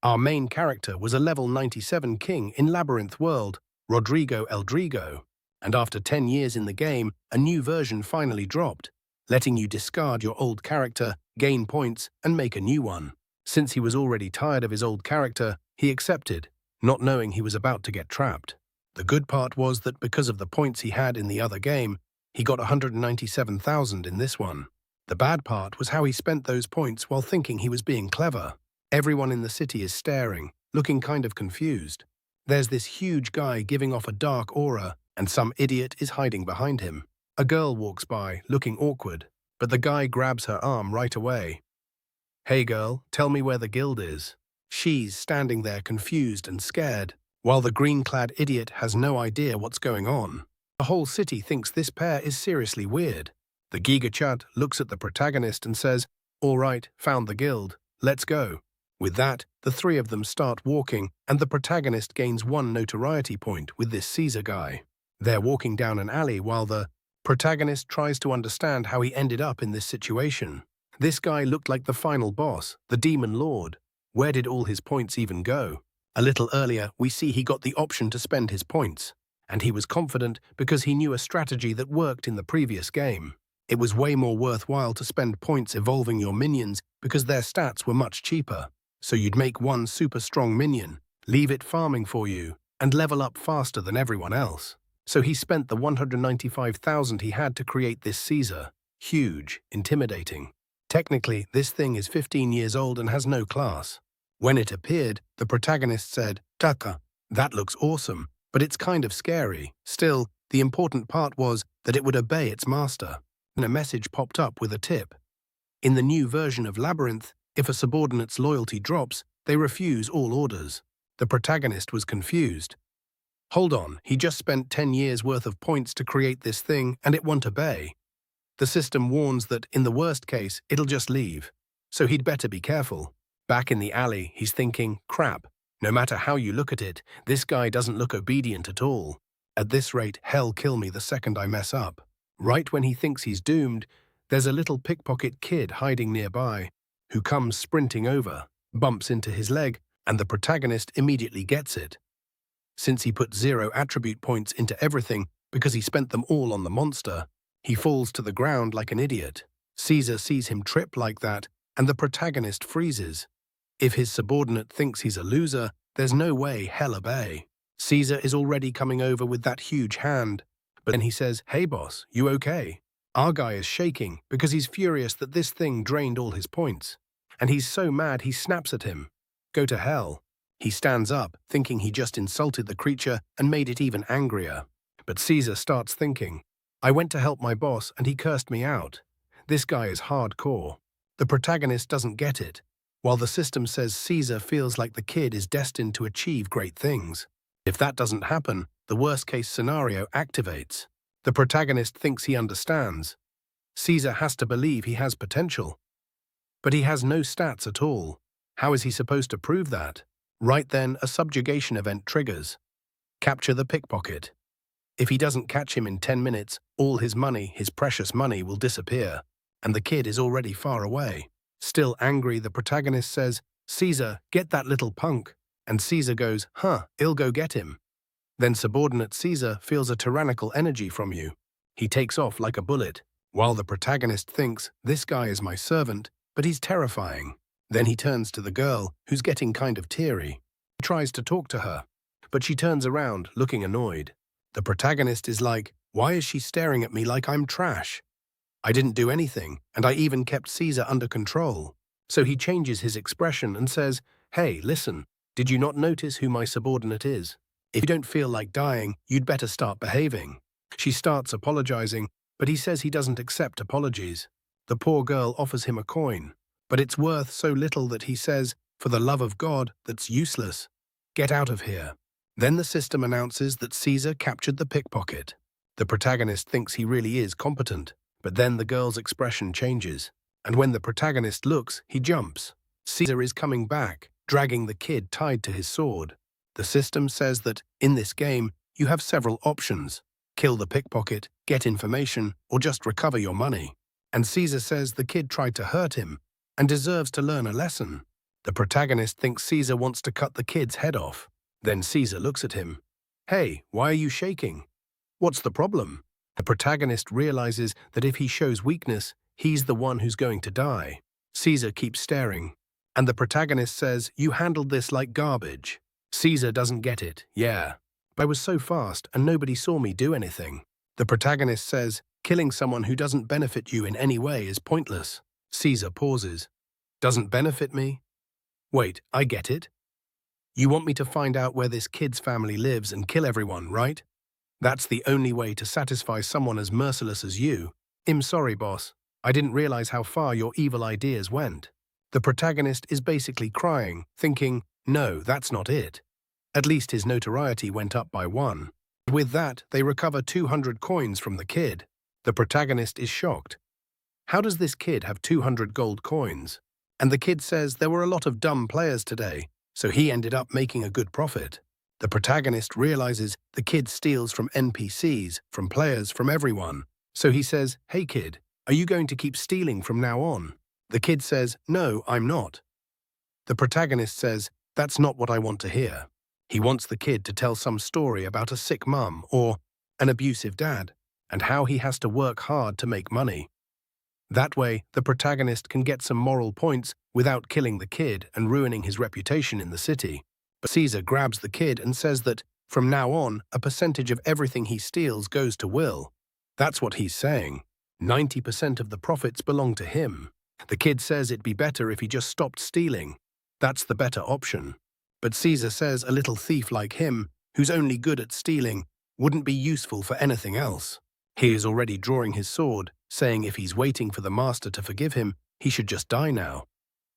Our main character was a level 97 king in Labyrinth World, Rodrigo Eldrigo, and after 10 years in the game, a new version finally dropped, letting you discard your old character, gain points, and make a new one. Since he was already tired of his old character, he accepted, not knowing he was about to get trapped. The good part was that because of the points he had in the other game, he got 197,000 in this one. The bad part was how he spent those points while thinking he was being clever. Everyone in the city is staring, looking kind of confused. There's this huge guy giving off a dark aura, and some idiot is hiding behind him. A girl walks by, looking awkward, but the guy grabs her arm right away. "Hey girl, tell me where the guild is." She's standing there confused and scared, while the green-clad idiot has no idea what's going on. The whole city thinks this pair is seriously weird. The Gigachad looks at the protagonist and says, "All right, found the guild, let's go." With that, the three of them start walking, and the protagonist gains 1 notoriety point with this Caesar guy. They're walking down an alley while the protagonist tries to understand how he ended up in this situation. This guy looked like the final boss, the Demon Lord. Where did all his points even go? A little earlier, we see he got the option to spend his points, and he was confident because he knew a strategy that worked in the previous game. It was way more worthwhile to spend points evolving your minions because their stats were much cheaper. So you'd make one super strong minion, leave it farming for you, and level up faster than everyone else. So he spent the 195,000 he had to create this Caesar. Huge, intimidating. Technically, this thing is 15 years old and has no class. When it appeared, the protagonist said, "Taka, that looks awesome, but it's kind of scary." Still, the important part was that it would obey its master. And a message popped up with a tip. In the new version of Labyrinth, if a subordinate's loyalty drops, they refuse all orders. The protagonist was confused. Hold on, he just spent 10 years worth of points to create this thing and it won't obey. The system warns that, in the worst case, it'll just leave. So he'd better be careful. Back in the alley, he's thinking, crap, no matter how you look at it, this guy doesn't look obedient at all. At this rate, hell kill me the second I mess up. Right when he thinks he's doomed, there's a little pickpocket kid hiding nearby, who comes sprinting over, bumps into his leg, and the protagonist immediately gets it. Since he put 0 attribute points into everything because he spent them all on the monster, he falls to the ground like an idiot. Caesar sees him trip like that, and the protagonist freezes. If his subordinate thinks he's a loser, there's no way hell obey. Caesar is already coming over with that huge hand, but then he says, "Hey boss, you okay?" Our guy is shaking because he's furious that this thing drained all his points. And he's so mad he snaps at him. "Go to hell." He stands up, thinking he just insulted the creature and made it even angrier. But Caesar starts thinking, "I went to help my boss and he cursed me out. This guy is hardcore." The protagonist doesn't get it, while the system says Caesar feels like the kid is destined to achieve great things. If that doesn't happen, the worst-case scenario activates. The protagonist thinks he understands. Caesar has to believe he has potential. But he has no stats at all. How is he supposed to prove that? Right then, a subjugation event triggers. Capture the pickpocket. If he doesn't catch him in 10 minutes, all his money, his precious money, will disappear, and the kid is already far away. Still angry, the protagonist says, "Caesar, get that little punk." And Caesar goes, "I'll go get him." Then subordinate Caesar feels a tyrannical energy from you. He takes off like a bullet, while the protagonist thinks, "This guy is my servant," but he's terrifying. Then he turns to the girl, who's getting kind of teary. He tries to talk to her, but she turns around, looking annoyed. The protagonist is like, "Why is she staring at me like I'm trash? I didn't do anything, and I even kept Caesar under control." So he changes his expression and says, "Hey, listen, did you not notice who my subordinate is? If you don't feel like dying, you'd better start behaving." She starts apologizing, but he says he doesn't accept apologies. The poor girl offers him a coin, but it's worth so little that he says, "For the love of God, that's useless. Get out of here." Then the system announces that Caesar captured the pickpocket. The protagonist thinks he really is competent, but then the girl's expression changes, and when the protagonist looks, he jumps. Caesar is coming back, dragging the kid tied to his sword. The system says that, in this game, you have several options: kill the pickpocket, get information, or just recover your money. And Caesar says the kid tried to hurt him and deserves to learn a lesson. The protagonist thinks Caesar wants to cut the kid's head off. Then Caesar looks at him. "Hey, why are you shaking? What's the problem?" The protagonist realizes that if he shows weakness, he's the one who's going to die. Caesar keeps staring, and the protagonist says, "You handled this like garbage." Caesar doesn't get it. "Yeah, I was so fast and nobody saw me do anything." The protagonist says, "Killing someone who doesn't benefit you in any way is pointless." Caesar pauses. "Doesn't benefit me? Wait, I get it. You want me to find out where this kid's family lives and kill everyone, right? That's the only way to satisfy someone as merciless as you. I'm sorry, boss. I didn't realize how far your evil ideas went." The protagonist is basically crying, thinking, no, that's not it. At least his notoriety went up by 1. With that, they recover 200 coins from the kid. The protagonist is shocked. How does this kid have 200 gold coins? And the kid says there were a lot of dumb players today, so he ended up making a good profit. The protagonist realizes the kid steals from NPCs, from players, from everyone. So he says, "Hey kid, are you going to keep stealing from now on?" The kid says, "No, I'm not." The protagonist says, "That's not what I want to hear." He wants the kid to tell some story about a sick mum or an abusive dad, and how he has to work hard to make money. That way, the protagonist can get some moral points without killing the kid and ruining his reputation in the city. But Caesar grabs the kid and says that, from now on, a percentage of everything he steals goes to Will. That's what he's saying. 90% of the profits belong to him. The kid says it'd be better if he just stopped stealing. That's the better option. But Caesar says a little thief like him, who's only good at stealing, wouldn't be useful for anything else. He is already drawing his sword, saying if he's waiting for the master to forgive him, he should just die now.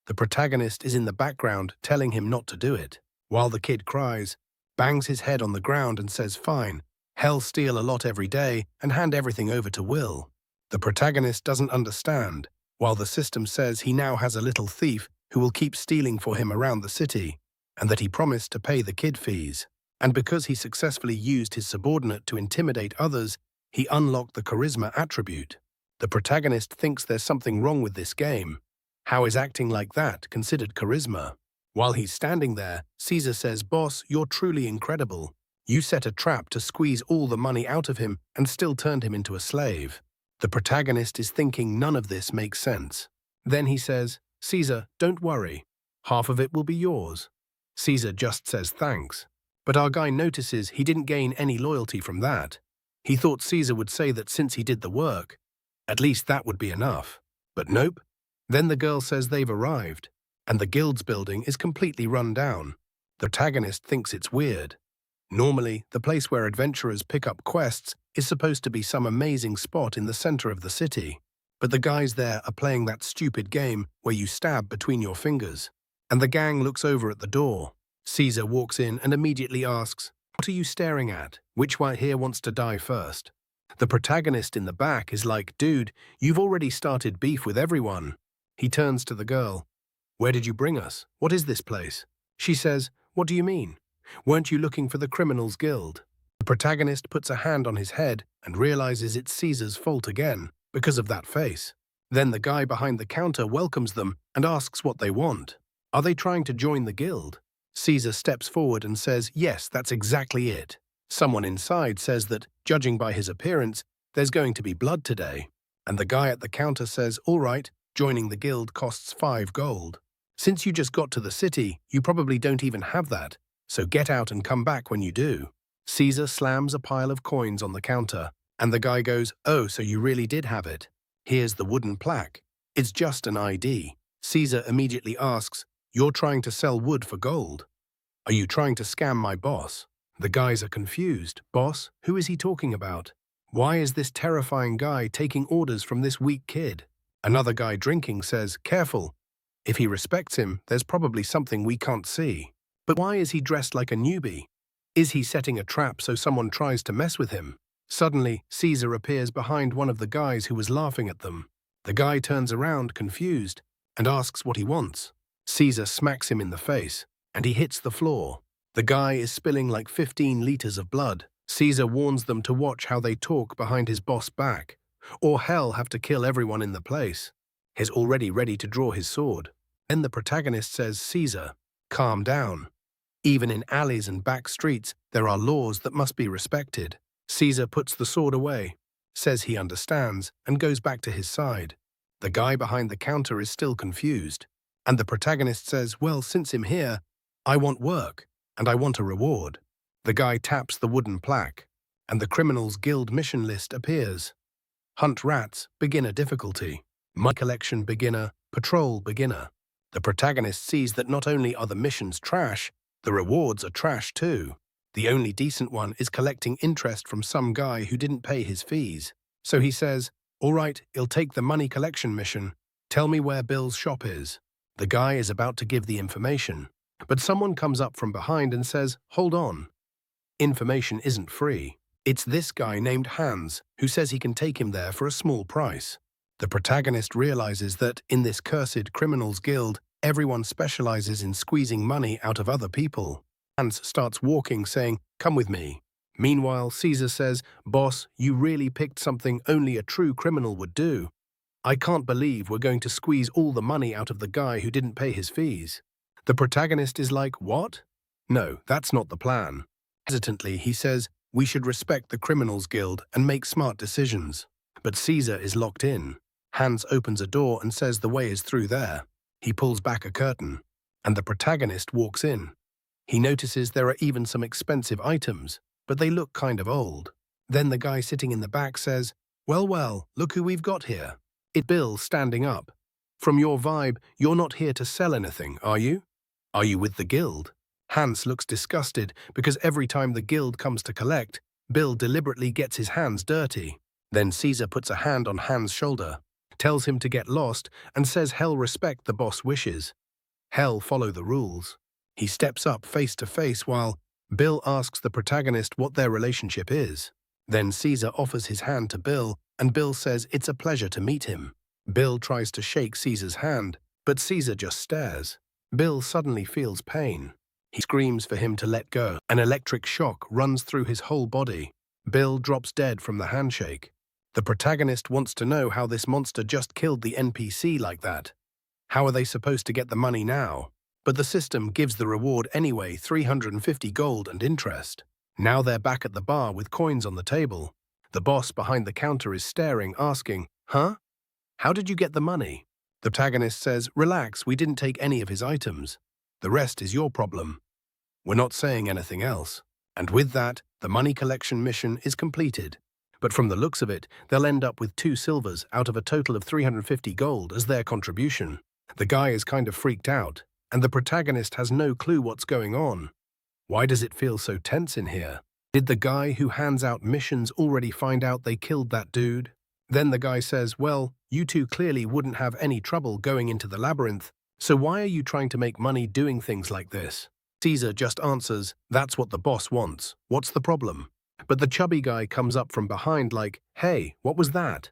The protagonist is in the background telling him not to do it, while the kid cries, bangs his head on the ground and says, "Fine, hell, steal a lot every day and hand everything over to Will." The protagonist doesn't understand, while the system says he now has a little thief who will keep stealing for him around the city, and that he promised to pay the kid fees. And because he successfully used his subordinate to intimidate others, he unlocked the charisma attribute. The protagonist thinks there's something wrong with this game. How is acting like that considered charisma? While he's standing there, Caesar says, "Boss, you're truly incredible. You set a trap to squeeze all the money out of him and still turned him into a slave." The protagonist is thinking none of this makes sense. Then he says, "Caesar, don't worry. Half of it will be yours." Caesar just says thanks. But our guy notices he didn't gain any loyalty from that. He thought Caesar would say that since he did the work, at least that would be enough. But nope. Then the girl says they've arrived, and the guild's building is completely run down. The protagonist thinks it's weird. Normally, the place where adventurers pick up quests is supposed to be some amazing spot in the center of the city. But the guys there are playing that stupid game where you stab between your fingers. And the gang looks over at the door. Caesar walks in and immediately asks, "What are you staring at? Which one here wants to die first?" The protagonist in the back is like, "Dude, you've already started beef with everyone." He turns to the girl. "Where did you bring us? What is this place?" She says, "What do you mean? Weren't you looking for the Criminals Guild?" The protagonist puts a hand on his head and realizes it's Caesar's fault again, because of that face. Then the guy behind the counter welcomes them and asks what they want. Are they trying to join the guild? Caesar steps forward and says, "Yes, that's exactly it." Someone inside says that, judging by his appearance, there's going to be blood today. And the guy at the counter says, "All right, joining the guild costs 5 gold. Since you just got to the city, you probably don't even have that, so get out and come back when you do." Caesar slams a pile of coins on the counter, and the guy goes, "Oh, so you really did have it. Here's the wooden plaque. It's just an ID." Caesar immediately asks, "You're trying to sell wood for gold? Are you trying to scam my boss?" The guys are confused. Boss? Who is he talking about? Why is this terrifying guy taking orders from this weak kid? Another guy drinking says, "Careful. If he respects him, there's probably something we can't see." But why is he dressed like a newbie? Is he setting a trap so someone tries to mess with him? Suddenly, Caesar appears behind one of the guys who was laughing at them. The guy turns around, confused, and asks what he wants. Caesar smacks him in the face, and he hits the floor. The guy is spilling like 15 liters of blood. Caesar warns them to watch how they talk behind his boss' back, or hell have to kill everyone in the place. He's already ready to draw his sword. Then the protagonist says, Caesar, calm down. Even in alleys and back streets, there are laws that must be respected. Caesar puts the sword away, says he understands, and goes back to his side. The guy behind the counter is still confused. And the protagonist says, well, since I'm here, I want work, and I want a reward. The guy taps the wooden plaque, and the Criminals Guild mission list appears. Hunt rats, beginner difficulty. My collection beginner, patrol beginner. The protagonist sees that not only are the missions trash, the rewards are trash too. The only decent one is collecting interest from some guy who didn't pay his fees. So he says, all right, I'll take the money collection mission. Tell me where Bill's shop is. The guy is about to give the information, but someone comes up from behind and says, hold on. Information isn't free. It's this guy named Hans who says he can take him there for a small price. The protagonist realizes that in this cursed Criminals Guild, everyone specializes in squeezing money out of other people. Hans starts walking, saying, come with me. Meanwhile, Caesar says, boss, you really picked something only a true criminal would do. I can't believe we're going to squeeze all the money out of the guy who didn't pay his fees. The protagonist is like, what? No, that's not the plan. Hesitantly, he says, we should respect the Criminals Guild and make smart decisions. But Caesar is locked in. Hans opens a door and says the way is through there. He pulls back a curtain, and the protagonist walks in. He notices there are even some expensive items, but they look kind of old. Then the guy sitting in the back says, well, look who we've got here. It's Bill standing up. From your vibe, you're not here to sell anything, are you? Are you with the guild? Hans looks disgusted because every time the guild comes to collect, Bill deliberately gets his hands dirty. Then Caesar puts a hand on Hans' shoulder, tells him to get lost, and says hell respect the boss wishes. Hell follow the rules. He steps up face to face while Bill asks the protagonist what their relationship is. Then Caesar offers his hand to Bill, and Bill says it's a pleasure to meet him. Bill tries to shake Caesar's hand, but Caesar just stares. Bill suddenly feels pain. He screams for him to let go. An electric shock runs through his whole body. Bill drops dead from the handshake. The protagonist wants to know how this monster just killed the NPC like that. How are they supposed to get the money now? But the system gives the reward anyway, 350 gold and interest. Now they're back at the bar with coins on the table. The boss behind the counter is staring, asking, huh? How did you get the money? The protagonist says, relax, we didn't take any of his items. The rest is your problem. We're not saying anything else. And with that, the money collection mission is completed. But from the looks of it, they'll end up with 2 silvers out of a total of 350 gold as their contribution. The guy is kind of freaked out, and the protagonist has no clue what's going on. Why does it feel so tense in here? Did the guy who hands out missions already find out they killed that dude? Then the guy says, well, you two clearly wouldn't have any trouble going into the labyrinth, so why are you trying to make money doing things like this? Caesar just answers, that's what the boss wants. What's the problem? But the chubby guy comes up from behind like, hey, what was that?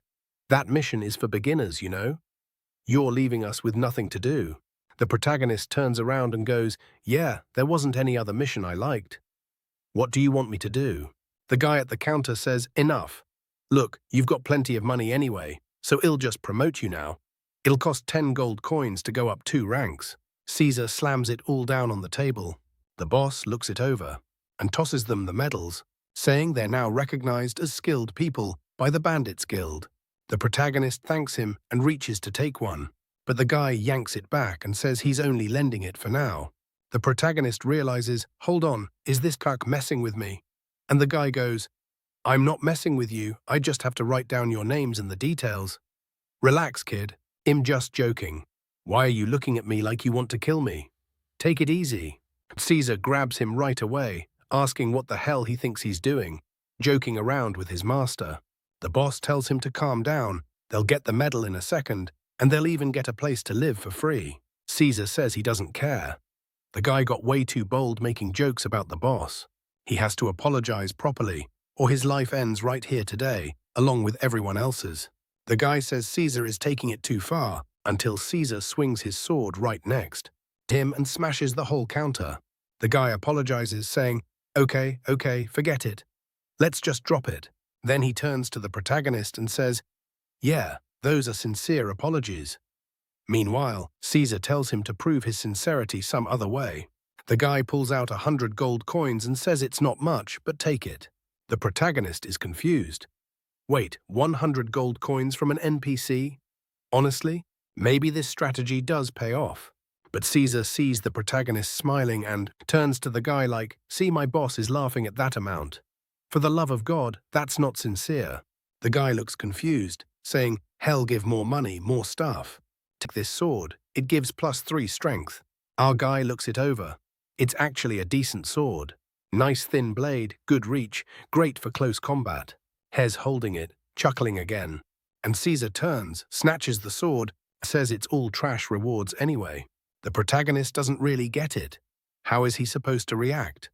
That mission is for beginners, you know? You're leaving us with nothing to do. The protagonist turns around and goes, yeah, there wasn't any other mission I liked. What do you want me to do? The guy at the counter says, enough. Look, you've got plenty of money anyway, so I'll just promote you now. It'll cost 10 gold coins to go up 2 ranks. Caesar slams it all down on the table. The boss looks it over and tosses them the medals, saying they're now recognized as skilled people by the Bandits Guild. The protagonist thanks him and reaches to take one, but the guy yanks it back and says he's only lending it for now. The protagonist realizes, hold on, is this cuck messing with me? And the guy goes, I'm not messing with you, I just have to write down your names and the details. Relax, kid. I'm just joking. Why are you looking at me like you want to kill me? Take it easy. Caesar grabs him right away, asking what the hell he thinks he's doing, joking around with his master. The boss tells him to calm down, they'll get the medal in a second, and they'll even get a place to live for free. Caesar says he doesn't care. The guy got way too bold making jokes about the boss. He has to apologize properly, or his life ends right here today, along with everyone else's. The guy says Caesar is taking it too far, until Caesar swings his sword right next him and smashes the whole counter. The guy apologizes, saying, okay, forget it. Let's just drop it. Then he turns to the protagonist and says, yeah, those are sincere apologies. Meanwhile, Caesar tells him to prove his sincerity some other way. The guy pulls out 100 gold coins and says it's not much, but take it. The protagonist is confused. Wait, 100 gold coins from an NPC? Honestly, maybe this strategy does pay off. But Caesar sees the protagonist smiling and turns to the guy like, see, my boss is laughing at that amount. For the love of God, that's not sincere. The guy looks confused, saying, hell, give more money, more stuff. Take this sword, it gives +3 strength. Our guy looks it over. It's actually a decent sword. Nice thin blade, good reach, great for close combat. Hez holding it, chuckling again. And Caesar turns, snatches the sword, says it's all trash rewards anyway. The protagonist doesn't really get it. How is he supposed to react?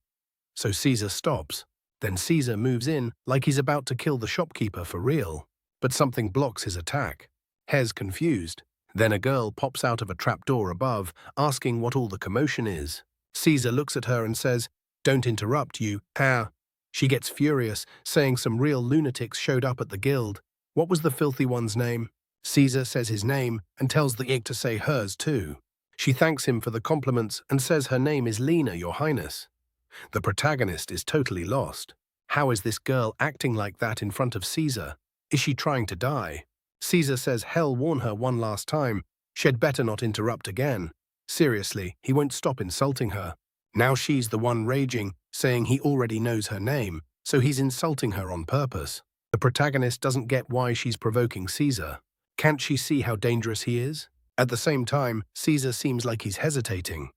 So Caesar stops. Then Caesar moves in like he's about to kill the shopkeeper for real. But something blocks his attack. Hez confused. Then a girl pops out of a trapdoor above, asking what all the commotion is. Caesar looks at her and says, don't interrupt, you, how? She gets furious, saying some real lunatics showed up at the guild. What was the filthy one's name? Caesar says his name and tells the ig to say hers too. She thanks him for the compliments and says her name is Lena, your highness. The protagonist is totally lost. How is this girl acting like that in front of Caesar? Is she trying to die? Caesar says hell, warn her one last time. She'd better not interrupt again. Seriously, he won't stop insulting her. Now she's the one raging, saying he already knows her name, so he's insulting her on purpose. The protagonist doesn't get why she's provoking Caesar. Can't she see how dangerous he is? At the same time, Caesar seems like he's hesitating.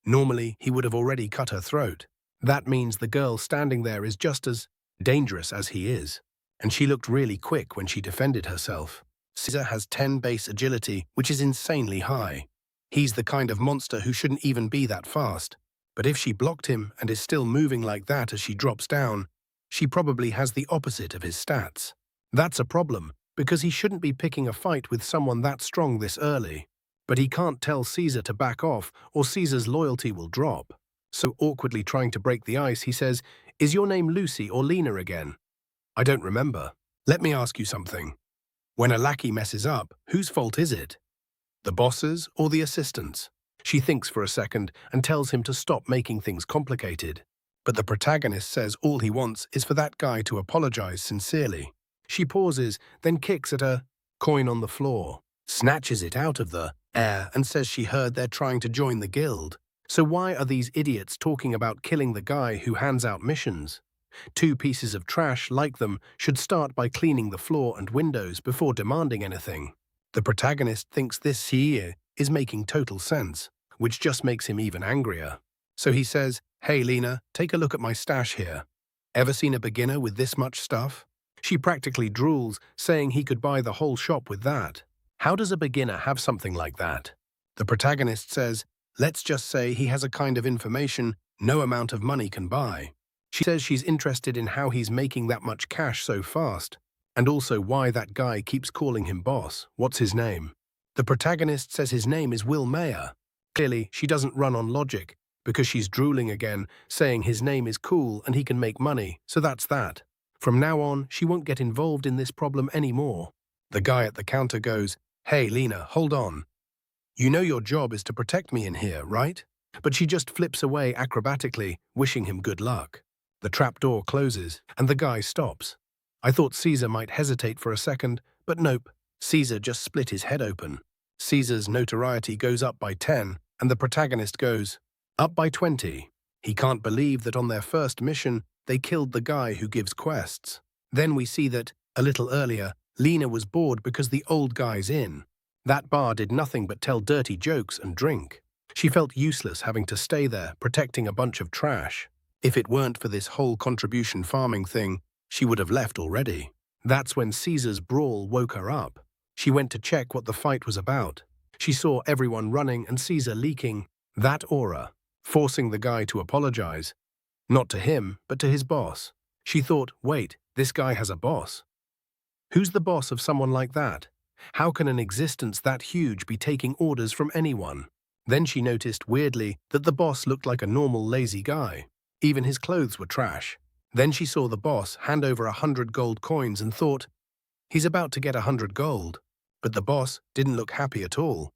Normally, he would have already cut her throat. That means the girl standing there is just as dangerous as he is. And she looked really quick when she defended herself. Caesar has 10 base agility, which is insanely high. He's the kind of monster who shouldn't even be that fast. But if she blocked him and is still moving like that as she drops down, she probably has the opposite of his stats. That's a problem, because he shouldn't be picking a fight with someone that strong this early. But he can't tell Caesar to back off, or Caesar's loyalty will drop. So awkwardly trying to break the ice, he says, is your name Lucy or Lena again? I don't remember. Let me ask you something. When a lackey messes up, whose fault is it? The boss's or the assistant's? She thinks for a second and tells him to stop making things complicated. But the protagonist says all he wants is for that guy to apologize sincerely. She pauses, then kicks at a coin on the floor, snatches it out of the air and says she heard they're trying to join the guild. So why are these idiots talking about killing the guy who hands out missions? 2 pieces of trash like them should start by cleaning the floor and windows before demanding anything. The protagonist thinks this here is making total sense, which just makes him even angrier. So he says, hey Lena, take a look at my stash here. Ever seen a beginner with this much stuff? She practically drools, saying he could buy the whole shop with that. How does a beginner have something like that? The protagonist says, let's just say he has a kind of information no amount of money can buy. She says she's interested in how he's making that much cash so fast, and also why that guy keeps calling him boss. What's his name? The protagonist says his name is Will Mayer. Clearly, she doesn't run on logic, because she's drooling again, saying his name is cool and he can make money, so that's that. From now on, she won't get involved in this problem anymore. The guy at the counter goes, hey Lena, hold on. You know your job is to protect me in here, right? But she just flips away acrobatically, wishing him good luck. The trapdoor closes, and the guy stops. I thought Caesar might hesitate for a second, but nope. Caesar just split his head open. Caesar's notoriety goes up by 10, and the protagonist goes up by 20. He can't believe that on their first mission, they killed the guy who gives quests. Then we see that, a little earlier, Lena was bored because the old guy's in. That bar did nothing but tell dirty jokes and drink. She felt useless having to stay there, protecting a bunch of trash. If it weren't for this whole contribution farming thing, she would have left already. That's when Caesar's brawl woke her up. She went to check what the fight was about. She saw everyone running and Caesar leaking that aura, forcing the guy to apologize. Not to him, but to his boss. She thought, wait, this guy has a boss. Who's the boss of someone like that? How can an existence that huge be taking orders from anyone? Then she noticed, weirdly, that the boss looked like a normal lazy guy. Even his clothes were trash. Then she saw the boss hand over 100 gold coins and thought, he's about to get 100 gold. But the boss didn't look happy at all.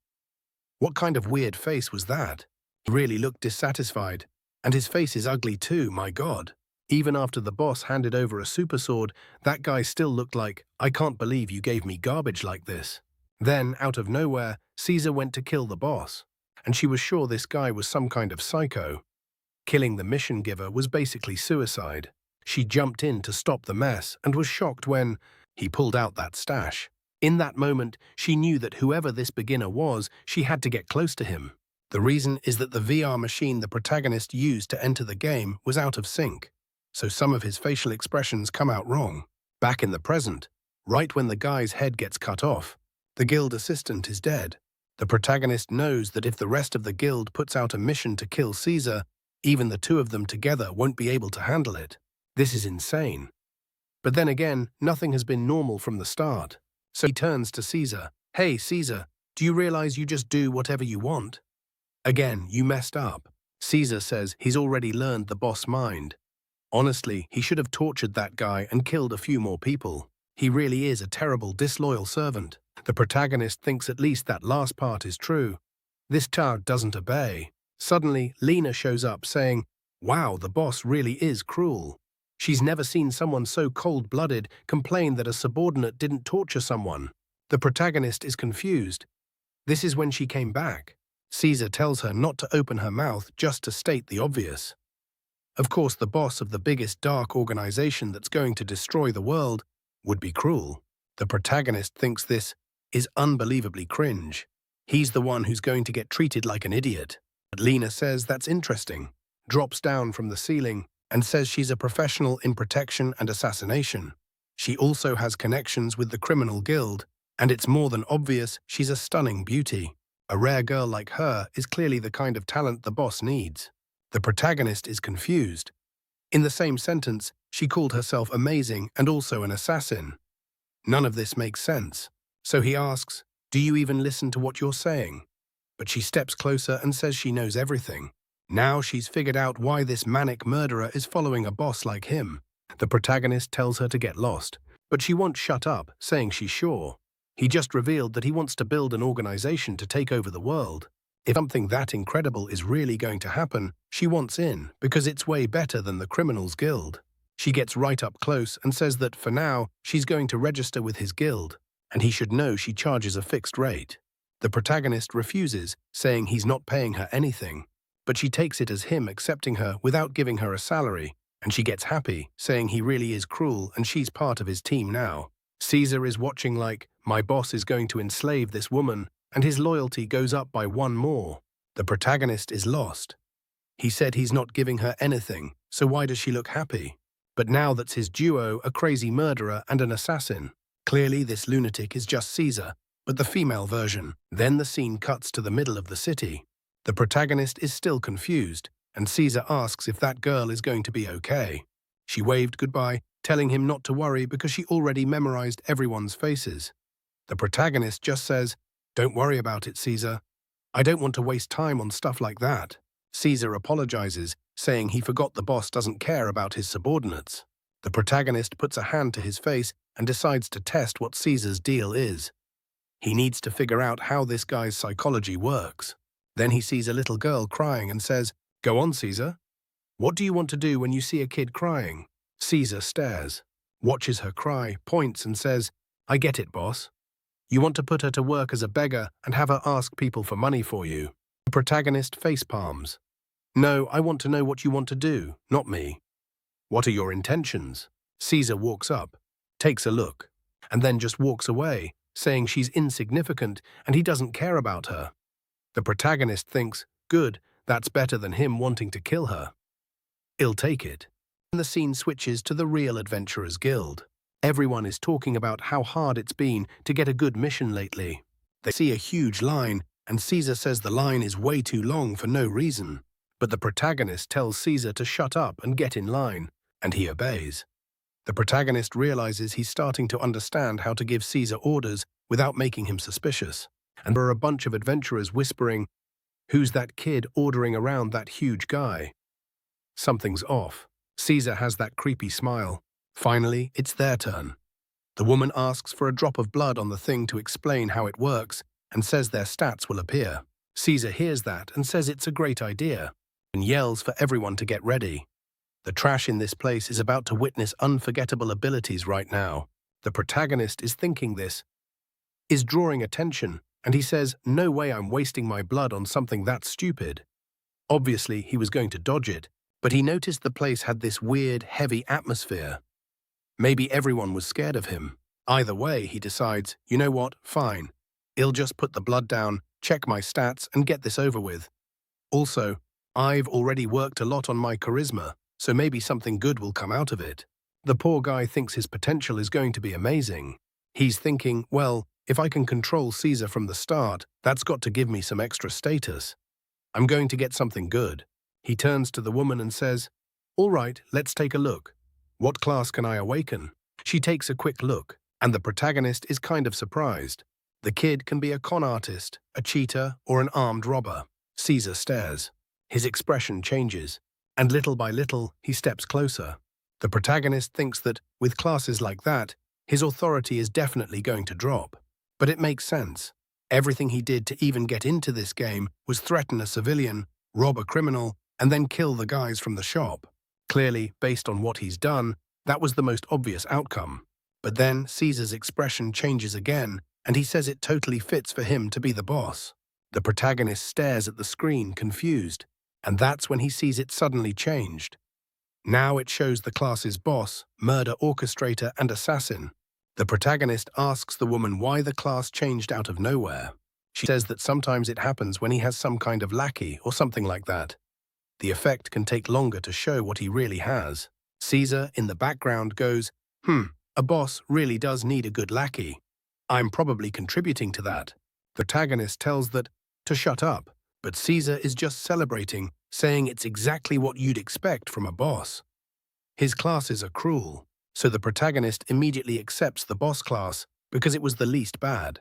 What kind of weird face was that? He really looked dissatisfied. And his face is ugly too, my god. Even after the boss handed over a super sword, that guy still looked like, I can't believe you gave me garbage like this. Then, out of nowhere, Caesar went to kill the boss. And she was sure this guy was some kind of psycho. Killing the mission giver was basically suicide. She jumped in to stop the mess and was shocked when he pulled out that stash. In that moment, she knew that whoever this beginner was, she had to get close to him. The reason is that the VR machine the protagonist used to enter the game was out of sync, so some of his facial expressions come out wrong. Back in the present, right when the guy's head gets cut off, the guild assistant is dead. The protagonist knows that if the rest of the guild puts out a mission to kill Caesar, even the two of them together won't be able to handle it. This is insane. But then again, nothing has been normal from the start. So he turns to Caesar. Hey, Caesar, do you realize you just do whatever you want? Again, you messed up. Caesar says he's already learned the boss mind. Honestly, he should have tortured that guy and killed a few more people. He really is a terrible, disloyal servant. The protagonist thinks at least that last part is true. This child doesn't obey. Suddenly, Lena shows up saying, wow, the boss really is cruel. She's never seen someone so cold-blooded complain that a subordinate didn't torture someone. The protagonist is confused. This is when she came back. Caesar tells her not to open her mouth just to state the obvious. Of course, the boss of the biggest dark organization that's going to destroy the world would be cruel. The protagonist thinks this is unbelievably cringe. He's the one who's going to get treated like an idiot. But Lena says that's interesting, drops down from the ceiling, and says she's a professional in protection and assassination. She also has connections with the criminal guild, and it's more than obvious she's a stunning beauty. A rare girl like her is clearly the kind of talent the boss needs. The protagonist is confused. In the same sentence, she called herself amazing and also an assassin. None of this makes sense. So he asks, do you even listen to what you're saying? But she steps closer and says she knows everything. Now she's figured out why this manic murderer is following a boss like him. The protagonist tells her to get lost, but she won't shut up, saying she's sure. He just revealed that he wants to build an organization to take over the world. If something that incredible is really going to happen, she wants in, because it's way better than the criminals guild. She gets right up close and says that for now, she's going to register with his guild, and he should know she charges a fixed rate. The protagonist refuses, saying he's not paying her anything. But she takes it as him accepting her without giving her a salary, and she gets happy, saying he really is cruel and she's part of his team now. Caesar is watching like, my boss is going to enslave this woman, and his loyalty goes up by one more. The protagonist is lost. He said he's not giving her anything, so why does she look happy? But now that's his duo, a crazy murderer and an assassin. Clearly this lunatic is just Caesar, but the female version. Then the scene cuts to the middle of the city. The protagonist is still confused, and Caesar asks if that girl is going to be okay. She waved goodbye, telling him not to worry because she already memorized everyone's faces. The protagonist just says, don't worry about it, Caesar. I don't want to waste time on stuff like that. Caesar apologizes, saying he forgot the boss doesn't care about his subordinates. The protagonist puts a hand to his face and decides to test what Caesar's deal is. He needs to figure out how this guy's psychology works. Then he sees a little girl crying and says, go on, Caesar. What do you want to do when you see a kid crying? Caesar stares, watches her cry, points and says, I get it, boss. You want to put her to work as a beggar and have her ask people for money for you. The protagonist facepalms. No, I want to know what you want to do, not me. What are your intentions? Caesar walks up, takes a look, and then just walks away, saying she's insignificant and he doesn't care about her. The protagonist thinks, good, that's better than him wanting to kill her. He'll take it. And the scene switches to the real Adventurers Guild. Everyone is talking about how hard it's been to get a good mission lately. They see a huge line, and Caesar says the line is way too long for no reason. But the protagonist tells Caesar to shut up and get in line, and he obeys. The protagonist realizes he's starting to understand how to give Caesar orders without making him suspicious. And there are a bunch of adventurers whispering, who's that kid ordering around that huge guy? Something's off. Caesar has that creepy smile. Finally, it's their turn. The woman asks for a drop of blood on the thing to explain how it works and says their stats will appear. Caesar hears that and says it's a great idea, and yells for everyone to get ready. The trash in this place is about to witness unforgettable abilities right now. The protagonist is thinking this, is drawing attention, and he says, "No way I'm wasting my blood on something that stupid." Obviously, he was going to dodge it, but he noticed the place had this weird, heavy atmosphere. Maybe everyone was scared of him. Either way, he decides, you know what, fine. I'll just put the blood down, check my stats, and get this over with. Also, I've already worked a lot on my charisma, so maybe something good will come out of it. The poor guy thinks his potential is going to be amazing. He's thinking, well, if I can control Caesar from the start, that's got to give me some extra status. I'm going to get something good. He turns to the woman and says, "All right, let's take a look. What class can I awaken?" She takes a quick look, and the protagonist is kind of surprised. The kid can be a con artist, a cheater, or an armed robber. Caesar stares. His expression changes, and little by little, he steps closer. The protagonist thinks that, with classes like that, his authority is definitely going to drop. But it makes sense. Everything he did to even get into this game was threaten a civilian, rob a criminal, and then kill the guys from the shop. Clearly, based on what he's done, that was the most obvious outcome. But then Caesar's expression changes again, and he says it totally fits for him to be the boss. The protagonist stares at the screen, confused, and that's when he sees it suddenly changed. Now it shows the class's boss, murder orchestrator, and assassin. The protagonist asks the woman why the class changed out of nowhere. She says that sometimes it happens when he has some kind of lackey or something like that. The effect can take longer to show what he really has. Caesar, in the background, goes, a boss really does need a good lackey. I'm probably contributing to that. The protagonist tells that to shut up, but Caesar is just celebrating, saying it's exactly what you'd expect from a boss. His classes are cruel, so the protagonist immediately accepts the boss class because it was the least bad.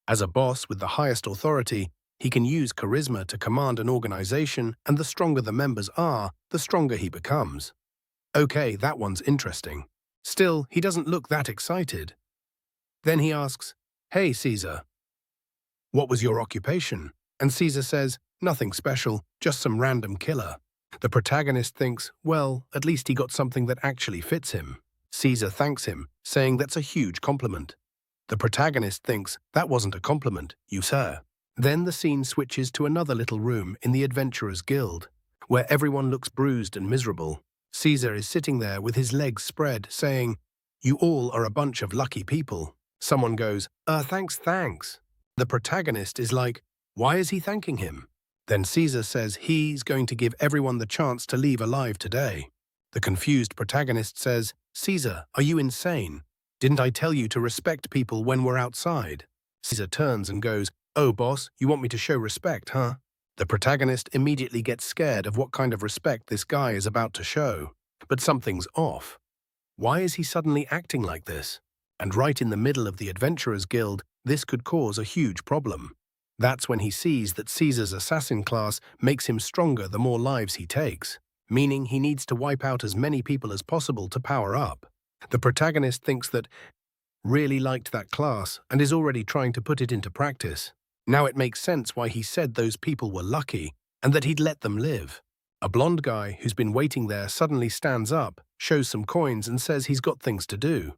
As a boss with the highest authority, he can use charisma to command an organization, and the stronger the members are, the stronger he becomes. Okay, that one's interesting. Still, he doesn't look that excited. Then he asks, "Hey, Caesar, what was your occupation?" And Caesar says, "Nothing special, just some random killer." The protagonist thinks, well, at least he got something that actually fits him. Caesar thanks him, saying that's a huge compliment. The protagonist thinks, that wasn't a compliment, you sir. Then the scene switches to another little room in the Adventurers Guild, where everyone looks bruised and miserable. Caesar is sitting there with his legs spread, saying, "You all are a bunch of lucky people." Someone goes, thanks. The protagonist is like, why is he thanking him? Then Caesar says he's going to give everyone the chance to leave alive today. The confused protagonist says, "Caesar, are you insane? Didn't I tell you to respect people when we're outside?" Caesar turns and goes, "Oh, boss, you want me to show respect, huh?" The protagonist immediately gets scared of what kind of respect this guy is about to show. But something's off. Why is he suddenly acting like this? And right in the middle of the Adventurers Guild, this could cause a huge problem. That's when he sees that Caesar's assassin class makes him stronger the more lives he takes, meaning he needs to wipe out as many people as possible to power up. The protagonist thinks that really liked that class and is already trying to put it into practice. Now it makes sense why he said those people were lucky and that he'd let them live. A blonde guy who's been waiting there suddenly stands up, shows some coins and says he's got things to do.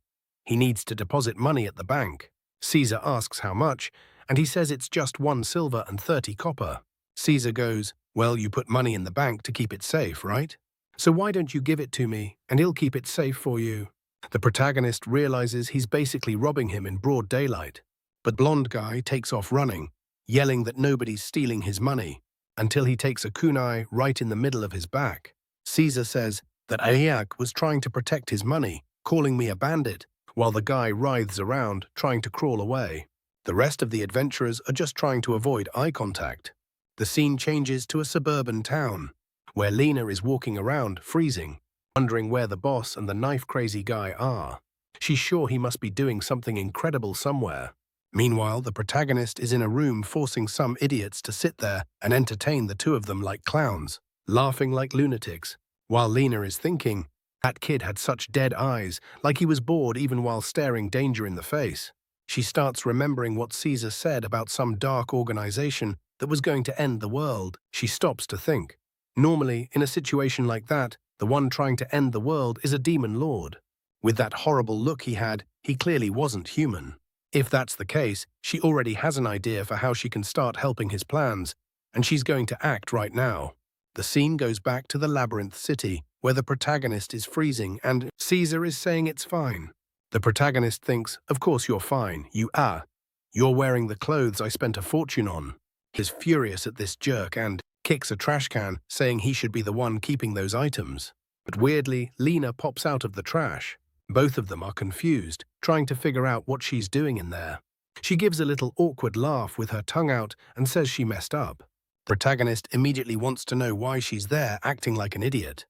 He needs to deposit money at the bank. Caesar asks how much, and he says it's just 1 silver and 30 copper. Caesar goes, "Well, you put money in the bank to keep it safe, right? So why don't you give it to me, and he'll keep it safe for you?" The protagonist realizes he's basically robbing him in broad daylight. But blonde guy takes off running, yelling that nobody's stealing his money, until he takes a kunai right in the middle of his back. Caesar says that Ayak was trying to protect his money, calling me a bandit, while the guy writhes around, trying to crawl away. The rest of the adventurers are just trying to avoid eye contact. The scene changes to a suburban town, where Lena is walking around, freezing, wondering where the boss and the knife-crazy guy are. She's sure he must be doing something incredible somewhere. Meanwhile, the protagonist is in a room forcing some idiots to sit there and entertain the two of them like clowns, laughing like lunatics, while Lena is thinking, that kid had such dead eyes, like he was bored even while staring danger in the face. She starts remembering what Caesar said about some dark organization that was going to end the world. She stops to think. Normally, in a situation like that, the one trying to end the world is a demon lord. With that horrible look he had, he clearly wasn't human. If that's the case, she already has an idea for how she can start helping his plans, and she's going to act right now. The scene goes back to the labyrinth city, where the protagonist is freezing and Caesar is saying it's fine. The protagonist thinks, of course you're fine, you're wearing the clothes I spent a fortune on. He's furious at this jerk and kicks a trash can, saying he should be the one keeping those items. But weirdly, Lena pops out of the trash. Both of them are confused, trying to figure out what she's doing in there. She gives a little awkward laugh with her tongue out and says she messed up. The protagonist immediately wants to know why she's there acting like an idiot.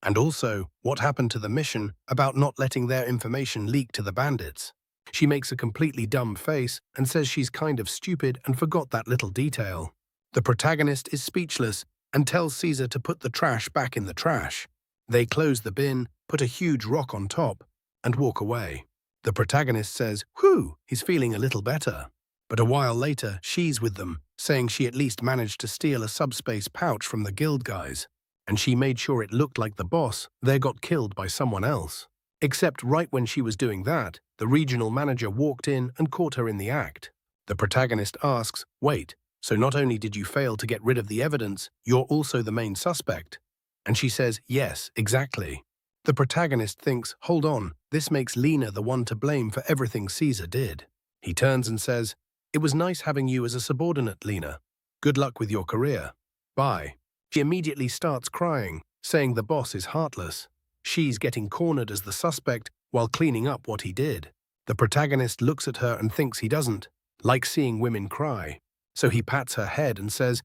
And also, what happened to the mission about not letting their information leak to the bandits. She makes a completely dumb face and says she's kind of stupid and forgot that little detail. The protagonist is speechless and tells Caesar to put the trash back in the trash. They close the bin, put a huge rock on top, and walk away. The protagonist says, "Whew, he's feeling a little better." But a while later, she's with them, saying she at least managed to steal a subspace pouch from the guild guys. And she made sure it looked like the boss there got killed by someone else. Except right when she was doing that, the regional manager walked in and caught her in the act. The protagonist asks, "Wait, so not only did you fail to get rid of the evidence, you're also the main suspect?" And she says, "Yes, exactly." The protagonist thinks, hold on, this makes Lena the one to blame for everything Caesar did. He turns and says, "It was nice having you as a subordinate, Lena. Good luck with your career. Bye." She immediately starts crying, saying the boss is heartless. She's getting cornered as the suspect while cleaning up what he did. The protagonist looks at her and thinks he doesn't like seeing women cry. So he pats her head and says,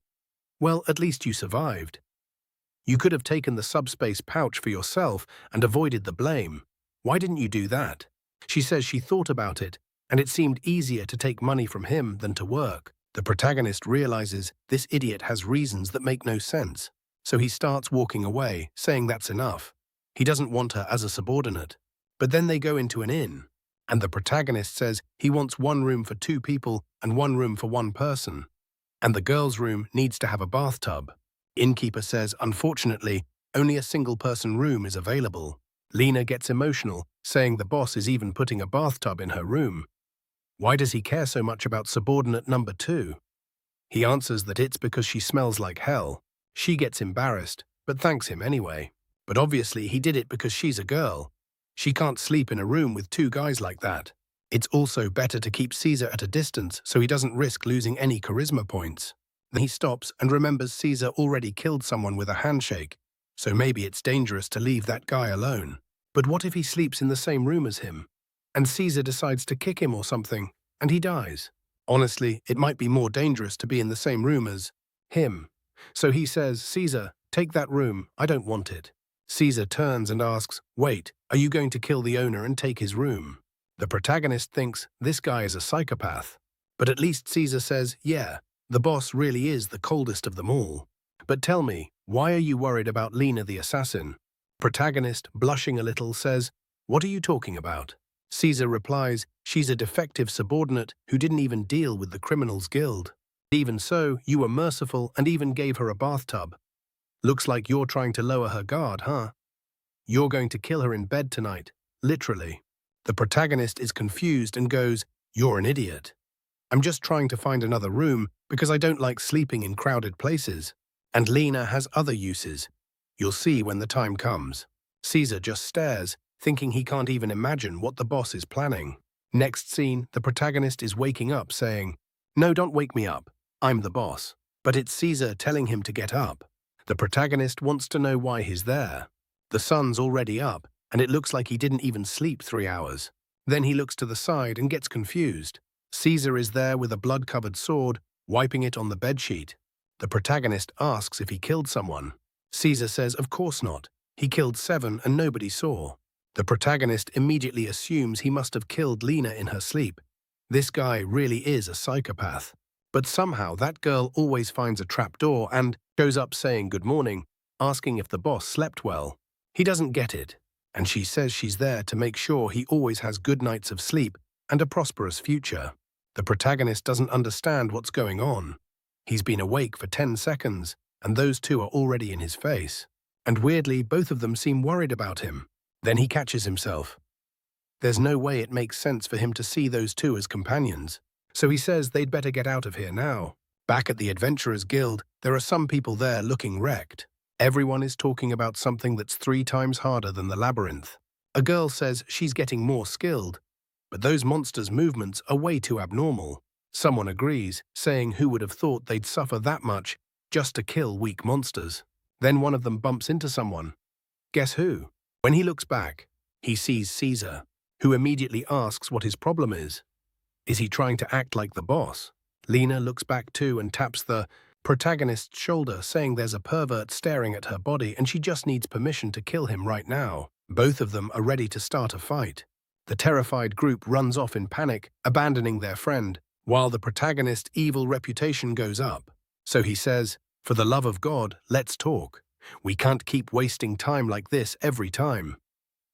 "Well, at least you survived. You could have taken the subspace pouch for yourself and avoided the blame. Why didn't you do that?" She says she thought about it, and it seemed easier to take money from him than to work. The protagonist realizes this idiot has reasons that make no sense, so he starts walking away, saying that's enough. He doesn't want her as a subordinate. But then they go into an inn, and the protagonist says he wants one room for 2 people and one room for 1 person, and the girl's room needs to have a bathtub. Innkeeper says, unfortunately, only a single-person room is available. Lena gets emotional, saying the boss is even putting a bathtub in her room. Why does he care so much about subordinate number 2? He answers that it's because she smells like hell. She gets embarrassed, but thanks him anyway. But obviously he did it because she's a girl. She can't sleep in a room with 2 guys like that. It's also better to keep Caesar at a distance so he doesn't risk losing any charisma points. Then he stops and remembers Caesar already killed someone with a handshake, so maybe it's dangerous to leave that guy alone. But what if he sleeps in the same room as him? And Caesar decides to kick him or something, and he dies. Honestly, it might be more dangerous to be in the same room as him. So he says, "Caesar, take that room, I don't want it." Caesar turns and asks, "Wait, are you going to kill the owner and take his room?" The protagonist thinks this guy is a psychopath. But at least Caesar says, "Yeah, the boss really is the coldest of them all. But tell me, why are you worried about Lena the assassin?" Protagonist, blushing a little, says, "What are you talking about?" Caesar replies, "She's a defective subordinate who didn't even deal with the criminals guild. Even so, you were merciful and even gave her a bathtub. Looks like you're trying to lower her guard, huh? You're going to kill her in bed tonight, literally." The protagonist is confused and goes, "You're an idiot. I'm just trying to find another room because I don't like sleeping in crowded places. And Lena has other uses. You'll see when the time comes." Caesar just stares, thinking he can't even imagine what the boss is planning. Next scene, the protagonist is waking up saying, "No, don't wake me up. I'm the boss." But it's Caesar telling him to get up. The protagonist wants to know why he's there. The sun's already up, and it looks like he didn't even sleep 3 hours. Then he looks to the side and gets confused. Caesar is there with a blood-covered sword, wiping it on the bedsheet. The protagonist asks if he killed someone. Caesar says, of course not. He killed 7 and nobody saw. The protagonist immediately assumes he must have killed Lena in her sleep. This guy really is a psychopath. But somehow that girl always finds a trapdoor and goes up saying good morning, asking if the boss slept well. He doesn't get it, and she says she's there to make sure he always has good nights of sleep and a prosperous future. The protagonist doesn't understand what's going on. He's been awake for 10 seconds, and those two are already in his face. And weirdly, both of them seem worried about him. Then he catches himself. There's no way it makes sense for him to see those two as companions, so he says they'd better get out of here now. Back at the Adventurers Guild, there are some people there looking wrecked. Everyone is talking about something that's 3 times harder than the labyrinth. A girl says she's getting more skilled, but those monsters' movements are way too abnormal. Someone agrees, saying who would have thought they'd suffer that much just to kill weak monsters. Then one of them bumps into someone. Guess who? When he looks back, he sees Caesar, who immediately asks what his problem is. Is he trying to act like the boss? Lena looks back too and taps the protagonist's shoulder, saying there's a pervert staring at her body and she just needs permission to kill him right now. Both of them are ready to start a fight. The terrified group runs off in panic, abandoning their friend, while the protagonist's evil reputation goes up. So he says, "For the love of God, let's talk. We can't keep wasting time like this every time."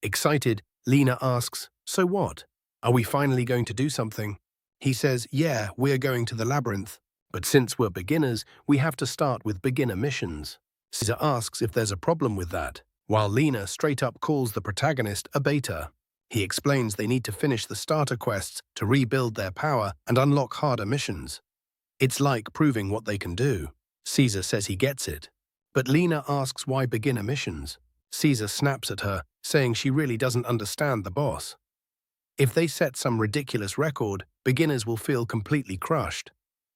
Excited, Lena asks, "So what? Are we finally going to do something?" He says, "Yeah, we're going to the labyrinth, but since we're beginners, we have to start with beginner missions." Caesar asks if there's a problem with that, while Lena straight up calls the protagonist a beta. He explains they need to finish the starter quests to rebuild their power and unlock harder missions. It's like proving what they can do. Caesar says he gets it, but Lena asks why beginner missions. Caesar snaps at her, saying she really doesn't understand the boss. If they set some ridiculous record, beginners will feel completely crushed.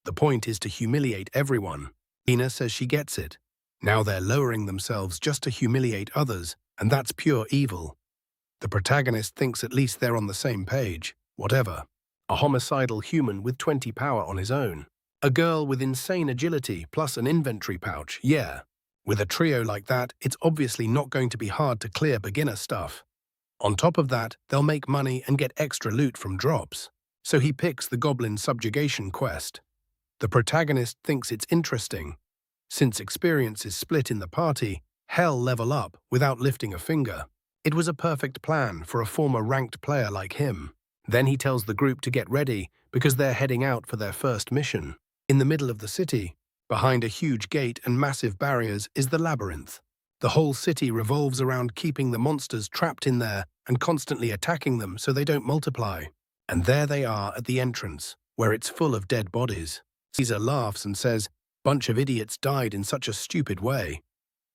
The point is to humiliate everyone. Lena says she gets it. Now they're lowering themselves just to humiliate others, and that's pure evil. The protagonist thinks at least they're on the same page. Whatever. A homicidal human with 20 power on his own. A girl with insane agility plus an inventory pouch, yeah. With a trio like that, it's obviously not going to be hard to clear beginner stuff. On top of that, they'll make money and get extra loot from drops. So he picks the Goblin Subjugation quest. The protagonist thinks it's interesting. Since experience is split in the party, hell level up without lifting a finger. It was a perfect plan for a former ranked player like him. Then he tells the group to get ready because they're heading out for their first mission. In the middle of the city, behind a huge gate and massive barriers, is the labyrinth. The whole city revolves around keeping the monsters trapped in there and constantly attacking them so they don't multiply. And there they are at the entrance, where it's full of dead bodies. Caesar laughs and says, "Bunch of idiots died in such a stupid way."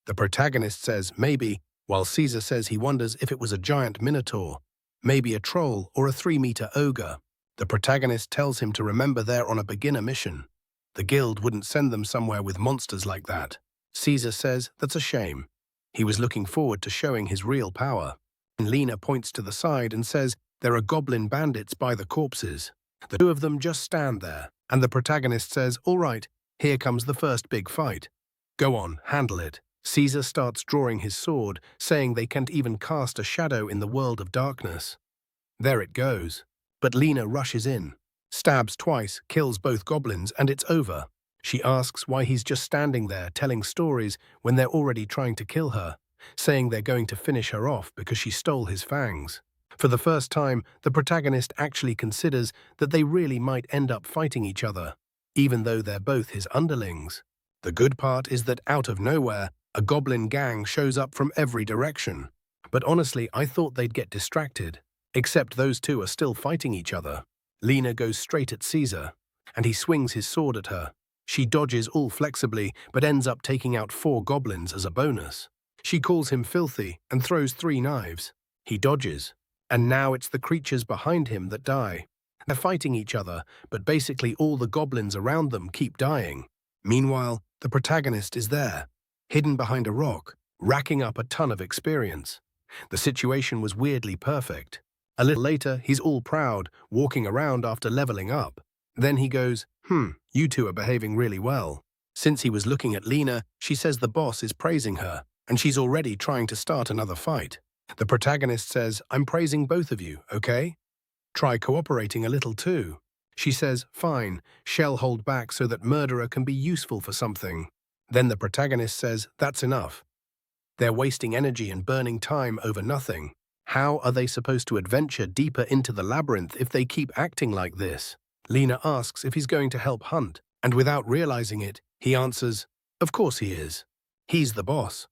The protagonist says maybe, while Caesar says he wonders if it was a giant minotaur, maybe a troll or a 3-meter ogre. The protagonist tells him to remember they're on a beginner mission. The guild wouldn't send them somewhere with monsters like that. Caesar says that's a shame. He was looking forward to showing his real power. Lena points to the side and says there are goblin bandits by the corpses. The two of them just stand there, and the protagonist says, "All right, here comes the first big fight. Go on, handle it." Caesar starts drawing his sword, saying they can't even cast a shadow in the world of darkness. There it goes. But Lena rushes in, stabs twice, kills both goblins, and it's over. She asks why he's just standing there telling stories when they're already trying to kill her, saying they're going to finish her off because she stole his fangs. For the first time, the protagonist actually considers that they really might end up fighting each other, even though they're both his underlings. The good part is that out of nowhere, a goblin gang shows up from every direction. But honestly, I thought they'd get distracted. Except those two are still fighting each other. Lena goes straight at Caesar, and he swings his sword at her. She dodges all flexibly, but ends up taking out 4 goblins as a bonus. She calls him filthy and throws 3 knives. He dodges, and now it's the creatures behind him that die. They're fighting each other, but basically all the goblins around them keep dying. Meanwhile, the protagonist is there, hidden behind a rock, racking up a ton of experience. The situation was weirdly perfect. A little later, he's all proud, walking around after leveling up. Then he goes, you two are behaving really well. Since he was looking at Lena, she says the boss is praising her, and she's already trying to start another fight. The protagonist says, "I'm praising both of you, okay? Try cooperating a little too." She says, "Fine, shall hold back so that murderer can be useful for something." Then the protagonist says, "That's enough. They're wasting energy and burning time over nothing. How are they supposed to adventure deeper into the labyrinth if they keep acting like this?" Lena asks if he's going to help hunt, And without realizing it, he answers, "Of course he is. He's the boss."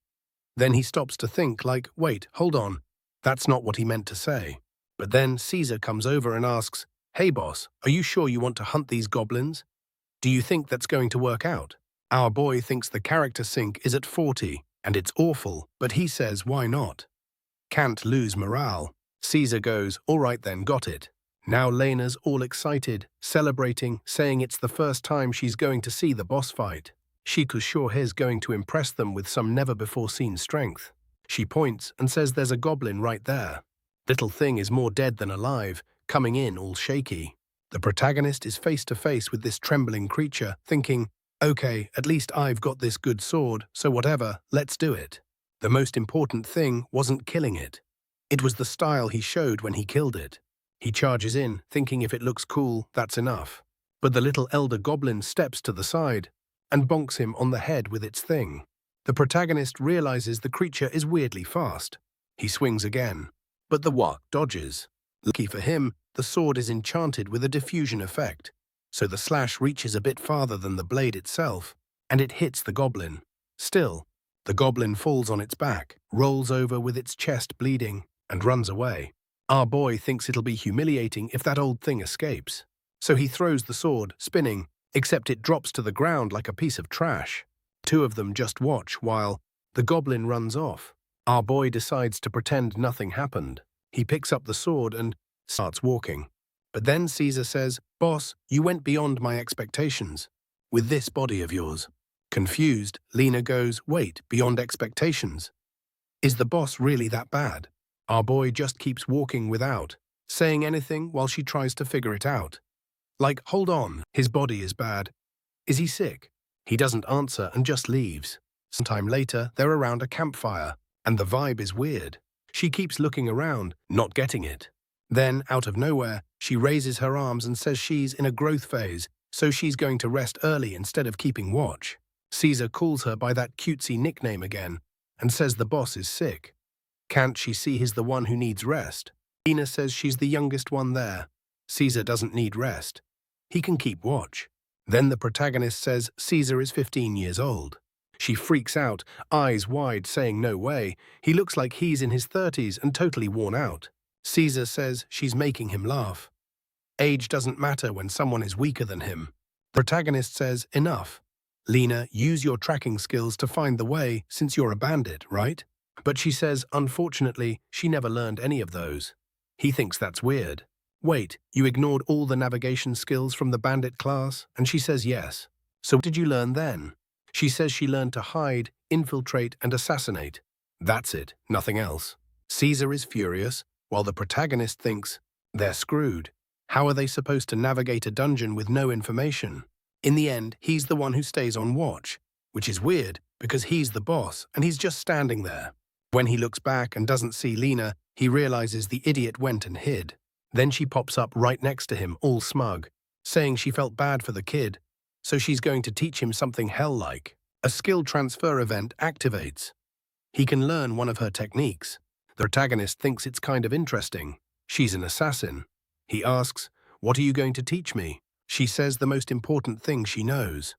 Then he stops to think like, wait, hold on, that's not what he meant to say. But then Caesar comes over and asks, "Hey boss, are you sure you want to hunt these goblins? Do you think that's going to work out?" Our boy thinks the character sync is at 40, and it's awful, but he says why not? Can't lose morale. Caesar goes, "All right then, got it." Now Lena's all excited, celebrating, saying it's the first time she's going to see the boss fight. She was sure he's going to impress them with some never-before-seen strength. She points and says there's a goblin right there. Little thing is more dead than alive, coming in all shaky. The protagonist is face to face with this trembling creature, thinking, okay, at least I've got this good sword, so whatever, let's do it. The most important thing wasn't killing it. It was the style he showed when he killed it. He charges in, thinking if it looks cool, that's enough. But the little elder goblin steps to the side and bonks him on the head with its thing. The protagonist realizes the creature is weirdly fast. He swings again, but the warg dodges. Lucky for him, the sword is enchanted with a diffusion effect, so the slash reaches a bit farther than the blade itself, and it hits the goblin. Still, the goblin falls on its back, rolls over with its chest bleeding, and runs away. Our boy thinks it'll be humiliating if that old thing escapes. So he throws the sword, spinning, except it drops to the ground like a piece of trash. Two of them just watch while the goblin runs off. Our boy decides to pretend nothing happened. He picks up the sword and starts walking. But then Caesar says, "Boss, you went beyond my expectations with this body of yours." Confused, Lena goes, "Wait, beyond expectations? Is the boss really that bad?" Our boy just keeps walking without saying anything while she tries to figure it out. Like, hold on, his body is bad. Is he sick? He doesn't answer and just leaves. Sometime later, they're around a campfire, and the vibe is weird. She keeps looking around, not getting it. Then, out of nowhere, she raises her arms and says she's in a growth phase, so she's going to rest early instead of keeping watch. Caesar calls her by that cutesy nickname again and says the boss is sick. Can't she see he's the one who needs rest? Lena says she's the youngest one there. Caesar doesn't need rest. He can keep watch. Then the protagonist says Caesar is 15 years old. She freaks out, eyes wide, saying no way. He looks like he's in his 30s and totally worn out. Caesar says she's making him laugh. Age doesn't matter when someone is weaker than him. The protagonist says, enough. Lena, use your tracking skills to find the way since you're a bandit, right? But she says, unfortunately, she never learned any of those. He thinks that's weird. Wait, you ignored all the navigation skills from the bandit class? And she says yes. So what did you learn then? She says she learned to hide, infiltrate, and assassinate. That's it, nothing else. Caesar is furious, while the protagonist thinks, they're screwed. How are they supposed to navigate a dungeon with no information? In the end, he's the one who stays on watch, which is weird because he's the boss and he's just standing there. When he looks back and doesn't see Lena, he realizes the idiot went and hid. Then she pops up right next to him, all smug, saying she felt bad for the kid, so she's going to teach him something hell-like. A skill transfer event activates. He can learn one of her techniques. The protagonist thinks it's kind of interesting. She's an assassin. He asks, what are you going to teach me? She says the most important thing she knows.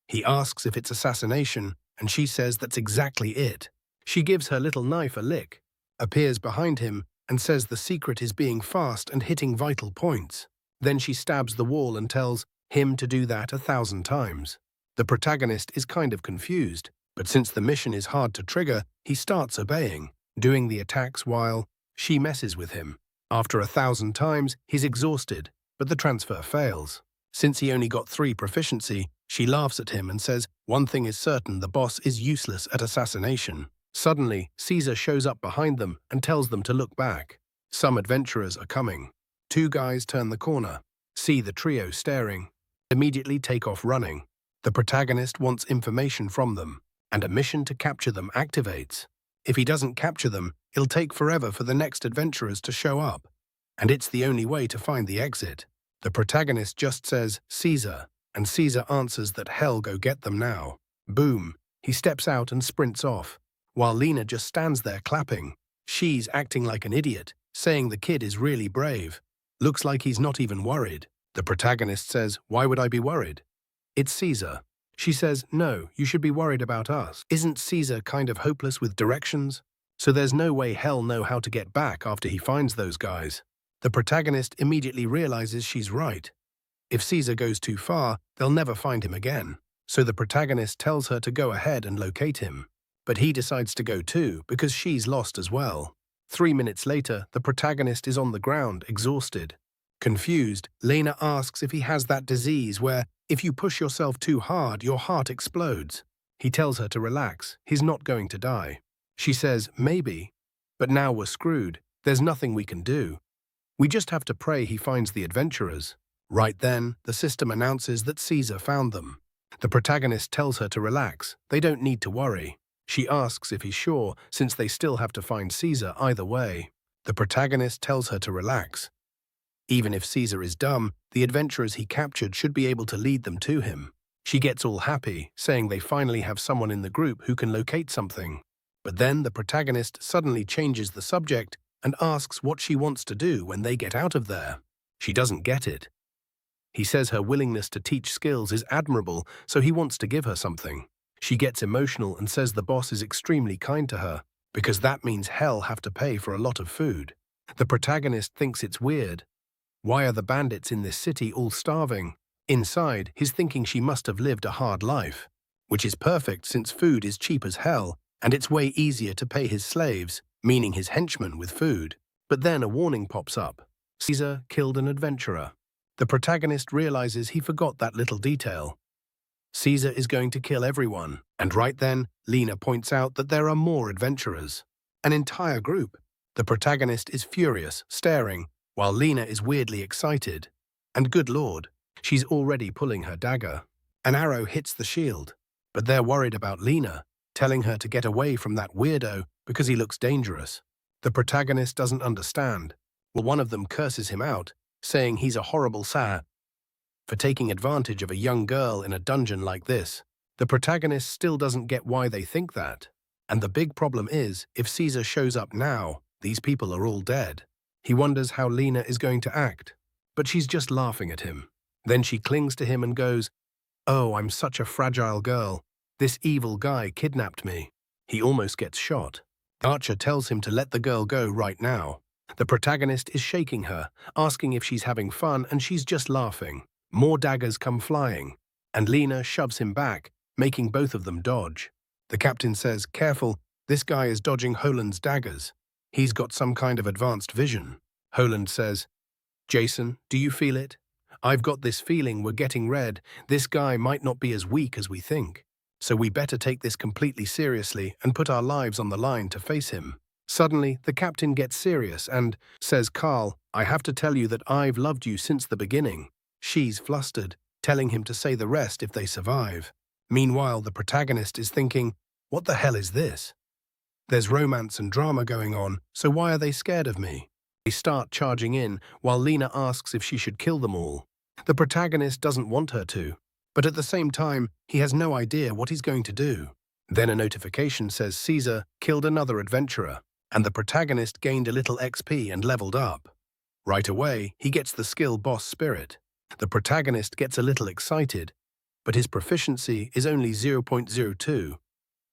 He asks if it's assassination, and she says that's exactly it. She gives her little knife a lick, appears behind him, and says the secret is being fast and hitting vital points. Then she stabs the wall and tells him to do that 1,000 times. The protagonist is kind of confused, but since the mission is hard to trigger, he starts obeying, doing the attacks while she messes with him. After 1,000 times, he's exhausted, but the transfer fails. Since he only got 3 proficiency, she laughs at him and says, one thing is certain, the boss is useless at assassination. Suddenly, Caesar shows up behind them and tells them to look back. Some adventurers are coming. 2 guys turn the corner, see the trio staring, immediately take off running. The protagonist wants information from them, and a mission to capture them activates. If he doesn't capture them, it'll take forever for the next adventurers to show up, and it's the only way to find the exit. The protagonist just says, Caesar, and Caesar answers that hell go get them now. Boom, he steps out and sprints off, while Lena just stands there clapping. She's acting like an idiot, saying the kid is really brave. Looks like he's not even worried. The protagonist says, why would I be worried? It's Caesar. She says, no, you should be worried about us. Isn't Caesar kind of hopeless with directions? So there's no way hell know how to get back after he finds those guys. The protagonist immediately realizes she's right. If Caesar goes too far, they'll never find him again. So the protagonist tells her to go ahead and locate him. But he decides to go too because she's lost as well. 3 minutes later, the protagonist is on the ground, exhausted. Confused, Lena asks if he has that disease where, if you push yourself too hard, your heart explodes. He tells her to relax, he's not going to die. She says, maybe. But now we're screwed, there's nothing we can do. We just have to pray he finds the adventurers. Right then, the system announces that Caesar found them. The protagonist tells her to relax, they don't need to worry. She asks if he's sure, since they still have to find Caesar either way. The protagonist tells her to relax. Even if Caesar is dumb, the adventurers he captured should be able to lead them to him. She gets all happy, saying they finally have someone in the group who can locate something. But then the protagonist suddenly changes the subject and asks what she wants to do when they get out of there. She doesn't get it. He says her willingness to teach skills is admirable, so he wants to give her something. She gets emotional and says the boss is extremely kind to her, because that means hell have to pay for a lot of food. The protagonist thinks it's weird. Why are the bandits in this city all starving? Inside, he's thinking she must have lived a hard life, which is perfect since food is cheap as hell, and it's way easier to pay his slaves, meaning his henchmen, with food. But then a warning pops up. Caesar killed an adventurer. The protagonist realizes he forgot that little detail. Caesar is going to kill everyone, and right then, Lena points out that there are more adventurers. An entire group. The protagonist is furious, staring, while Lena is weirdly excited. And good lord, she's already pulling her dagger. An arrow hits the shield, but they're worried about Lena, telling her to get away from that weirdo because he looks dangerous. The protagonist doesn't understand. Well, one of them curses him out, saying he's a horrible sir for taking advantage of a young girl in a dungeon like this. The protagonist still doesn't get why they think that. And the big problem is, if Caesar shows up now, these people are all dead. He wonders how Lena is going to act, but she's just laughing at him. Then she clings to him and goes, "Oh, I'm such a fragile girl. This evil guy kidnapped me." He almost gets shot. Archer tells him to let the girl go right now. The protagonist is shaking her, asking if she's having fun, and she's just laughing. More daggers come flying, and Lena shoves him back, making both of them dodge. The captain says, "Careful, this guy is dodging Holland's daggers. He's got some kind of advanced vision." Holland says, "Jason, do you feel it? I've got this feeling we're getting red. This guy might not be as weak as we think. So we better take this completely seriously and put our lives on the line to face him." Suddenly, the captain gets serious and says, "Carl, I have to tell you that I've loved you since the beginning." She's flustered, telling him to say the rest if they survive. Meanwhile, the protagonist is thinking, what the hell is this? There's romance and drama going on, so why are they scared of me? They start charging in, while Lena asks if she should kill them all. The protagonist doesn't want her to, but at the same time, he has no idea what he's going to do. Then a notification says Caesar killed another adventurer, and the protagonist gained a little XP and leveled up. Right away, he gets the skill Boss Spirit. The protagonist gets a little excited, but his proficiency is only 0.02.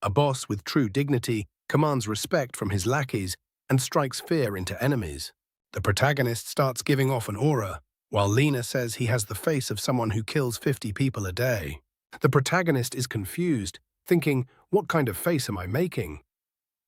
A boss with true dignity commands respect from his lackeys and strikes fear into enemies. The protagonist starts giving off an aura, while Lena says he has the face of someone who kills 50 people a day. The protagonist is confused, thinking, what kind of face am I making?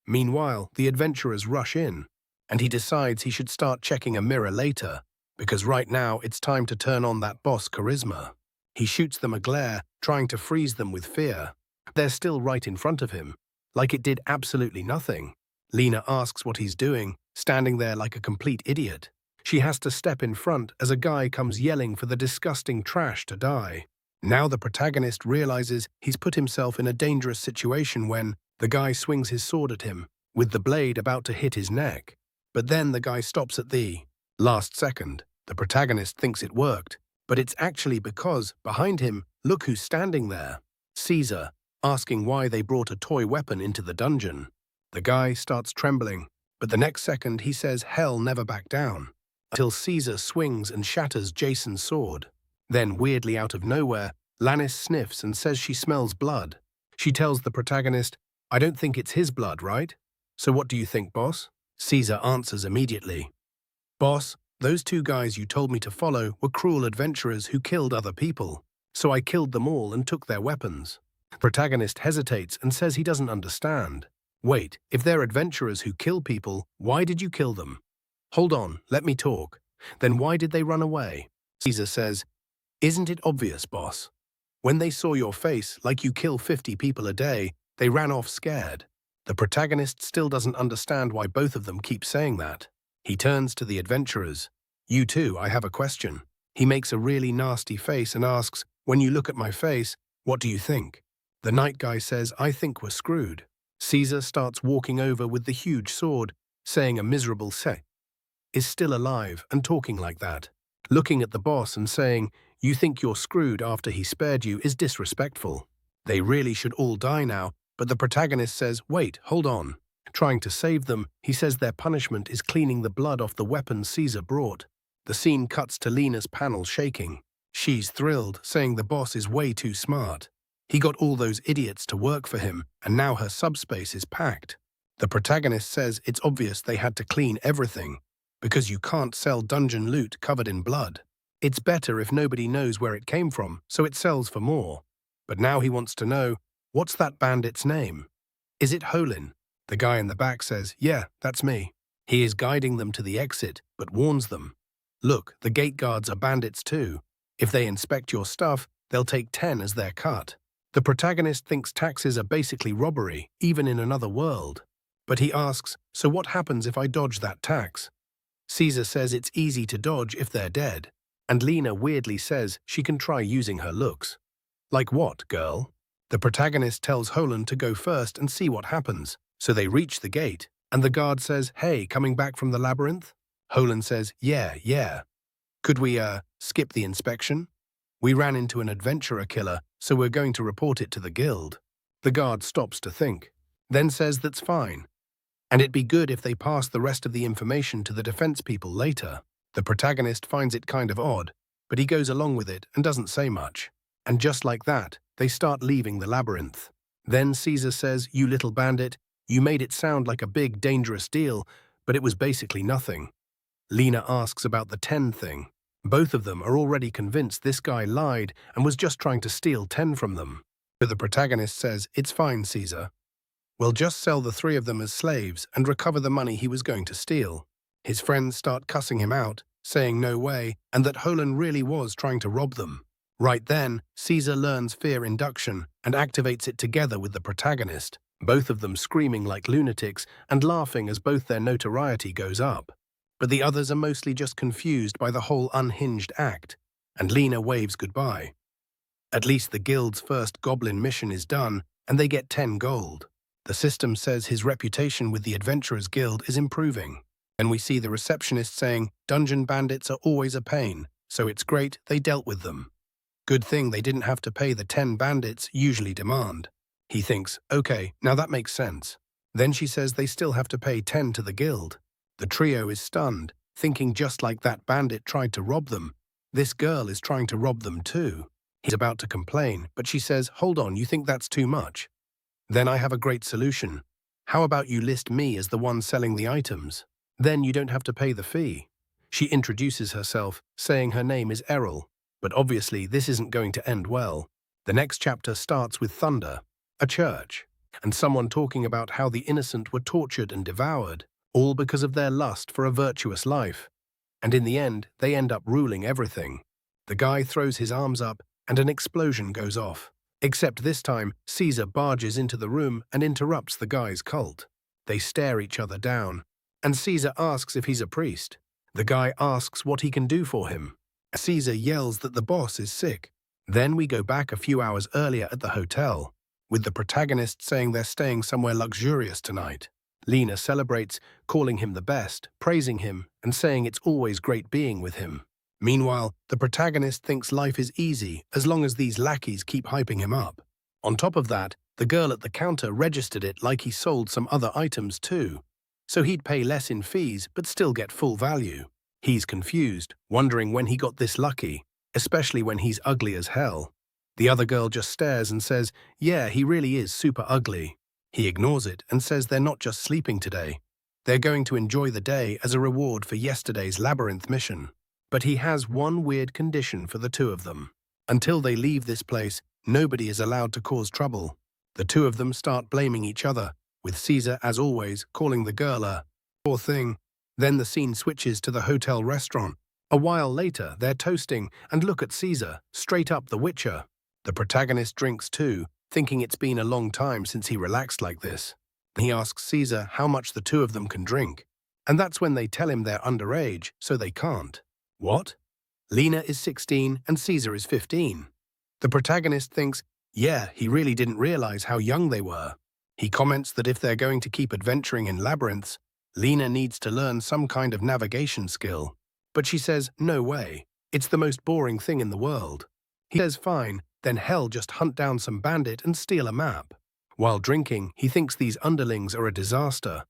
Meanwhile, the adventurers rush in, and he decides he should start checking a mirror later, because right now it's time to turn on that boss charisma. He shoots them a glare, trying to freeze them with fear. They're still right in front of him, like it did absolutely nothing. Lena asks what he's doing, standing there like a complete idiot. She has to step in front as a guy comes yelling for the disgusting trash to die. Now the protagonist realizes he's put himself in a dangerous situation when the guy swings his sword at him, with the blade about to hit his neck. But then the guy stops at the last second. The protagonist thinks it worked, but it's actually because, behind him, look who's standing there. Caesar, asking why they brought a toy weapon into the dungeon. The guy starts trembling, but the next second he says hell never back down, until Caesar swings and shatters Jason's sword. Then, weirdly out of nowhere, Lannis sniffs and says she smells blood. She tells the protagonist, "I don't think it's his blood, right? So what do you think, boss?" Caesar answers immediately, "Boss, those two guys you told me to follow were cruel adventurers who killed other people. So I killed them all and took their weapons." Protagonist hesitates and says he doesn't understand. "Wait, if they're adventurers who kill people, why did you kill them?" "Hold on, let me talk. Then why did they run away?" Caesar says, "Isn't it obvious, boss? When they saw your face, like you kill 50 people a day, they ran off scared." The protagonist still doesn't understand why both of them keep saying that. He turns to the adventurers. "You too, I have a question." He makes a really nasty face and asks, "When you look at my face, what do you think?" The night guy says, "I think we're screwed." Caesar starts walking over with the huge sword, saying a miserable set is still alive and talking like that. Looking at the boss and saying, "You think you're screwed after he spared you," is disrespectful. They really should all die now, but the protagonist says, "Wait, hold on." Trying to save them, he says their punishment is cleaning the blood off the weapons Caesar brought. The scene cuts to Lena's panel shaking. She's thrilled, saying the boss is way too smart. He got all those idiots to work for him, and now her subspace is packed. The protagonist says it's obvious they had to clean everything, because you can't sell dungeon loot covered in blood. It's better if nobody knows where it came from, so it sells for more. But now he wants to know, what's that bandit's name? Is it Holin? The guy in the back says, "Yeah, that's me." He is guiding them to the exit, but warns them, "Look, the gate guards are bandits too. If they inspect your stuff, they'll take 10 as their cut." The protagonist thinks taxes are basically robbery, even in another world. But he asks, "So what happens if I dodge that tax?" Caesar says it's easy to dodge if they're dead, and Lena weirdly says she can try using her looks. "Like what, girl?" The protagonist tells Holland to go first and see what happens, so they reach the gate, and the guard says, "Hey, coming back from the labyrinth?" Holland says, Yeah. "Could we, skip the inspection? We ran into an adventurer killer, so we're going to report it to the guild." The guard stops to think, then says that's fine. And it'd be good if they pass the rest of the information to the defense people later. The protagonist finds it kind of odd, but he goes along with it and doesn't say much. And just like that, they start leaving the labyrinth. Then Caesar says, "You little bandit, you made it sound like a big, dangerous deal, but it was basically nothing." Lena asks about the 10 thing. Both of them are already convinced this guy lied and was just trying to steal 10 from them. But the protagonist says, "It's fine, Caesar. We'll just sell the 3 of them as slaves and recover the money he was going to steal." His friends start cussing him out, saying no way, and that Holland really was trying to rob them. Right then, Caesar learns fear induction and activates it together with the protagonist, both of them screaming like lunatics and laughing as both their notoriety goes up. But the others are mostly just confused by the whole unhinged act, and Lena waves goodbye. At least the guild's first goblin mission is done, and they get 10 gold. The system says his reputation with the Adventurers Guild is improving. And we see the receptionist saying, "Dungeon bandits are always a pain, so it's great they dealt with them. Good thing they didn't have to pay the 10 bandits usually demand." He thinks, "Okay, now that makes sense." Then she says they still have to pay 10 to the guild. The trio is stunned, thinking just like that bandit tried to rob them, this girl is trying to rob them too. He's about to complain, but she says, "Hold on, you think that's too much? Then I have a great solution. How about you list me as the one selling the items? Then you don't have to pay the fee." She introduces herself, saying her name is Errol, but obviously this isn't going to end well. The next chapter starts with thunder, a church, and someone talking about how the innocent were tortured and devoured, all because of their lust for a virtuous life. And in the end, they end up ruling everything. The guy throws his arms up, and an explosion goes off. Except this time, Caesar barges into the room and interrupts the guy's cult. They stare each other down, and Caesar asks if he's a priest. The guy asks what he can do for him. Caesar yells that the boss is sick. Then we go back a few hours earlier at the hotel, with the protagonist saying they're staying somewhere luxurious tonight. Lena celebrates, calling him the best, praising him, and saying it's always great being with him. Meanwhile, the protagonist thinks life is easy as long as these lackeys keep hyping him up. On top of that, the girl at the counter registered it like he sold some other items too, so he'd pay less in fees but still get full value. He's confused, wondering when he got this lucky, especially when he's ugly as hell. The other girl just stares and says, "Yeah, he really is super ugly." He ignores it and says they're not just sleeping today. They're going to enjoy the day as a reward for yesterday's labyrinth mission. But he has one weird condition for the two of them. Until they leave this place, nobody is allowed to cause trouble. The two of them start blaming each other, with Caesar, as always, calling the girl a poor thing. Then the scene switches to the hotel restaurant. A while later, they're toasting and look at Caesar, straight up the Witcher. The protagonist drinks too, thinking it's been a long time since he relaxed like this. He asks Caesar how much the two of them can drink. And that's when they tell him they're underage, so they can't. What? Lena is 16 and Caesar is 15. The protagonist thinks, yeah, he really didn't realize how young they were. He comments that if they're going to keep adventuring in labyrinths, Lena needs to learn some kind of navigation skill. But she says, no way, it's the most boring thing in the world. He says fine, then hell, just hunt down some bandit and steal a map. While drinking, he thinks these underlings are a disaster.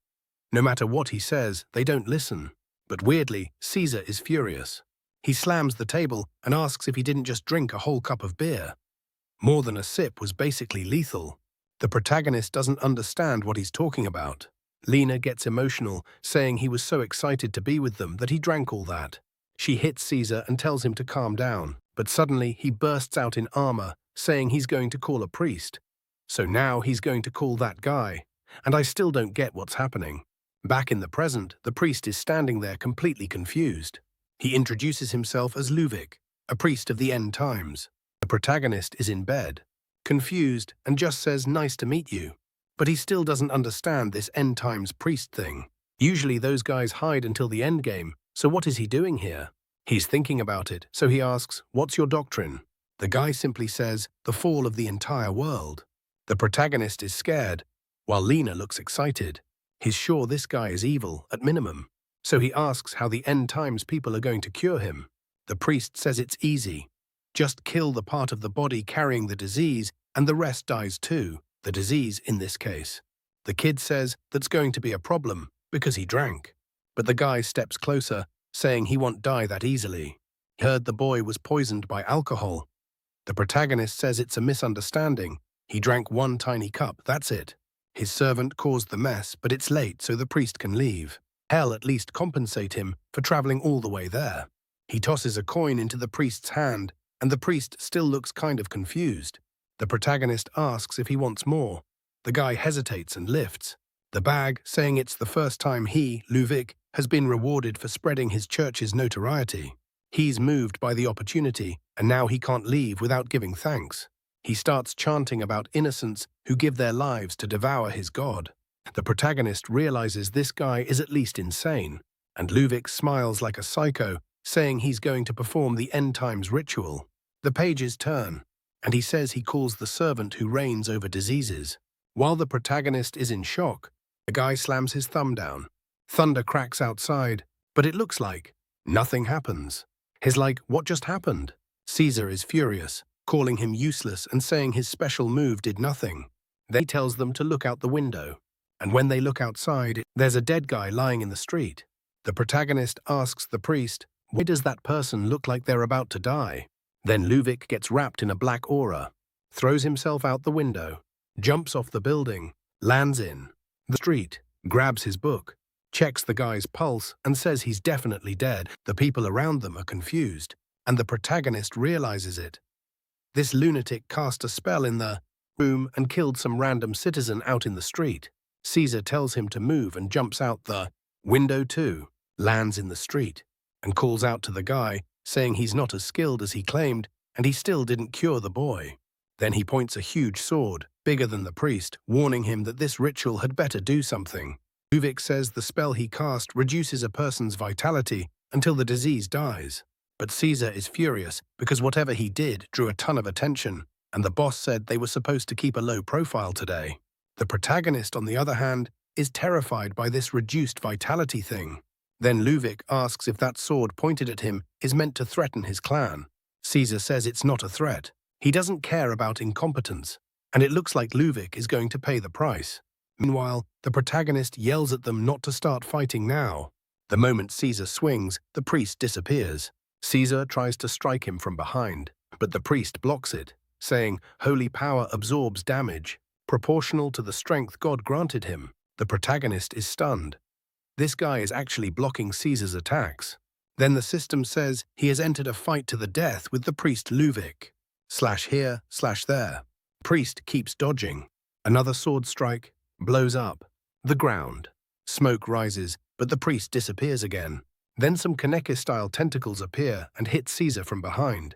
No matter what he says, they don't listen. But weirdly, Caesar is furious. He slams the table and asks if he didn't just drink a whole cup of beer. More than a sip was basically lethal. The protagonist doesn't understand what he's talking about. Lena gets emotional, saying he was so excited to be with them that he drank all that. She hits Caesar and tells him to calm down, but suddenly he bursts out in armor, saying he's going to call a priest. So now he's going to call that guy, and I still don't get what's happening. Back in the present, the priest is standing there completely confused. He introduces himself as Luvic, a priest of the end times. The protagonist is in bed, confused, and just says, "Nice to meet you." But he still doesn't understand this end times priest thing. Usually those guys hide until the end game, so what is he doing here? He's thinking about it, so he asks, "What's your doctrine?" The guy simply says, "The fall of the entire world." The protagonist is scared, while Lena looks excited. He's sure this guy is evil, at minimum. So he asks how the end times people are going to cure him. The priest says it's easy. Just kill the part of the body carrying the disease, and the rest dies too, the disease in this case. The kid says that's going to be a problem, because he drank. But the guy steps closer, saying he won't die that easily. He heard the boy was poisoned by alcohol. The protagonist says it's a misunderstanding. He drank one tiny cup, that's it. His servant caused the mess, but it's late, so the priest can leave. Hell, at least compensate him for traveling all the way there. He tosses a coin into the priest's hand, and the priest still looks kind of confused. The protagonist asks if he wants more. The guy hesitates and lifts the bag, saying it's the first time he, Luvic, has been rewarded for spreading his church's notoriety. He's moved by the opportunity, and now he can't leave without giving thanks. He starts chanting about innocents who give their lives to devour his god. The protagonist realizes this guy is at least insane, and Luvic smiles like a psycho, saying he's going to perform the end times ritual. The pages turn, and he says he calls the servant who reigns over diseases. While the protagonist is in shock, the guy slams his thumb down. Thunder cracks outside, but it looks like nothing happens. He's like, what just happened? Caesar is furious, calling him useless and saying his special move did nothing. Then he tells them to look out the window. And when they look outside, there's a dead guy lying in the street. The protagonist asks the priest, why does that person look like they're about to die? Then Luvic gets wrapped in a black aura, throws himself out the window, jumps off the building, lands in the street, grabs his book, checks the guy's pulse and says he's definitely dead. The people around them are confused, and the protagonist realizes it. This lunatic cast a spell in the room and killed some random citizen out in the street. Caesar tells him to move and jumps out the window too, lands in the street, and calls out to the guy, saying he's not as skilled as he claimed, and he still didn't cure the boy. Then he points a huge sword, bigger than the priest, warning him that this ritual had better do something. Luvic says the spell he cast reduces a person's vitality until the disease dies. But Caesar is furious because whatever he did drew a ton of attention, and the boss said they were supposed to keep a low profile today. The protagonist, on the other hand, is terrified by this reduced vitality thing. Then Luvic asks if that sword pointed at him is meant to threaten his clan. Caesar says it's not a threat. He doesn't care about incompetence, and it looks like Luvic is going to pay the price. Meanwhile, the protagonist yells at them not to start fighting now. The moment Caesar swings, the priest disappears. Caesar tries to strike him from behind, but the priest blocks it. saying, "Holy power absorbs damage, proportional to the strength God granted him." The protagonist is stunned. This guy is actually blocking Caesar's attacks. Then the system says he has entered a fight to the death with the priest Luvic. Slash here, slash there. Priest keeps dodging. Another sword strike, blows up. The ground. Smoke rises, but the priest disappears again. Then some Kaneki-style tentacles appear and hit Caesar from behind.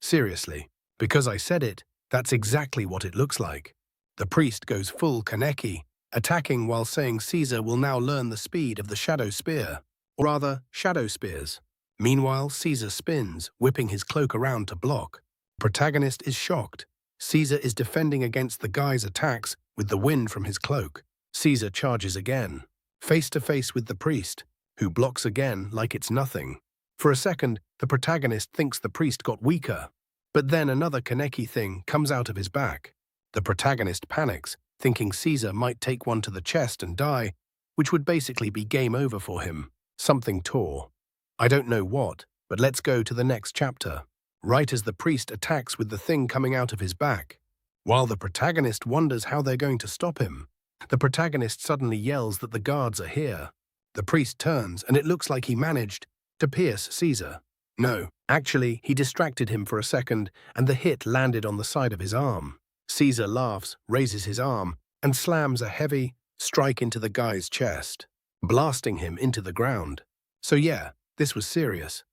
Seriously, because I said it, that's exactly what it looks like. The priest goes full Kaneki, attacking while saying Caesar will now learn the speed of the shadow spear, or rather, shadow spears. Meanwhile, Caesar spins, whipping his cloak around to block. The protagonist is shocked. Caesar is defending against the guy's attacks with the wind from his cloak. Caesar charges again, face to face with the priest, who blocks again like it's nothing. For a second, the protagonist thinks the priest got weaker, but then another Kaneki thing comes out of his back. The protagonist panics, thinking Caesar might take one to the chest and die, which would basically be game over for him. Something tore. I don't know what, but let's go to the next chapter. Right as the priest attacks with the thing coming out of his back, while the protagonist wonders how they're going to stop him, the protagonist suddenly yells that the guards are here. The priest turns, and it looks like he managed to pierce Caesar. No, actually, he distracted him for a second, and the hit landed on the side of his arm. Caesar laughs, raises his arm, and slams a heavy strike into the guy's chest, blasting him into the ground. So yeah, this was serious.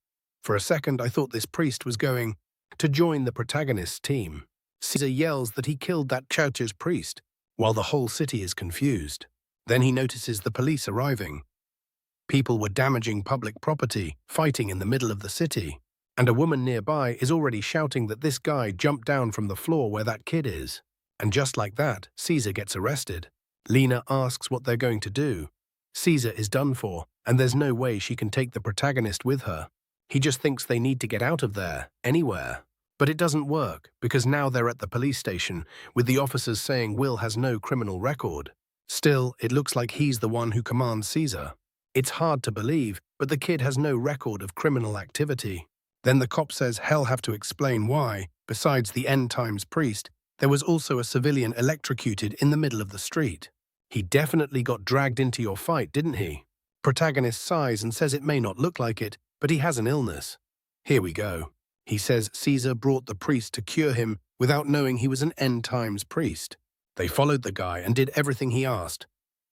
For a second, I thought this priest was going to join the protagonist's team. Caesar yells that he killed that church's priest, while the whole city is confused. Then he notices the police arriving. People were damaging public property, fighting in the middle of the city, and a woman nearby is already shouting that this guy jumped down from the floor where that kid is. And just like that, Caesar gets arrested. Lena asks what they're going to do. Caesar is done for, and there's no way she can take the protagonist with her. He just thinks they need to get out of there, anywhere. But it doesn't work, because now they're at the police station, with the officers saying Will has no criminal record. Still, it looks like he's the one who commands Caesar. It's hard to believe, but the kid has no record of criminal activity. Then the cop says he'll have to explain why, besides the end times priest, there was also a civilian electrocuted in the middle of the street. He definitely got dragged into your fight, didn't he? Protagonist sighs and says it may not look like it, but he has an illness. Here we go. He says Caesar brought the priest to cure him without knowing he was an end times priest. They followed the guy and did everything he asked.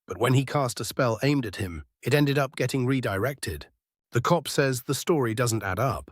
But when he cast a spell aimed at him, it ended up getting redirected. The cop says the story doesn't add up.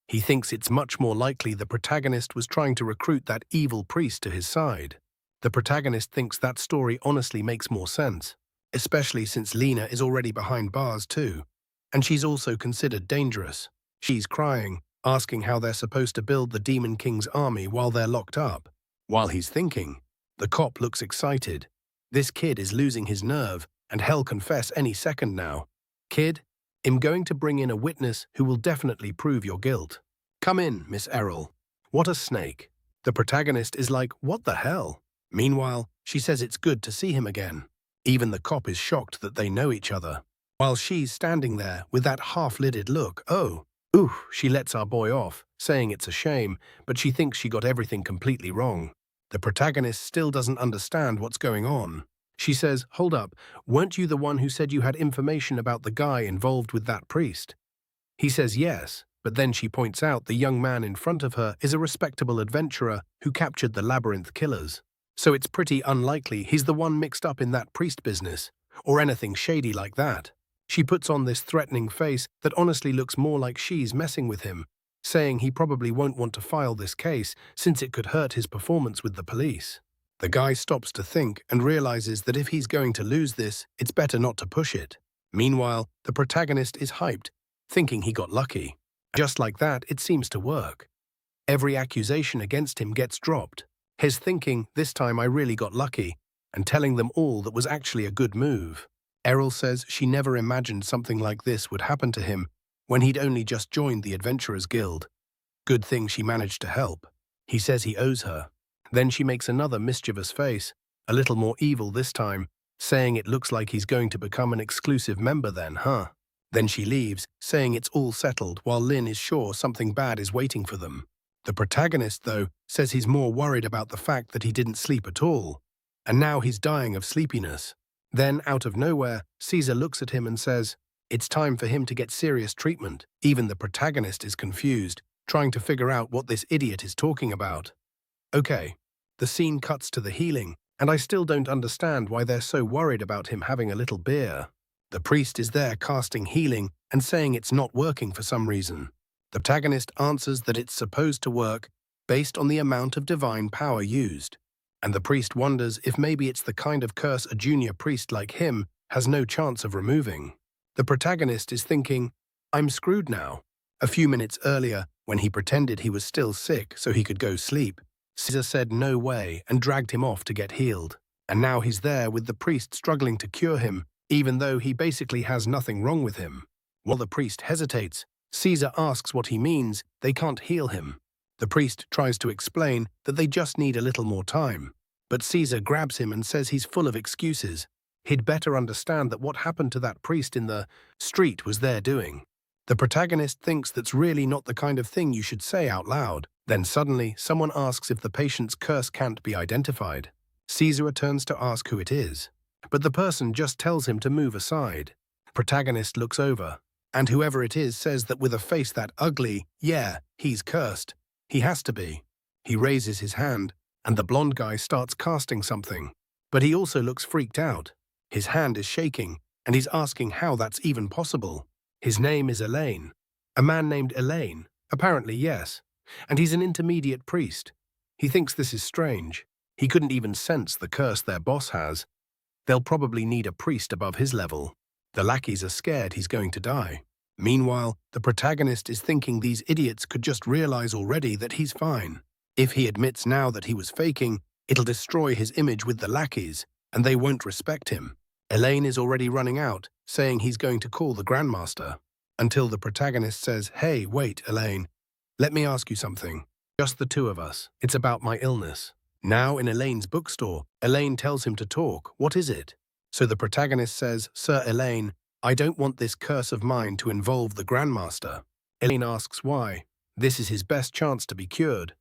He thinks it's much more likely the protagonist was trying to recruit that evil priest to his side. The protagonist thinks that story honestly makes more sense, especially since Lena is already behind bars too, and she's also considered dangerous. She's crying, asking how they're supposed to build the Demon King's army while they're locked up. While he's thinking, the cop looks excited. This kid is losing his nerve, and he'll confess any second now. Kid, I'm going to bring in a witness who will definitely prove your guilt. Come in, Miss Errol. What a snake. The protagonist is like, what the hell? Meanwhile, she says it's good to see him again. Even the cop is shocked that they know each other. While she's standing there with that half-lidded look, she lets our boy off, saying it's a shame, but she thinks she got everything completely wrong. The protagonist still doesn't understand what's going on. She says, hold up, weren't you the one who said you had information about the guy involved with that priest? He says yes, but then she points out the young man in front of her is a respectable adventurer who captured the labyrinth killers. So it's pretty unlikely he's the one mixed up in that priest business, or anything shady like that. She puts on this threatening face that honestly looks more like she's messing with him, saying he probably won't want to file this case since it could hurt his performance with the police. The guy stops to think and realizes that if he's going to lose this, it's better not to push it. Meanwhile, the protagonist is hyped, thinking he got lucky. Just like that, it seems to work. Every accusation against him gets dropped. His thinking, this time I really got lucky, and telling them all that was actually a good move. Errol says she never imagined something like this would happen to him when he'd only just joined the Adventurers Guild. Good thing she managed to help. He says he owes her. Then she makes another mischievous face, a little more evil this time, saying it looks like he's going to become an exclusive member then, huh? Then she leaves, saying it's all settled while Lynn is sure something bad is waiting for them. The protagonist, though, says he's more worried about the fact that he didn't sleep at all, and now he's dying of sleepiness. Then, out of nowhere, Caesar looks at him and says, it's time for him to get serious treatment. Even the protagonist is confused, trying to figure out what this idiot is talking about. Okay, the scene cuts to the healing, and I still don't understand why they're so worried about him having a little beer. The priest is there casting healing and saying it's not working for some reason. The protagonist answers that it's supposed to work based on the amount of divine power used, and the priest wonders if maybe it's the kind of curse a junior priest like him has no chance of removing. The protagonist is thinking, I'm screwed now. A few minutes earlier, when he pretended he was still sick so he could go sleep, Caesar said no way and dragged him off to get healed. And now he's there with the priest struggling to cure him, even though he basically has nothing wrong with him. While the priest hesitates, Caesar asks what he means they can't heal him. The priest tries to explain that they just need a little more time, but Caesar grabs him and says he's full of excuses. He'd better understand that what happened to that priest in the street was their doing. The protagonist thinks that's really not the kind of thing you should say out loud. Then suddenly, someone asks if the patient's curse can't be identified. Caesar returns to ask who it is, but the person just tells him to move aside. Protagonist looks over, and whoever it is says that with a face that ugly, yeah, he's cursed. He has to be. He raises his hand, and the blonde guy starts casting something. But he also looks freaked out. His hand is shaking, and he's asking how that's even possible. His name is Elaine. A man named Elaine? Apparently, yes. And he's an intermediate priest. He thinks this is strange. He couldn't even sense the curse their boss has. They'll probably need a priest above his level. The lackeys are scared he's going to die. Meanwhile, the protagonist is thinking these idiots could just realize already that he's fine. If he admits now that he was faking, it'll destroy his image with the lackeys, and they won't respect him. Elaine is already running out, saying he's going to call the Grandmaster, until the protagonist says, hey, wait, Elaine, let me ask you something. Just the two of us. It's about my illness. Now in Elaine's bookstore, Elaine tells him to talk. What is it? So the protagonist says, Sir Elaine, I don't want this curse of mine to involve the Grandmaster. Elaine asks why. This is his best chance to be cured.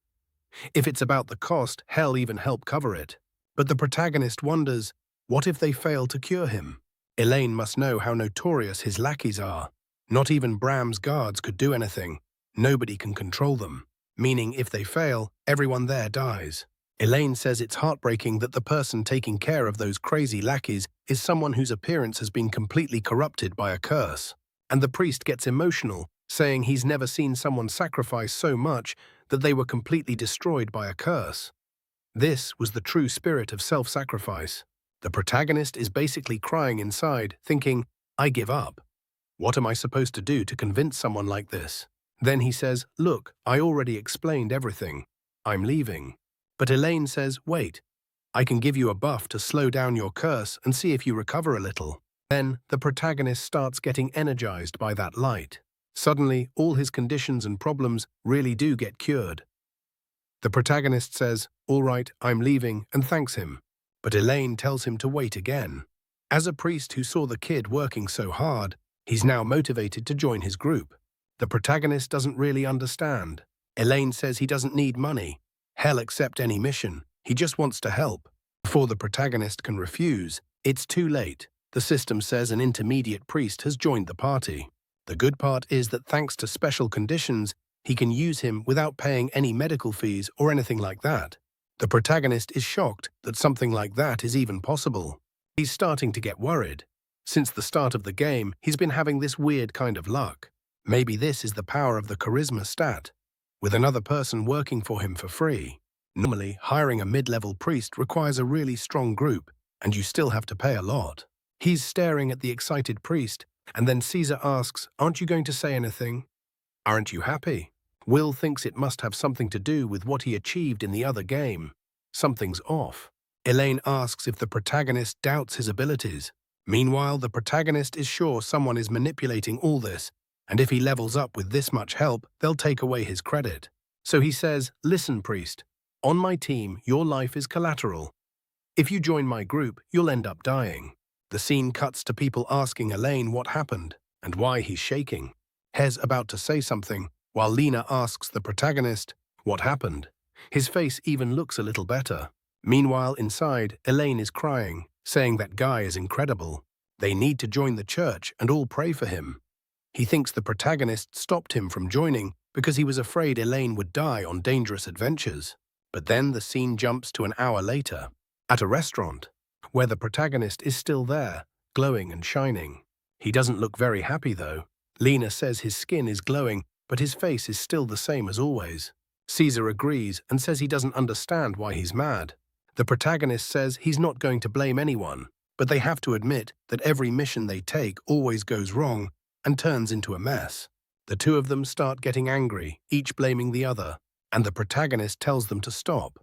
If it's about the cost, hell even help cover it. But the protagonist wonders, what if they fail to cure him? Elaine must know how notorious his lackeys are. Not even Bram's guards could do anything. Nobody can control them. Meaning if they fail, everyone there dies. Elaine says it's heartbreaking that the person taking care of those crazy lackeys is someone whose appearance has been completely corrupted by a curse. And the priest gets emotional, saying he's never seen someone sacrifice so much that they were completely destroyed by a curse. This was the true spirit of self-sacrifice. The protagonist is basically crying inside, thinking, I give up. What am I supposed to do to convince someone like this? Then he says, look, I already explained everything. I'm leaving. But Elaine says, wait, I can give you a buff to slow down your curse and see if you recover a little. Then the protagonist starts getting energized by that light. Suddenly, all his conditions and problems really do get cured. The protagonist says, all right, I'm leaving, and thanks him. But Elaine tells him to wait again. As a priest who saw the kid working so hard, he's now motivated to join his group. The protagonist doesn't really understand. Elaine says he doesn't need money. Hell accept any mission. He just wants to help. Before the protagonist can refuse, it's too late. The system says an intermediate priest has joined the party. The good part is that thanks to special conditions, he can use him without paying any medical fees or anything like that. The protagonist is shocked that something like that is even possible. He's starting to get worried. Since the start of the game, he's been having this weird kind of luck. Maybe this is the power of the charisma stat, with another person working for him for free. Normally, hiring a mid-level priest requires a really strong group, and you still have to pay a lot. He's staring at the excited priest, and then Caesar asks, aren't you going to say anything? Aren't you happy? Will thinks it must have something to do with what he achieved in the other game. Something's off. Elaine asks if the protagonist doubts his abilities. Meanwhile, the protagonist is sure someone is manipulating all this, and if he levels up with this much help, they'll take away his credit. So he says, listen, priest, on my team, your life is collateral. If you join my group, you'll end up dying. The scene cuts to people asking Elaine what happened and why he's shaking. Hez about to say something, while Lena asks the protagonist, What happened? His face even looks a little better. Meanwhile, inside, Elaine is crying, saying that guy is incredible. They need to join the church and all pray for him. He thinks the protagonist stopped him from joining because he was afraid Elaine would die on dangerous adventures. But then the scene jumps to an hour later, at a restaurant, where the protagonist is still there, glowing and shining. He doesn't look very happy though. Lena says his skin is glowing, but his face is still the same as always. Caesar agrees and says he doesn't understand why he's mad. The protagonist says he's not going to blame anyone, but they have to admit that every mission they take always goes wrong and turns into a mess. The two of them start getting angry, each blaming the other, and the protagonist tells them to stop.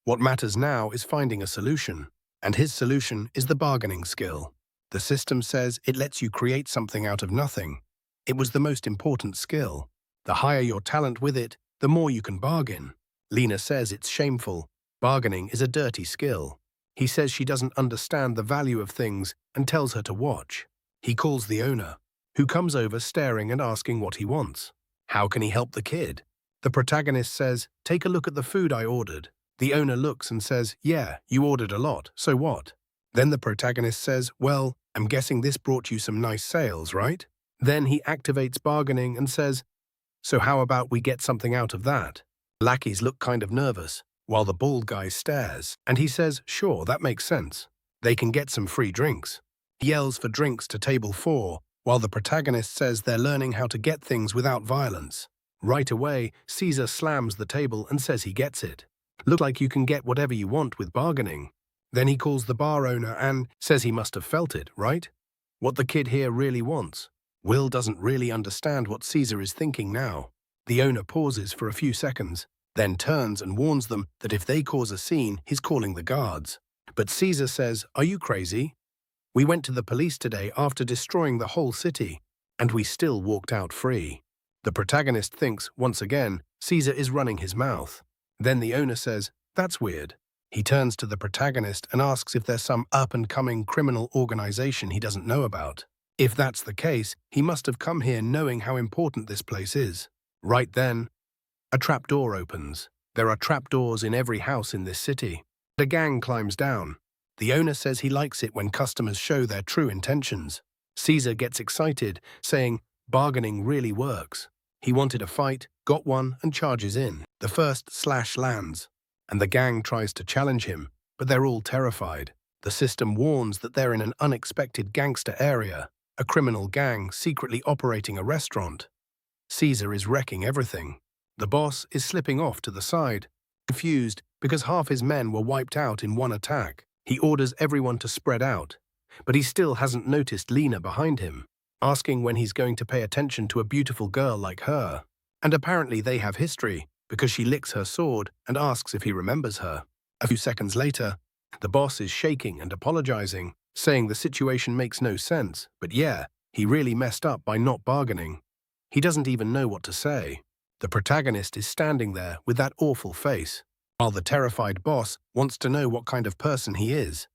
What matters now is finding a solution, and his solution is the bargaining skill. The system says it lets you create something out of nothing. It was the most important skill. The higher your talent with it, the more you can bargain. Lena says it's shameful. Bargaining is a dirty skill. He says she doesn't understand the value of things and tells her to watch. He calls the owner, who comes over staring and asking what he wants. How can he help the kid? The protagonist says, "Take a look at the food I ordered." The owner looks and says, "Yeah, you ordered a lot, so what?" Then the protagonist says, "Well, I'm guessing this brought you some nice sales, right?" Then he activates bargaining and says, "So how about we get something out of that?" Lackeys look kind of nervous, while the bald guy stares, and he says, "Sure, that makes sense. They can get some free drinks." He yells for drinks to table 4, while the protagonist says they're learning how to get things without violence. Right away, Caesar slams the table and says he gets it. Look like you can get whatever you want with bargaining. Then he calls the bar owner and says he must have felt it, right? What the kid here really wants. Will doesn't really understand what Caesar is thinking now. The owner pauses for a few seconds, then turns and warns them that if they cause a scene, he's calling the guards. But Caesar says, "Are you crazy? We went to the police today after destroying the whole city, and we still walked out free." The protagonist thinks, once again, Caesar is running his mouth. Then the owner says, "That's weird." He turns to the protagonist and asks if there's some up-and-coming criminal organization he doesn't know about. If that's the case, he must have come here knowing how important this place is. Right then, a trapdoor opens. There are trapdoors in every house in this city. The gang climbs down. The owner says he likes it when customers show their true intentions. Caesar gets excited, saying, "Bargaining really works." He wanted a fight, got one, and charges in. The first slash lands, and the gang tries to challenge him, but they're all terrified. The system warns that they're in an unexpected gangster area, a criminal gang secretly operating a restaurant. Caesar is wrecking everything. The boss is slipping off to the side, confused because half his men were wiped out in one attack. He orders everyone to spread out, but he still hasn't noticed Lena behind him, asking when he's going to pay attention to a beautiful girl like her. And apparently they have history, because she licks her sword and asks if he remembers her. A few seconds later, the boss is shaking and apologizing, saying the situation makes no sense, but yeah, he really messed up by not bargaining. He doesn't even know what to say. The protagonist is standing there with that awful face, while the terrified boss wants to know what kind of person he is.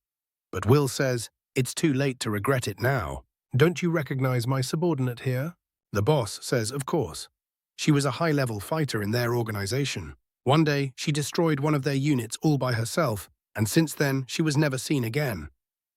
But Will says, "It's too late to regret it now. Don't you recognize my subordinate here?" The boss says, "Of course. She was a high-level fighter in their organization. One day, she destroyed one of their units all by herself, and since then, she was never seen again.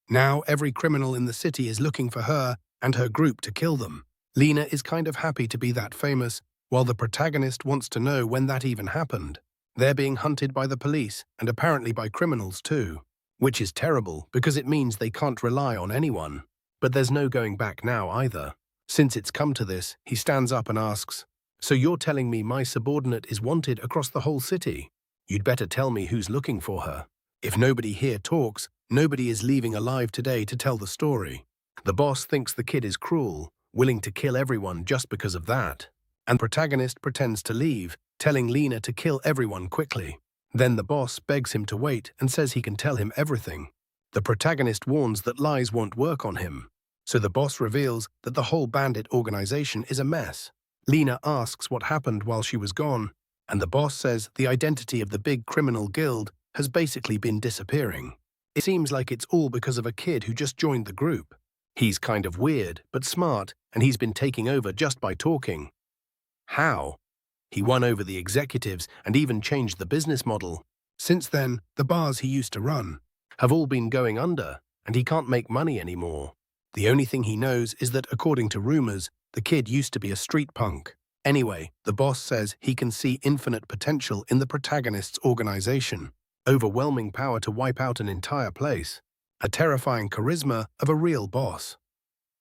Now, every criminal in the city is looking for her and her group to kill them." Lena is kind of happy to be that famous, while the protagonist wants to know when that even happened. They're being hunted by the police, and apparently by criminals too, which is terrible because it means they can't rely on anyone. But there's no going back now either. Since it's come to this, he stands up and asks, "So you're telling me my subordinate is wanted across the whole city? You'd better tell me who's looking for her. If nobody here talks, nobody is leaving alive today to tell the story." The boss thinks the kid is cruel, willing to kill everyone just because of that. And the protagonist pretends to leave, telling Lena to kill everyone quickly. Then the boss begs him to wait and says he can tell him everything. The protagonist warns that lies won't work on him. So the boss reveals that the whole bandit organization is a mess. Lena asks what happened while she was gone, and the boss says the identity of the big criminal guild has basically been disappearing. It seems like it's all because of a kid who just joined the group. He's kind of weird, but smart, and he's been taking over just by talking. How? He won over the executives and even changed the business model. Since then, the bars he used to run have all been going under, and he can't make money anymore. The only thing he knows is that, according to rumors, the kid used to be a street punk. Anyway, the boss says he can see infinite potential in the protagonist's organization, overwhelming power to wipe out an entire place, a terrifying charisma of a real boss.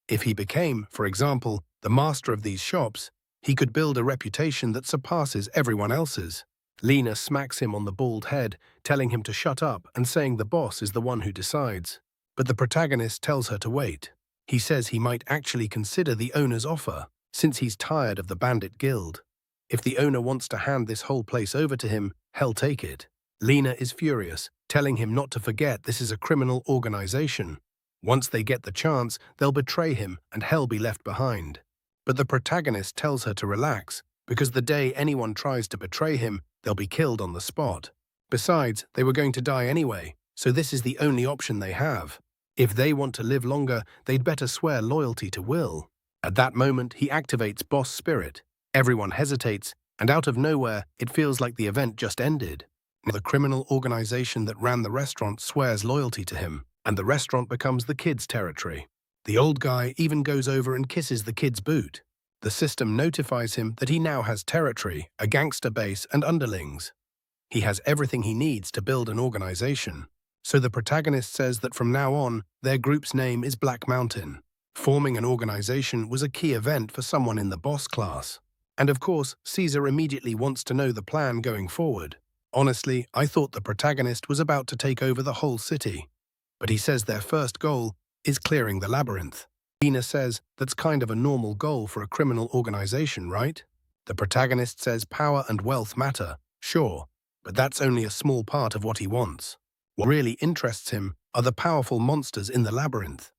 If he became, for example, the master of these shops, he could build a reputation that surpasses everyone else's. Lena smacks him on the bald head, telling him to shut up and saying the boss is the one who decides. But the protagonist tells her to wait. He says he might actually consider the owner's offer, since he's tired of the bandit guild. If the owner wants to hand this whole place over to him, he'll take it. Lena is furious, telling him not to forget this is a criminal organization. Once they get the chance, they'll betray him and hell be left behind. But the protagonist tells her to relax, because the day anyone tries to betray him, they'll be killed on the spot. Besides, they were going to die anyway, so this is the only option they have. If they want to live longer, they'd better swear loyalty to Will. At that moment, he activates boss spirit. Everyone hesitates, and out of nowhere, it feels like the event just ended. The criminal organization that ran the restaurant swears loyalty to him, and the restaurant becomes the kid's territory. The old guy even goes over and kisses the kid's boot. The system notifies him that he now has territory, a gangster base, and underlings. He has everything he needs to build an organization. So the protagonist says that from now on, their group's name is Black Mountain. Forming an organization was a key event for someone in the boss class. And of course, Caesar immediately wants to know the plan going forward. Honestly, I thought the protagonist was about to take over the whole city. But he says their first goal is clearing the labyrinth. Lena says that's kind of a normal goal for a criminal organization, right? The protagonist says power and wealth matter, sure, but that's only a small part of what he wants. What really interests him are the powerful monsters in the labyrinth.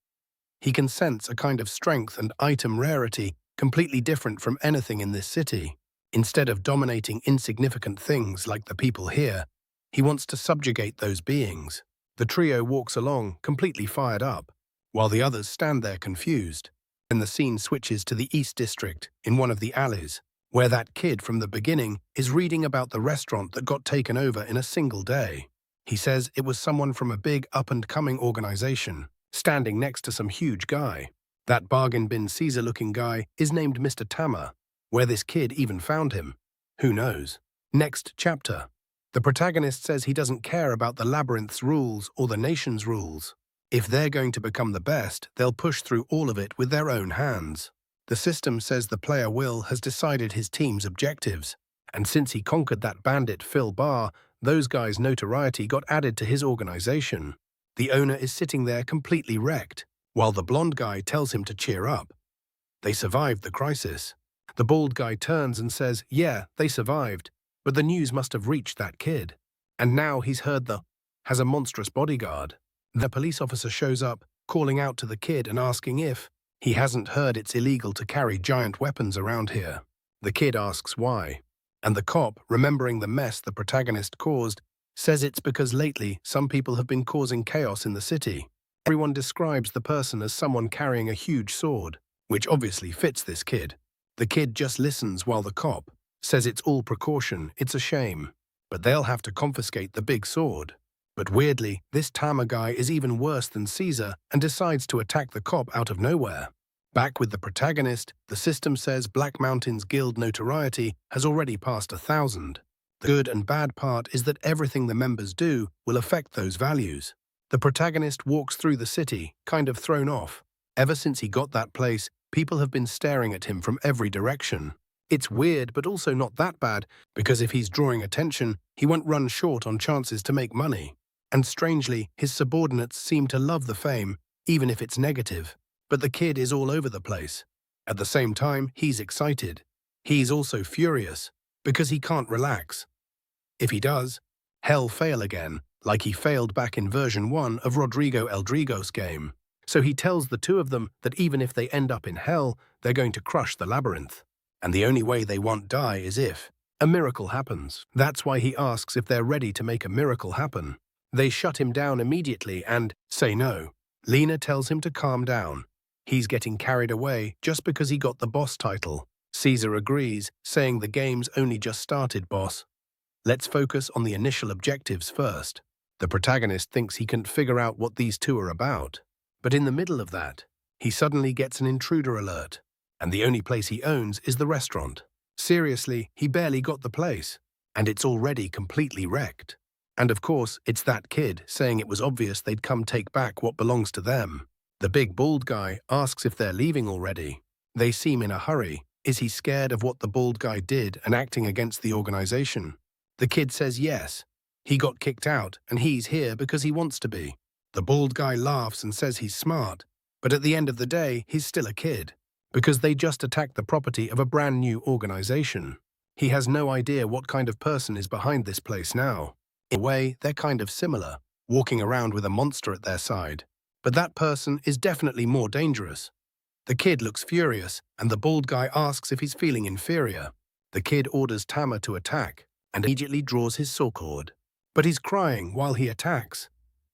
He can sense a kind of strength and item rarity completely different from anything in this city. Instead of dominating insignificant things like the people here, he wants to subjugate those beings. The trio walks along, completely fired up, while the others stand there confused. Then the scene switches to the East District, in one of the alleys, where that kid from the beginning is reading about the restaurant that got taken over in a single day. He says it was someone from a big up-and-coming organization, standing next to some huge guy. That bargain bin Caesar-looking guy is named Mr. Tama. Where this kid even found him, who knows? Next chapter. The protagonist says he doesn't care about the labyrinth's rules or the nation's rules. If they're going to become the best, they'll push through all of it with their own hands. The system says the player Will has decided his team's objectives, and since he conquered that bandit Phil Barr, those guys' notoriety got added to his organization. The owner is sitting there completely wrecked, while the blonde guy tells him to cheer up. They survived the crisis. The bald guy turns and says, yeah, they survived, but the news must have reached that kid. And now he's heard has a monstrous bodyguard. The police officer shows up, calling out to the kid and asking if he hasn't heard it's illegal to carry giant weapons around here. The kid asks why. And the cop, remembering the mess the protagonist caused, says it's because lately some people have been causing chaos in the city. Everyone describes the person as someone carrying a huge sword, which obviously fits this kid. The kid just listens while the cop says it's all precaution, it's a shame, but they'll have to confiscate the big sword. But weirdly, this Tama guy is even worse than Caesar and decides to attack the cop out of nowhere. Back with the protagonist, the system says Black Mountain's guild notoriety has already passed 1,000. The good and bad part is that everything the members do will affect those values. The protagonist walks through the city, kind of thrown off. Ever since he got that place, people have been staring at him from every direction. It's weird, but also not that bad, because if he's drawing attention, he won't run short on chances to make money. And strangely, his subordinates seem to love the fame, even if it's negative. But the kid is all over the place. At the same time, he's excited. He's also furious, because he can't relax. If he does, he'll fail again, like he failed back in version 1 of Rodrigo Eldrigo's game. So he tells the two of them that even if they end up in hell, they're going to crush the labyrinth. And the only way they won't die is if a miracle happens. That's why he asks if they're ready to make a miracle happen. They shut him down immediately and say no. Lena tells him to calm down. He's getting carried away just because he got the boss title. Caesar agrees, saying the game's only just started, boss. Let's focus on the initial objectives first. The protagonist thinks he can't figure out what these two are about. But in the middle of that, he suddenly gets an intruder alert, and the only place he owns is the restaurant. Seriously, he barely got the place, and it's already completely wrecked. And of course, it's that kid saying it was obvious they'd come take back what belongs to them. The big bald guy asks if they're leaving already. They seem in a hurry. Is he scared of what the bald guy did and acting against the organization? The kid says yes. He got kicked out, and he's here because he wants to be. The bald guy laughs and says he's smart, but at the end of the day, he's still a kid, because they just attacked the property of a brand new organization. He has no idea what kind of person is behind this place now. In a way, they're kind of similar, walking around with a monster at their side. But that person is definitely more dangerous. The kid looks furious, and the bald guy asks if he's feeling inferior. The kid orders Tama to attack, and immediately draws his sword. But he's crying while he attacks.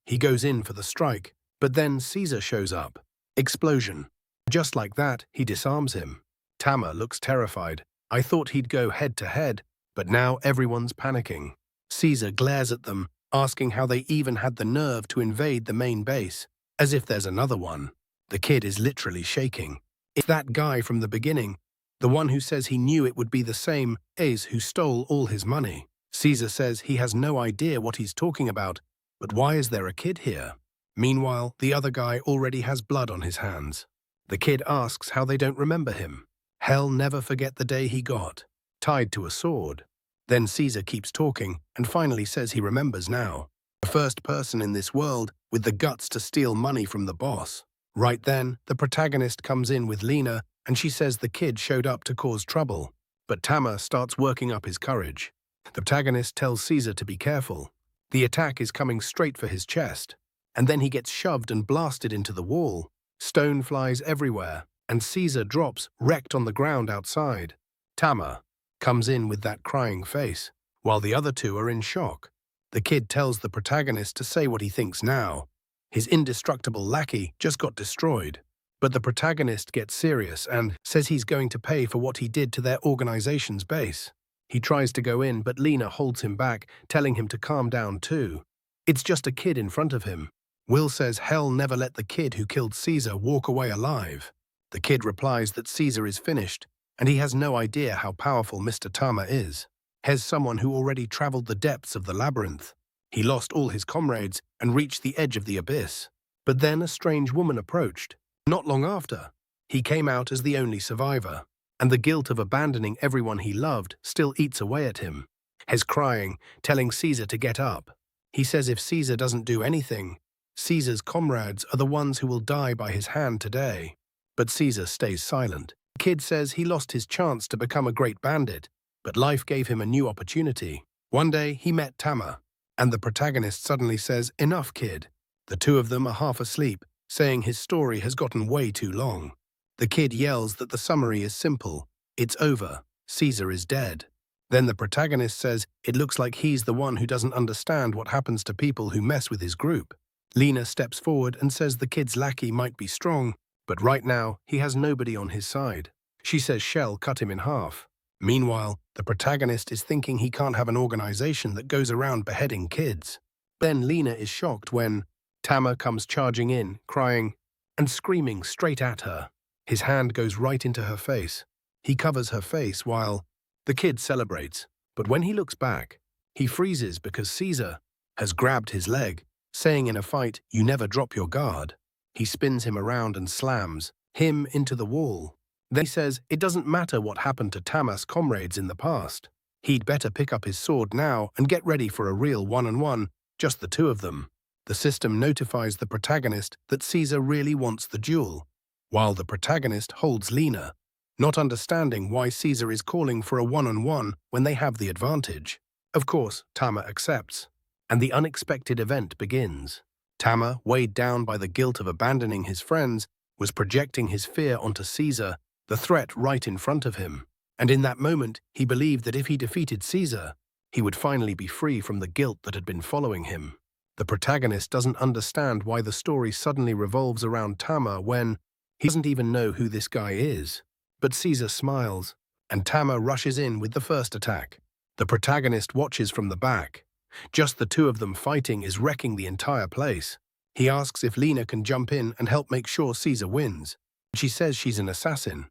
He goes in for the strike, but then Caesar shows up. Explosion. Just like that, he disarms him. Tama looks terrified. I thought he'd go head-to-head, but now everyone's panicking. Caesar glares at them, asking how they even had the nerve to invade the main base, as if there's another one. The kid is literally shaking. It's that guy from the beginning, the one who says he knew it would be the same as who stole all his money. Caesar says he has no idea what he's talking about, but why is there a kid here? Meanwhile, the other guy already has blood on his hands. The kid asks how they don't remember him. Hell never forget the day he got tied to a sword. Then Caesar keeps talking and finally says he remembers now. The first person in this world with the guts to steal money from the boss. Right then, the protagonist comes in with Lena and she says the kid showed up to cause trouble. But Tama starts working up his courage. The protagonist tells Caesar to be careful. The attack is coming straight for his chest. And then he gets shoved and blasted into the wall. Stone flies everywhere, and Caesar drops wrecked on the ground outside. Tama comes in with that crying face, while the other two are in shock. The kid tells the protagonist to say what he thinks now. His indestructible lackey just got destroyed. But the protagonist gets serious and says he's going to pay for what he did to their organization's base. He tries to go in, but Lena holds him back, telling him to calm down too. It's just a kid in front of him. Will says hell never let the kid who killed Caesar walk away alive. The kid replies that Caesar is finished, and he has no idea how powerful Mr. Tama is. He's someone who already traveled the depths of the labyrinth. He lost all his comrades and reached the edge of the abyss. But then a strange woman approached. Not long after, he came out as the only survivor, and the guilt of abandoning everyone he loved still eats away at him. He's crying, telling Caesar to get up. He says if Caesar doesn't do anything, Caesar's comrades are the ones who will die by his hand today. But Caesar stays silent. The kid says he lost his chance to become a great bandit, but life gave him a new opportunity. One day, he met Tama, and the protagonist suddenly says, "Enough, kid." The two of them are half asleep, saying his story has gotten way too long. The kid yells that the summary is simple. It's over. Caesar is dead. Then the protagonist says it looks like he's the one who doesn't understand what happens to people who mess with his group. Lena steps forward and says the kid's lackey might be strong, but right now he has nobody on his side. She says Shell cut him in half. Meanwhile, the protagonist is thinking he can't have an organization that goes around beheading kids. Then Lena is shocked when Tama comes charging in, crying and screaming straight at her. His hand goes right into her face. He covers her face while the kid celebrates. But when he looks back, he freezes because Caesar has grabbed his leg, saying in a fight, "You never drop your guard." He spins him around and slams him into the wall. Then he says it doesn't matter what happened to Tama's comrades in the past. He'd better pick up his sword now and get ready for a real one-on-one, just the two of them. The system notifies the protagonist that Caesar really wants the duel, while the protagonist holds Lena, not understanding why Caesar is calling for a one-on-one when they have the advantage. Of course, Tama accepts, and the unexpected event begins. Tama, weighed down by the guilt of abandoning his friends, was projecting his fear onto Caesar, the threat right in front of him. And in that moment, he believed that if he defeated Caesar, he would finally be free from the guilt that had been following him. The protagonist doesn't understand why the story suddenly revolves around Tama when he doesn't even know who this guy is. But Caesar smiles, and Tama rushes in with the first attack. The protagonist watches from the back. Just the two of them fighting is wrecking the entire place. He asks if Lena can jump in and help make sure Caesar wins. She says she's an assassin.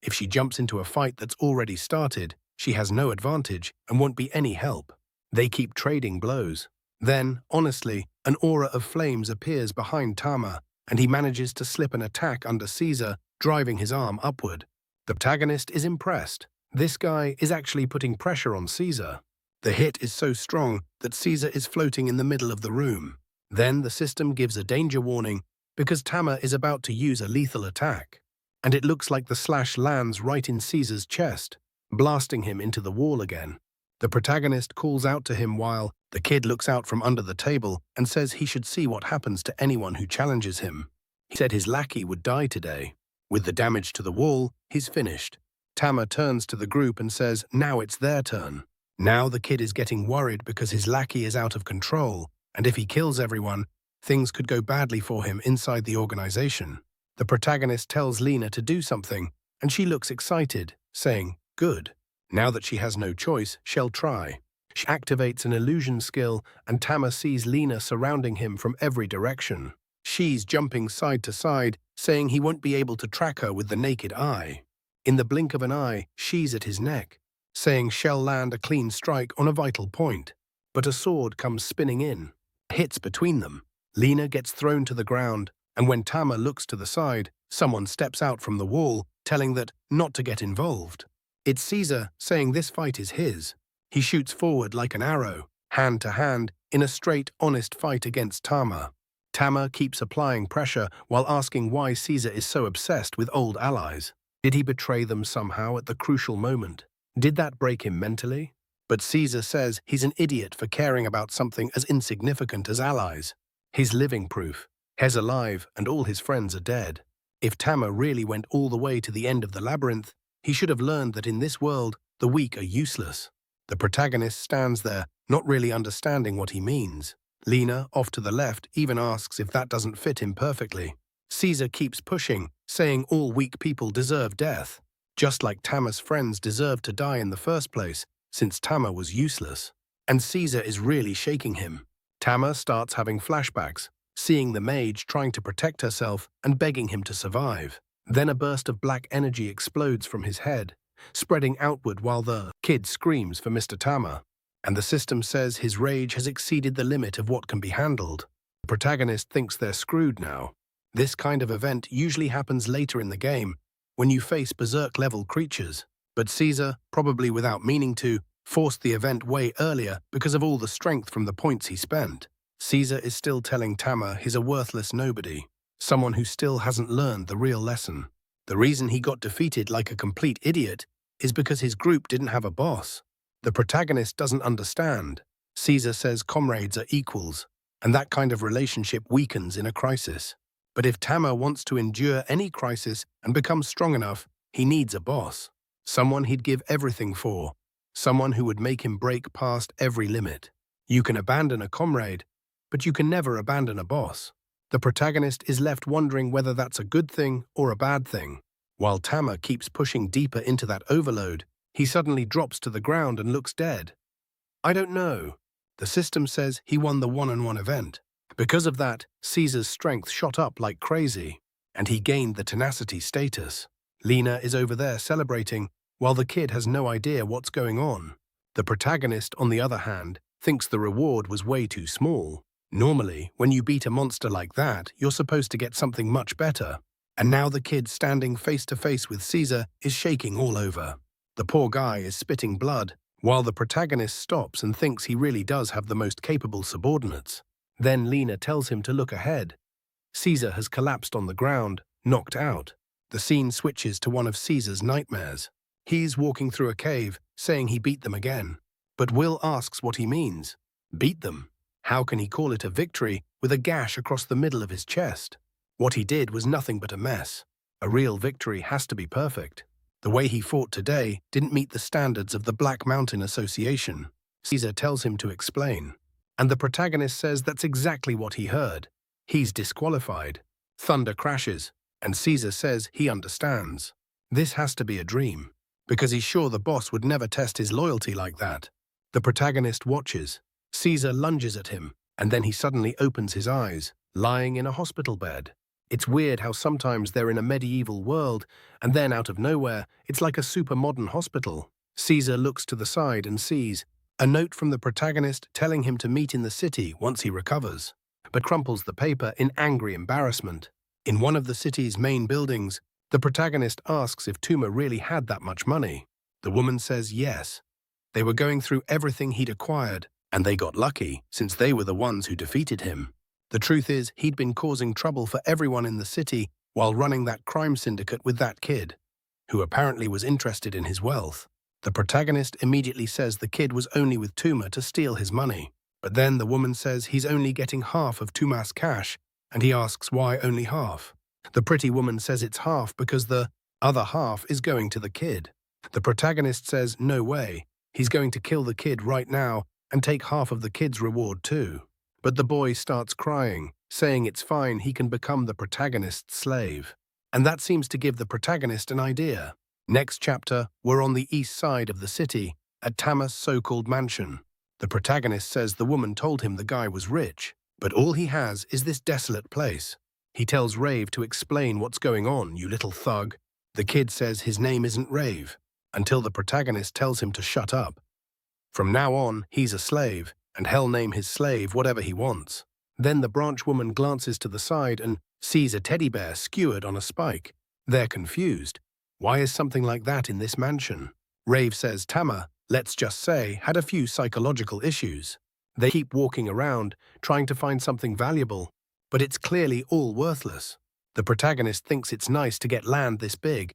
If she jumps into a fight that's already started, she has no advantage and won't be any help. They keep trading blows. Then, honestly, an aura of flames appears behind Tama, and he manages to slip an attack under Caesar, driving his arm upward. The protagonist is impressed. This guy is actually putting pressure on Caesar. The hit is so strong that Caesar is floating in the middle of the room. Then the system gives a danger warning because Tama is about to use a lethal attack. And it looks like the slash lands right in Caesar's chest, blasting him into the wall again. The protagonist calls out to him while the kid looks out from under the table and says he should see what happens to anyone who challenges him. He said his lackey would die today. With the damage to the wall, he's finished. Tama turns to the group and says now it's their turn. Now the kid is getting worried because his lackey is out of control, and if he kills everyone, things could go badly for him inside the organization. The protagonist tells Lena to do something, and she looks excited, saying, "Good." Now that she has no choice, she'll try. She activates an illusion skill, and Tama sees Lena surrounding him from every direction. She's jumping side to side, saying he won't be able to track her with the naked eye. In the blink of an eye, she's at his neck, saying she'll land a clean strike on a vital point. But a sword comes spinning in, hits between them. Lena gets thrown to the ground, and when Tama looks to the side, someone steps out from the wall, telling that not to get involved. It's Caesar, saying this fight is his. He shoots forward like an arrow, hand to hand, in a straight, honest fight against Tama. Tama keeps applying pressure while asking why Caesar is so obsessed with old allies. Did he betray them somehow at the crucial moment? Did that break him mentally? But Caesar says he's an idiot for caring about something as insignificant as allies. He's living proof. He's alive and all his friends are dead. If Tama really went all the way to the end of the labyrinth, he should have learned that in this world, the weak are useless. The protagonist stands there, not really understanding what he means. Lena, off to the left, even asks if that doesn't fit him perfectly. Caesar keeps pushing, saying all weak people deserve death, just like Tama's friends deserved to die in the first place, since Tama was useless. And Caesar is really shaking him. Tama starts having flashbacks, seeing the mage trying to protect herself and begging him to survive. Then a burst of black energy explodes from his head, spreading outward while the kid screams for Mr. Tama. And the system says his rage has exceeded the limit of what can be handled. The protagonist thinks they're screwed now. This kind of event usually happens later in the game, when you face berserk-level creatures. But Caesar, probably without meaning to, forced the event way earlier because of all the strength from the points he spent. Caesar is still telling Tama he's a worthless nobody, someone who still hasn't learned the real lesson. The reason he got defeated like a complete idiot is because his group didn't have a boss. The protagonist doesn't understand. Caesar says comrades are equals, and that kind of relationship weakens in a crisis. But if Tama wants to endure any crisis and become strong enough, he needs a boss. Someone he'd give everything for. Someone who would make him break past every limit. You can abandon a comrade, but you can never abandon a boss. The protagonist is left wondering whether that's a good thing or a bad thing. While Tama keeps pushing deeper into that overload, he suddenly drops to the ground and looks dead. I don't know. The system says he won the one-on-one event. Because of that, Caesar's strength shot up like crazy, and he gained the tenacity status. Lena is over there celebrating, while the kid has no idea what's going on. The protagonist, on the other hand, thinks the reward was way too small. Normally, when you beat a monster like that, you're supposed to get something much better. And now the kid standing face to face with Caesar is shaking all over. The poor guy is spitting blood, while the protagonist stops and thinks he really does have the most capable subordinates. Then Lena tells him to look ahead. Caesar has collapsed on the ground, knocked out. The scene switches to one of Caesar's nightmares. He's walking through a cave, saying he beat them again. But Will asks what he means. Beat them? How can he call it a victory with a gash across the middle of his chest? What he did was nothing but a mess. A real victory has to be perfect. The way he fought today didn't meet the standards of the Black Mountain Association. Caesar tells him to explain. And the protagonist says that's exactly what he heard. He's disqualified. Thunder crashes, and Caesar says he understands. This has to be a dream. because he's sure the boss would never test his loyalty like that. The protagonist watches. Caesar lunges at him, and then he suddenly opens his eyes, lying in a hospital bed. It's weird how sometimes they're in a medieval world, and then out of nowhere, it's like a super modern hospital. Caesar looks to the side and sees a note from the protagonist telling him to meet in the city once he recovers, but crumples the paper in angry embarrassment. In one of the city's main buildings, the protagonist asks if Tuma really had that much money. The woman says yes. They were going through everything he'd acquired, and they got lucky since they were the ones who defeated him. The truth is, he'd been causing trouble for everyone in the city while running that crime syndicate with that kid, who apparently was interested in his wealth. The protagonist immediately says the kid was only with Tuma to steal his money. But then the woman says he's only getting half of Tuma's cash, and he asks why only half. The pretty woman says it's half because the other half is going to the kid. The protagonist says no way, he's going to kill the kid right now and take half of the kid's reward too. But the boy starts crying, saying it's fine, he can become the protagonist's slave. And that seems to give the protagonist an idea. Next chapter, we're on the east side of the city, at Tama's so-called mansion. The protagonist says the woman told him the guy was rich, but all he has is this desolate place. He tells Rave to explain what's going on, you little thug. The kid says his name isn't Rave, until the protagonist tells him to shut up. From now on, he's a slave, and hell name his slave whatever he wants. Then the branch woman glances to the side and sees a teddy bear skewered on a spike. They're confused. Why is something like that in this mansion? Rave says Tama, let's just say, had a few psychological issues. They keep walking around, trying to find something valuable, but it's clearly all worthless. The protagonist thinks it's nice to get land this big,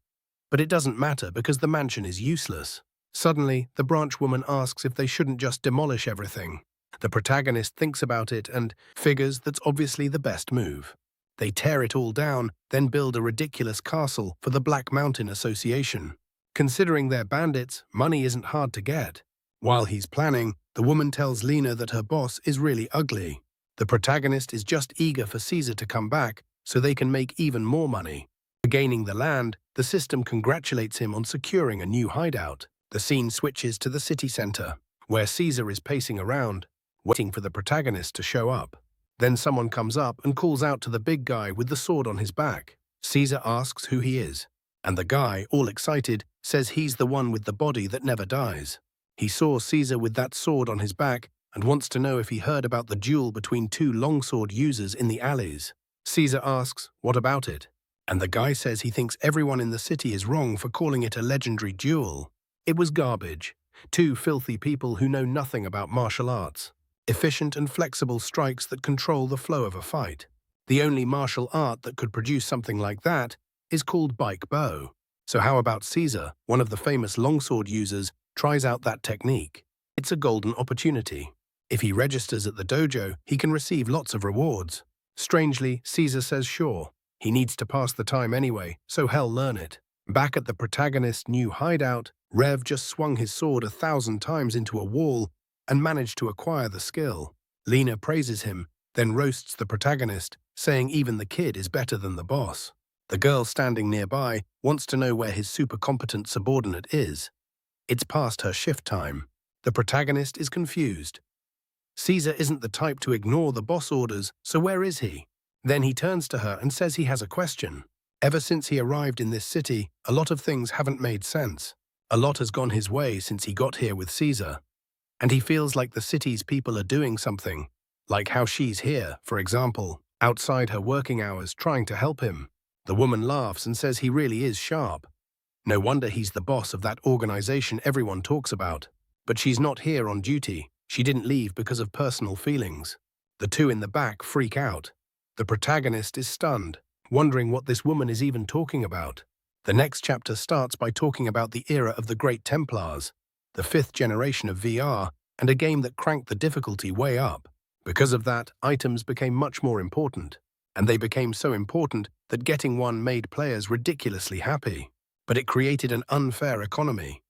but it doesn't matter because the mansion is useless. Suddenly, the branch woman asks if they shouldn't just demolish everything. The protagonist thinks about it and figures that's obviously the best move. They tear it all down, then build a ridiculous castle for the Black Mountain Association. Considering they're bandits, money isn't hard to get. While he's planning, the woman tells Lena that her boss is really ugly. The protagonist is just eager for Caesar to come back so they can make even more money. Gaining the land, the system congratulates him on securing a new hideout. The scene switches to the city center, where Caesar is pacing around, waiting for the protagonist to show up. Then someone comes up and calls out to the big guy with the sword on his back. Caesar asks who he is, and the guy, all excited, says he's the one with the body that never dies. He saw Caesar with that sword on his back and wants to know if he heard about the duel between two longsword users in the alleys. Caesar asks, what about it? And the guy says he thinks everyone in the city is wrong for calling it a legendary duel. It was garbage. Two filthy people who know nothing about martial arts. Efficient and flexible strikes that control the flow of a fight. The only martial art that could produce something like that is called bike bow. So how about Caesar, one of the famous longsword users, tries out that technique? It's a golden opportunity. If he registers at the dojo, he can receive lots of rewards. Strangely, Caesar says sure. He needs to pass the time anyway, so hell learn it. Back at the protagonist's new hideout, Rev just swung his sword 1,000 times into a wall and managed to acquire the skill. Lena praises him, then roasts the protagonist, saying even the kid is better than the boss. The girl standing nearby wants to know where his super competent subordinate is. It's past her shift time. The protagonist is confused. Caesar isn't the type to ignore the boss orders, so where is he? Then he turns to her and says he has a question. Ever since he arrived in this city, a lot of things haven't made sense. A lot has gone his way since he got here with Caesar. And he feels like the city's people are doing something, like how she's here, for example, outside her working hours trying to help him. The woman laughs and says he really is sharp. No wonder he's the boss of that organization everyone talks about. But she's not here on duty. She didn't leave because of personal feelings. The two in the back freak out. The protagonist is stunned, wondering what this woman is even talking about. The next chapter starts by talking about the era of the Great Templars, the 5th generation of VR, and a game that cranked the difficulty way up. Because of that, items became much more important, and they became so important that getting one made players ridiculously happy. But it created an unfair economy.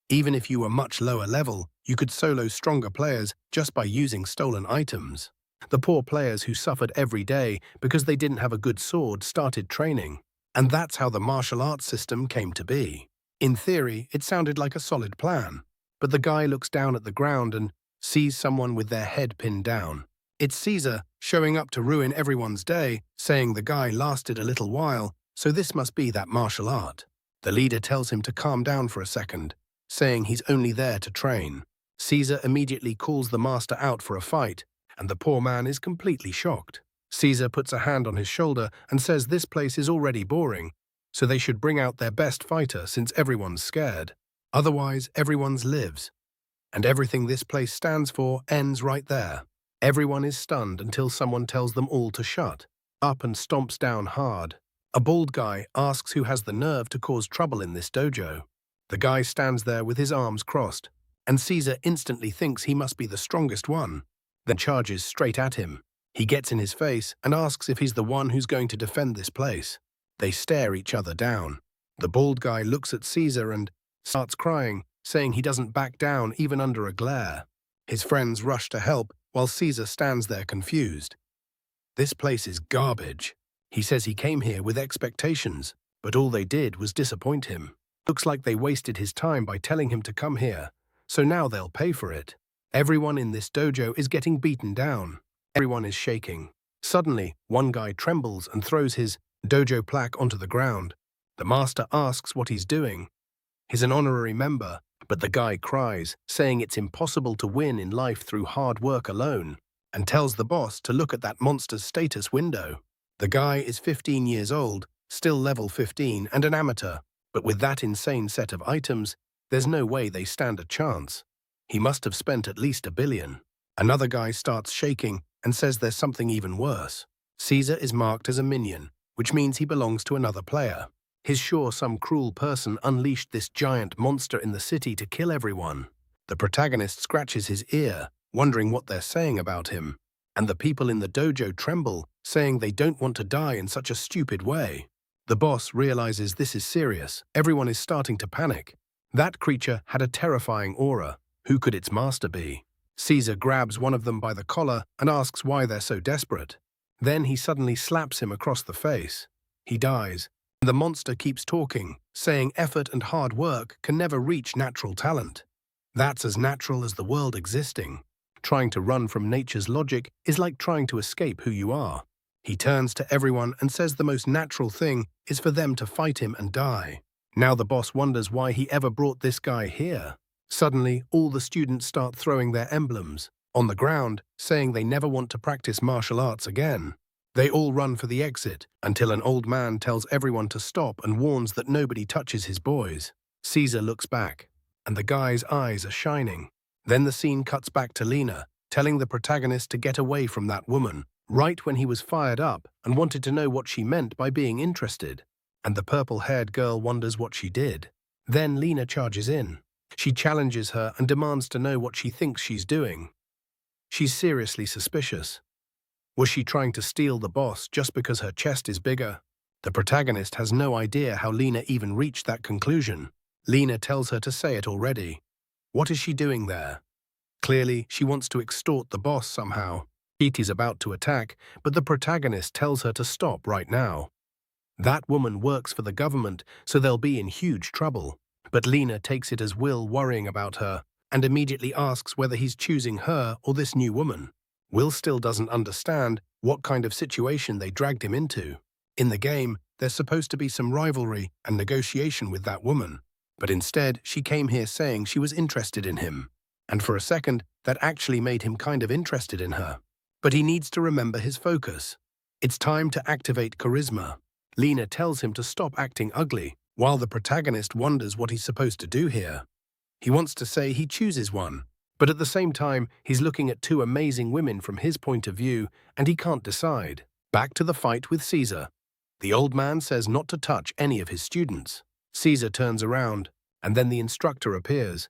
Even if you were much lower level, you could solo stronger players just by using stolen items. The poor players who suffered every day because they didn't have a good sword started training. And that's how the martial arts system came to be. In theory, it sounded like a solid plan, but the guy looks down at the ground and sees someone with their head pinned down. It's Caesar, showing up to ruin everyone's day, saying the guy lasted a little while, so this must be that martial art. The leader tells him to calm down for a second, saying he's only there to train. Caesar immediately calls the master out for a fight, and the poor man is completely shocked. Caesar puts a hand on his shoulder and says this place is already boring, so they should bring out their best fighter since everyone's scared. Otherwise, everyone's lives. And everything this place stands for ends right there. Everyone is stunned until someone tells them all to shut up and stomps down hard. A bald guy asks who has the nerve to cause trouble in this dojo. The guy stands there with his arms crossed, and Caesar instantly thinks he must be the strongest one, then charges straight at him. He gets in his face and asks if he's the one who's going to defend this place. They stare each other down. The bald guy looks at Caesar and starts crying, saying he doesn't back down even under a glare. His friends rush to help while Caesar stands there confused. This place is garbage. He says he came here with expectations, but all they did was disappoint him. Looks like they wasted his time by telling him to come here, so now they'll pay for it. Everyone in this dojo is getting beaten down. Everyone is shaking. Suddenly, one guy trembles and throws his dojo plaque onto the ground. The master asks what he's doing. He's an honorary member, but the guy cries, saying it's impossible to win in life through hard work alone, and tells the boss to look at that monster's status window. The guy is 15 years old, still level 15 and an amateur, but with that insane set of items, there's no way they stand a chance. He must have spent at least $1 billion. Another guy starts shaking and says there's something even worse. Caesar is marked as a minion, which means he belongs to another player. He's sure some cruel person unleashed this giant monster in the city to kill everyone. The protagonist scratches his ear, wondering what they're saying about him, and the people in the dojo tremble, saying they don't want to die in such a stupid way. The boss realizes this is serious. Everyone is starting to panic. That creature had a terrifying aura. Who could its master be? Caesar grabs one of them by the collar and asks why they're so desperate. Then he suddenly slaps him across the face. He dies. The monster keeps talking, saying effort and hard work can never reach natural talent. That's as natural as the world existing. Trying to run from nature's logic is like trying to escape who you are. He turns to everyone and says the most natural thing is for them to fight him and die. Now the boss wonders why he ever brought this guy here. Suddenly, all the students start throwing their emblems on the ground, saying they never want to practice martial arts again. They all run for the exit until an old man tells everyone to stop and warns that nobody touches his boys. Caesar looks back, and the guy's eyes are shining. Then the scene cuts back to Lena, telling the protagonist to get away from that woman, right when he was fired up and wanted to know what she meant by being interested. And the purple-haired girl wonders what she did. Then Lena charges in. She challenges her and demands to know what she thinks she's doing. She's seriously suspicious. Was she trying to steal the boss just because her chest is bigger? The protagonist has no idea how Lena even reached that conclusion. Lena tells her to say it already. What is she doing there? Clearly, she wants to extort the boss somehow. Kitty's about to attack, but the protagonist tells her to stop right now. That woman works for the government, so they'll be in huge trouble. But Lena takes it as Will worrying about her, and immediately asks whether he's choosing her or this new woman. Will still doesn't understand what kind of situation they dragged him into. In the game, there's supposed to be some rivalry and negotiation with that woman, but instead she came here saying she was interested in him. And for a second, that actually made him kind of interested in her. But he needs to remember his focus. It's time to activate charisma. Lena tells him to stop acting ugly, while the protagonist wonders what he's supposed to do here. He wants to say he chooses one, but at the same time, he's looking at two amazing women from his point of view, and he can't decide. Back to the fight with Caesar. The old man says not to touch any of his students. Caesar turns around, and then the instructor appears.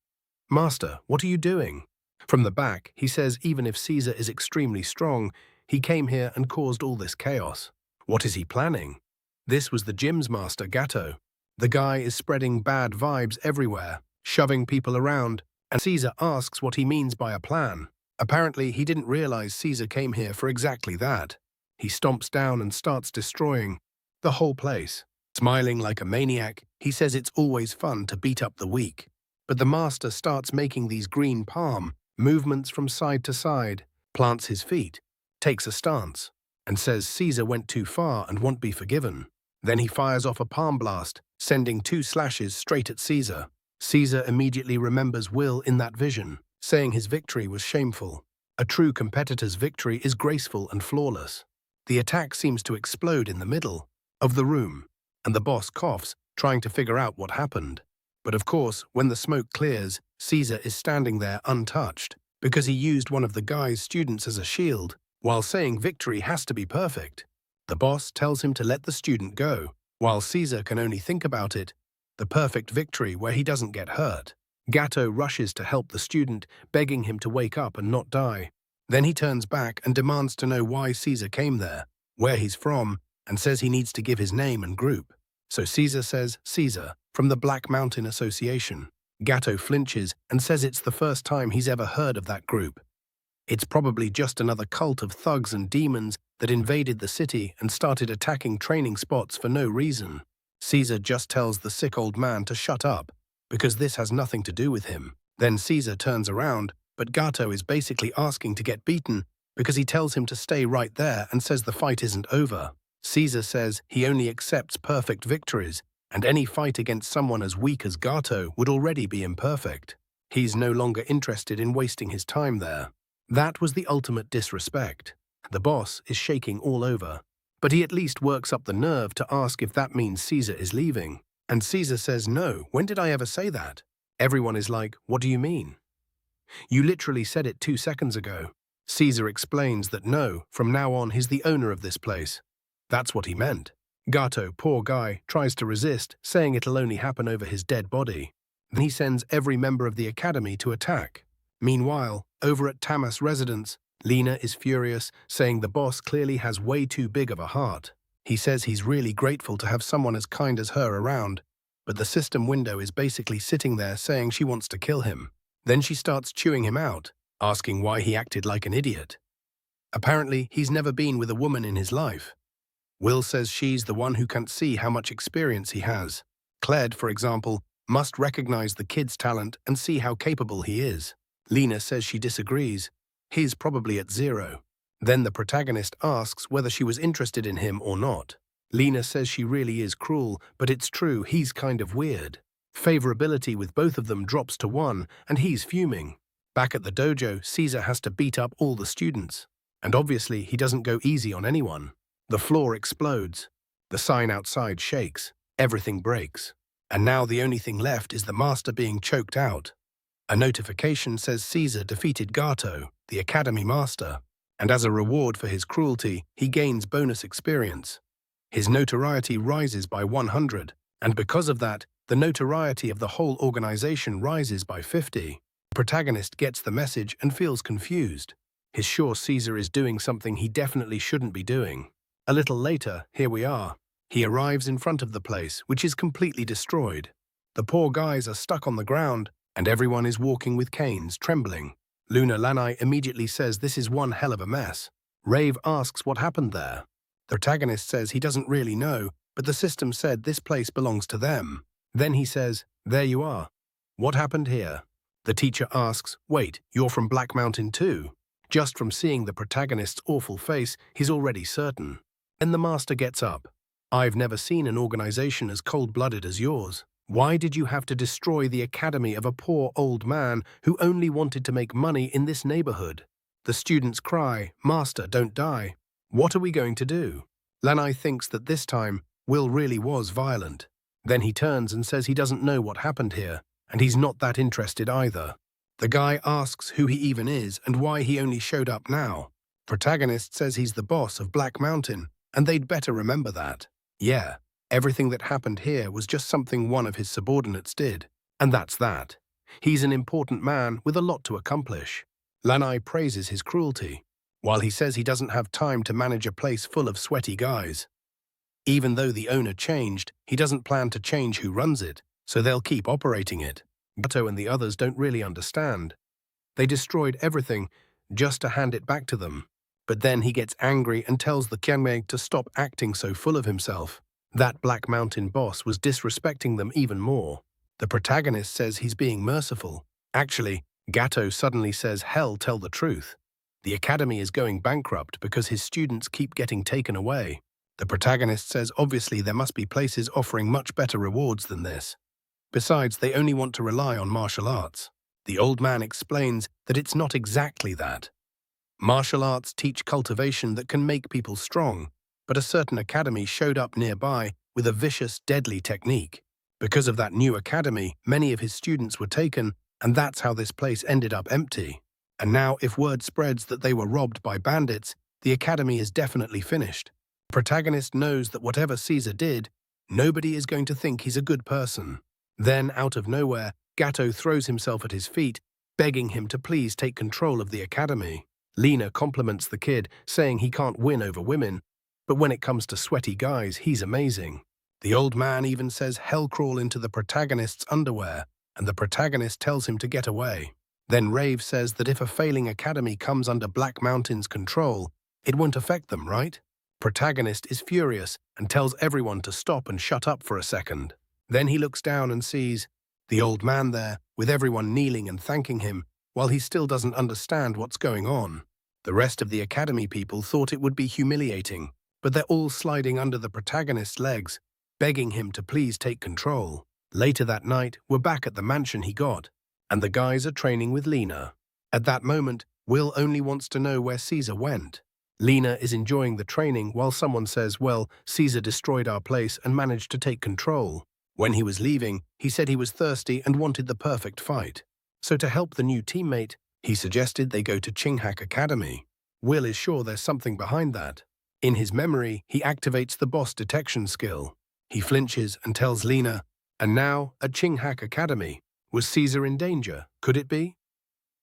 "Master, what are you doing?" From the back, he says even if Caesar is extremely strong, he came here and caused all this chaos. What is he planning? This was the gym's master, Gatto. The guy is spreading bad vibes everywhere, shoving people around, and Caesar asks what he means by a plan. Apparently, he didn't realize Caesar came here for exactly that. He stomps down and starts destroying the whole place. Smiling like a maniac, he says it's always fun to beat up the weak. But the master starts making these green palm movements from side to side, plants his feet, takes a stance, and says Caesar went too far and won't be forgiven. Then he fires off a palm blast, sending 2 slashes straight at Caesar. Caesar immediately remembers Will in that vision, saying his victory was shameful. A true competitor's victory is graceful and flawless. The attack seems to explode in the middle of the room, and the boss coughs, trying to figure out what happened. But of course, when the smoke clears, Caesar is standing there untouched, because he used one of the guy's students as a shield, while saying victory has to be perfect. The boss tells him to let the student go, while Caesar can only think about it, the perfect victory where he doesn't get hurt. Gatto rushes to help the student, begging him to wake up and not die. Then he turns back and demands to know why Caesar came there, where he's from, and says he needs to give his name and group. So Caesar says Caesar, from the Black Mountain Association. Gatto flinches and says it's the first time he's ever heard of that group. It's probably just another cult of thugs and demons that invaded the city and started attacking training spots for no reason. Caesar just tells the sick old man to shut up, because this has nothing to do with him. Then Caesar turns around, but Gatto is basically asking to get beaten because he tells him to stay right there and says the fight isn't over. Caesar says he only accepts perfect victories, and any fight against someone as weak as Gatto would already be imperfect. He's no longer interested in wasting his time there. That was the ultimate disrespect. The boss is shaking all over, but he at least works up the nerve to ask if that means Caesar is leaving. And Caesar says, "No, when did I ever say that?" Everyone is like, "What do you mean? You literally said it 2 seconds ago." Caesar explains that no, from now on he's the owner of this place. That's what he meant. Gatto, poor guy, tries to resist, saying it'll only happen over his dead body. Then he sends every member of the academy to attack. Meanwhile, over at Tamas' residence, Lena is furious, saying the boss clearly has way too big of a heart. He says he's really grateful to have someone as kind as her around, but the system window is basically sitting there saying she wants to kill him. Then she starts chewing him out, asking why he acted like an idiot. Apparently, he's never been with a woman in his life. Will says she's the one who can't see how much experience he has. Cled, for example, must recognize the kid's talent and see how capable he is. Lena says she disagrees. He's probably at 0. Then the protagonist asks whether she was interested in him or not. Lena says she really is cruel, but it's true, he's kind of weird. Favorability with both of them drops to 1, and he's fuming. Back at the dojo, Caesar has to beat up all the students. And obviously, he doesn't go easy on anyone. The floor explodes. The sign outside shakes. Everything breaks. And now the only thing left is the master being choked out. A notification says Caesar defeated Gatto, the academy master, and as a reward for his cruelty, he gains bonus experience. His notoriety rises by 100, and because of that, the notoriety of the whole organization rises by 50. The protagonist gets the message and feels confused. He's sure Caesar is doing something he definitely shouldn't be doing. A little later, here we are. He arrives in front of the place, which is completely destroyed. The poor guys are stuck on the ground, and everyone is walking with canes, trembling. Luna Lanai immediately says this is one hell of a mess. Rave asks what happened there. The protagonist says he doesn't really know, but the system said this place belongs to them. Then he says, "There you are. What happened here?" The teacher asks, "Wait, you're from Black Mountain too?" Just from seeing the protagonist's awful face, he's already certain. Then the master gets up. "I've never seen an organization as cold-blooded as yours. Why did you have to destroy the academy of a poor old man who only wanted to make money in this neighborhood?" The students cry, "Master, don't die. What are we going to do?" Lanai thinks that this time, Will really was violent. Then he turns and says he doesn't know what happened here, and he's not that interested either. The guy asks who he even is and why he only showed up now. Protagonist says he's the boss of Black Mountain, and they'd better remember that. Yeah, everything that happened here was just something one of his subordinates did, and that's that. He's an important man with a lot to accomplish. Lanai praises his cruelty, while he says he doesn't have time to manage a place full of sweaty guys. Even though the owner changed, he doesn't plan to change who runs it, so they'll keep operating it. Gatto and the others don't really understand. They destroyed everything just to hand it back to them. But then he gets angry and tells the Kianmei to stop acting so full of himself. That Black Mountain boss was disrespecting them even more. The protagonist says he's being merciful. Actually, Gato suddenly says, "Hell, tell the truth. The academy is going bankrupt because his students keep getting taken away." The protagonist says obviously there must be places offering much better rewards than this. Besides, they only want to rely on martial arts. The old man explains that it's not exactly that. Martial arts teach cultivation that can make people strong, but a certain academy showed up nearby with a vicious, deadly technique. Because of that new academy, many of his students were taken, and that's how this place ended up empty. And now, if word spreads that they were robbed by bandits, the academy is definitely finished. The protagonist knows that whatever Caesar did, nobody is going to think he's a good person. Then, out of nowhere, Gato throws himself at his feet, begging him to please take control of the academy. Lena compliments the kid, saying he can't win over women, but when it comes to sweaty guys, he's amazing. The old man even says hell crawl into the protagonist's underwear, and the protagonist tells him to get away. Then Rave says that if a failing academy comes under Black Mountain's control, it won't affect them, right? Protagonist is furious and tells everyone to stop and shut up for a second. Then he looks down and sees the old man there, with everyone kneeling and thanking him, while he still doesn't understand what's going on. The rest of the academy people thought it would be humiliating, but they're all sliding under the protagonist's legs, begging him to please take control. Later that night, we're back at the mansion he got, and the guys are training with Lena. At that moment, Will only wants to know where Caesar went. Lena is enjoying the training while someone says, well, Caesar destroyed our place and managed to take control. When he was leaving, he said he was thirsty and wanted the perfect fight. So to help the new teammate, he suggested they go to Chinghak Academy. Will is sure there's something behind that. In his memory, he activates the boss detection skill. He flinches and tells Lena, and now, at Chinghak Academy, was Caesar in danger? Could it be?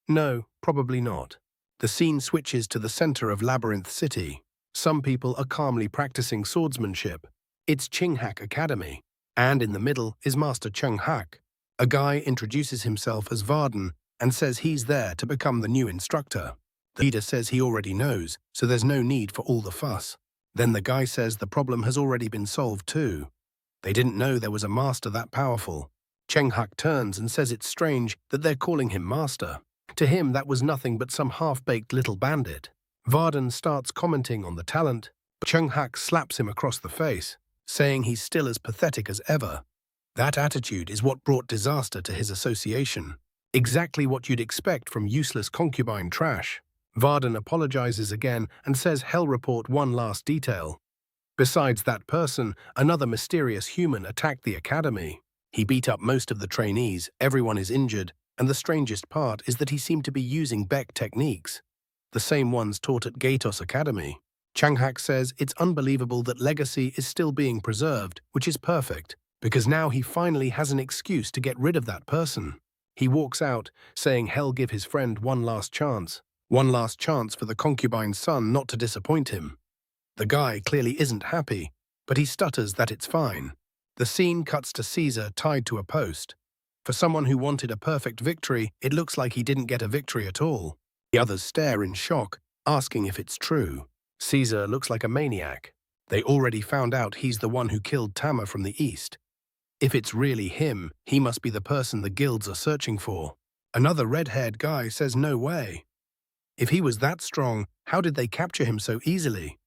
No, probably not. The scene switches to the center of Labyrinth City. Some people are calmly practicing swordsmanship. It's Chinghak Academy. And in the middle is Master Chinghak. A guy introduces himself as Varden and says he's there to become the new instructor. The leader says he already knows, so there's no need for all the fuss. Then the guy says the problem has already been solved too. They didn't know there was a master that powerful. Chinghak turns and says it's strange that they're calling him master. To him, that was nothing but some half-baked little bandit. Varden starts commenting on the talent, but Chinghak slaps him across the face, saying he's still as pathetic as ever. That attitude is what brought disaster to his association. Exactly what you'd expect from useless concubine trash. Varden apologizes again and says he'll report one last detail. Besides that person, another mysterious human attacked the academy. He beat up most of the trainees, everyone is injured, and the strangest part is that he seemed to be using Beck techniques, the same ones taught at Gatos Academy. Chinghak says it's unbelievable that legacy is still being preserved, which is perfect, because now he finally has an excuse to get rid of that person. He walks out, saying he'll give his friend one last chance for the concubine's son not to disappoint him. The guy clearly isn't happy, but he stutters that it's fine. The scene cuts to Caesar tied to a post. For someone who wanted a perfect victory, it looks like he didn't get a victory at all. The others stare in shock, asking if it's true. Caesar looks like a maniac. They already found out he's the one who killed Tama from the east. If it's really him, he must be the person the guilds are searching for. Another red-haired guy says no way. If he was that strong, how did they capture him so easily?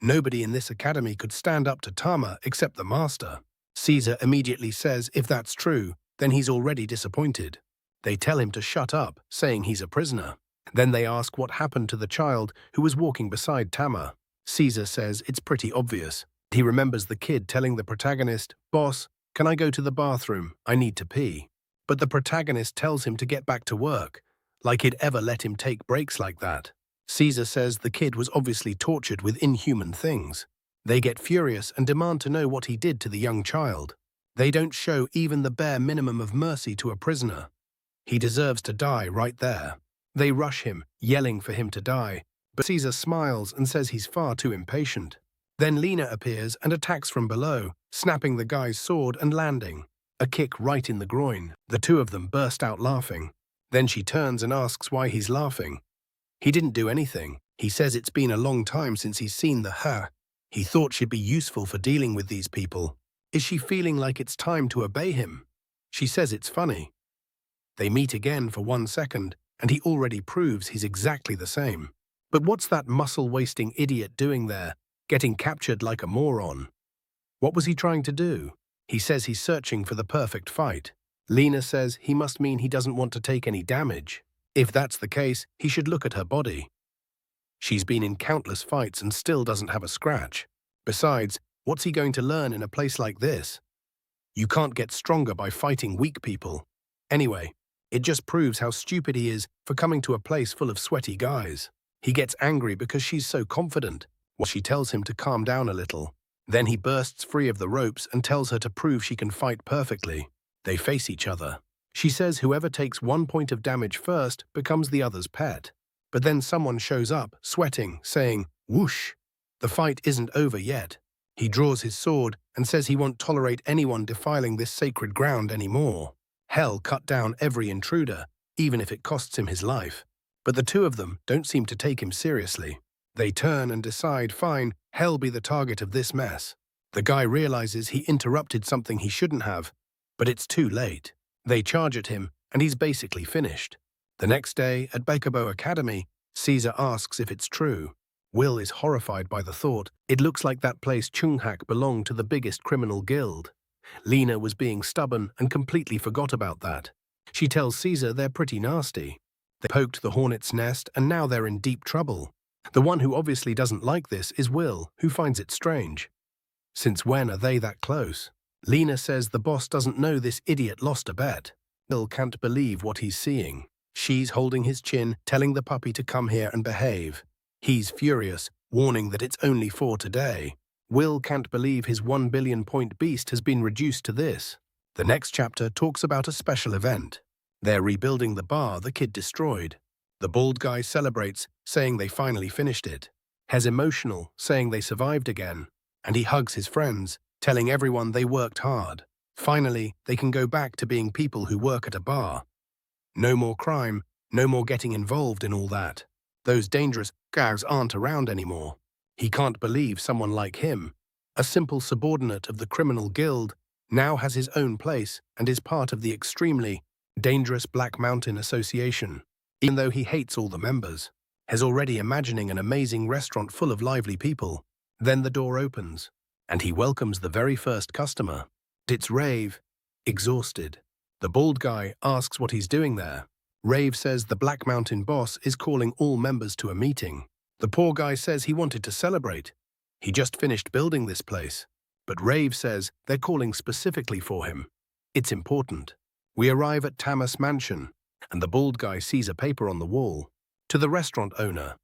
Nobody in this academy could stand up to Tama except the master. Caesar immediately says if that's true, then he's already disappointed. They tell him to shut up, saying he's a prisoner. Then they ask what happened to the child who was walking beside Tama. Caesar says it's pretty obvious. He remembers the kid telling the protagonist, "Boss, can I go to the bathroom? I need to pee." But the protagonist tells him to get back to work, like he'd ever let him take breaks like that. Caesar says the kid was obviously tortured with inhuman things. They get furious and demand to know what he did to the young child. They don't show even the bare minimum of mercy to a prisoner. He deserves to die right there. They rush him, yelling for him to die, but Caesar smiles and says he's far too impatient. Then Lena appears and attacks from below, snapping the guy's sword and landing. A kick right in the groin. The two of them burst out laughing. Then she turns and asks why he's laughing. He didn't do anything. He says it's been a long time since he's seen the her. He thought she'd be useful for dealing with these people. Is she feeling like it's time to obey him? She says it's funny. They meet again for 1 second, and he already proves he's exactly the same. But what's that muscle-wasting idiot doing there, getting captured like a moron? What was he trying to do? He says he's searching for the perfect fight. Lena says he must mean he doesn't want to take any damage. If that's the case, he should look at her body. She's been in countless fights and still doesn't have a scratch. Besides, what's he going to learn in a place like this? You can't get stronger by fighting weak people. Anyway, it just proves how stupid he is for coming to a place full of sweaty guys. He gets angry because she's so confident. She tells him to calm down a little. Then he bursts free of the ropes and tells her to prove she can fight perfectly. They face each other. She says whoever takes 1 point of damage first becomes the other's pet. But then someone shows up, sweating, saying, "Whoosh!" The fight isn't over yet. He draws his sword and says he won't tolerate anyone defiling this sacred ground anymore. Hell cut down every intruder, even if it costs him his life. But the two of them don't seem to take him seriously. They turn and decide, fine, Hell be the target of this mess. The guy realizes he interrupted something he shouldn't have, but it's too late. They charge at him, and he's basically finished. The next day, at Bakubo Academy, Caesar asks if it's true. Will is horrified by the thought. It looks like that place Chunghak belonged to the biggest criminal guild. Lena was being stubborn and completely forgot about that. She tells Caesar they're pretty nasty. They poked the hornet's nest and now they're in deep trouble. The one who obviously doesn't like this is Will, who finds it strange. Since when are they that close? Lena says the boss doesn't know this idiot lost a bet. Will can't believe what he's seeing. She's holding his chin, telling the puppy to come here and behave. He's furious, warning that it's only for today. Will can't believe his 1 billion point beast has been reduced to this. The next chapter talks about a special event. They're rebuilding the bar the kid destroyed. The bald guy celebrates, saying they finally finished it. He's emotional, saying they survived again. And he hugs his friends, telling everyone they worked hard. Finally, they can go back to being people who work at a bar. No more crime, no more getting involved in all that. Those dangerous guys aren't around anymore. He can't believe someone like him, a simple subordinate of the criminal guild, now has his own place and is part of the extremely dangerous Black Mountain Association. Even though he hates all the members, he's already imagining an amazing restaurant full of lively people. Then the door opens, and he welcomes the very first customer. It's Rave, exhausted. The bald guy asks what he's doing there. Rave says the Black Mountain boss is calling all members to a meeting. The poor guy says he wanted to celebrate. He just finished building this place. But Rave says they're calling specifically for him. It's important. We arrive at Tamas Mansion, and the bald guy sees a paper on the wall. To the restaurant owner,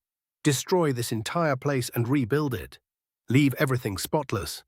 destroy this entire place and rebuild it. Leave everything spotless.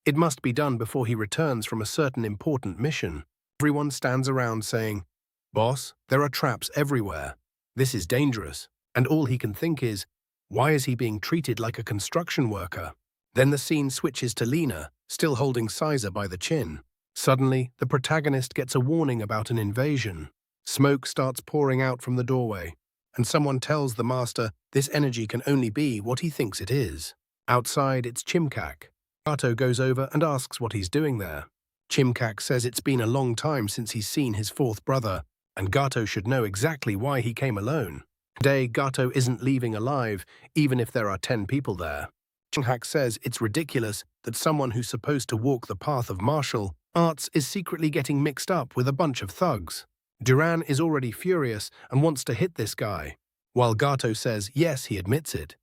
It must be done before he returns from a certain important mission. Everyone stands around saying, "Boss, there are traps everywhere. This is dangerous." And all he can think is, why is he being treated like a construction worker? Then the scene switches to Lena, still holding Caesar by the chin. Suddenly, the protagonist gets a warning about an invasion. Smoke starts pouring out from the doorway, and someone tells the master this energy can only be what he thinks it is. Outside, it's Chimkak. Gato goes over and asks what he's doing there. Chimkak says it's been a long time since he's seen his fourth brother, and Gato should know exactly why he came alone. Today, Gato isn't leaving alive, even if there are 10 people there. Chimkak says it's ridiculous that someone who's supposed to walk the path of martial arts is secretly getting mixed up with a bunch of thugs. Duran is already furious and wants to hit this guy, while Gato says yes, he admits it.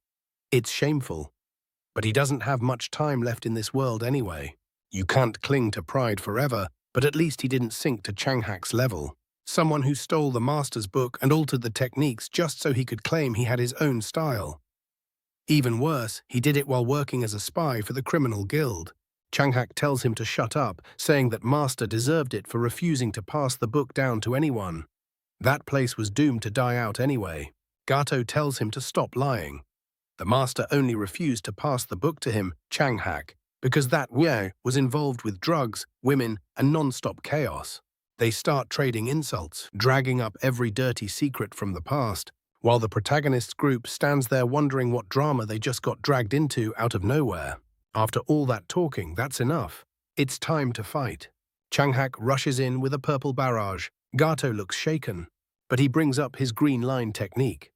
It's shameful. But he doesn't have much time left in this world anyway. You can't cling to pride forever, but at least he didn't sink to Changhak's level. Someone who stole the master's book and altered the techniques just so he could claim he had his own style. Even worse, he did it while working as a spy for the criminal guild. Changhak tells him to shut up, saying that Master deserved it for refusing to pass the book down to anyone. That place was doomed to die out anyway. Gato tells him to stop lying. The Master only refused to pass the book to him, Changhak, because that was involved with drugs, women, and non-stop chaos. They start trading insults, dragging up every dirty secret from the past, while the protagonist's group stands there wondering what drama they just got dragged into out of nowhere. After all that talking, that's enough. It's time to fight. Changhak rushes in with a purple barrage. Gato looks shaken, but he brings up his green line technique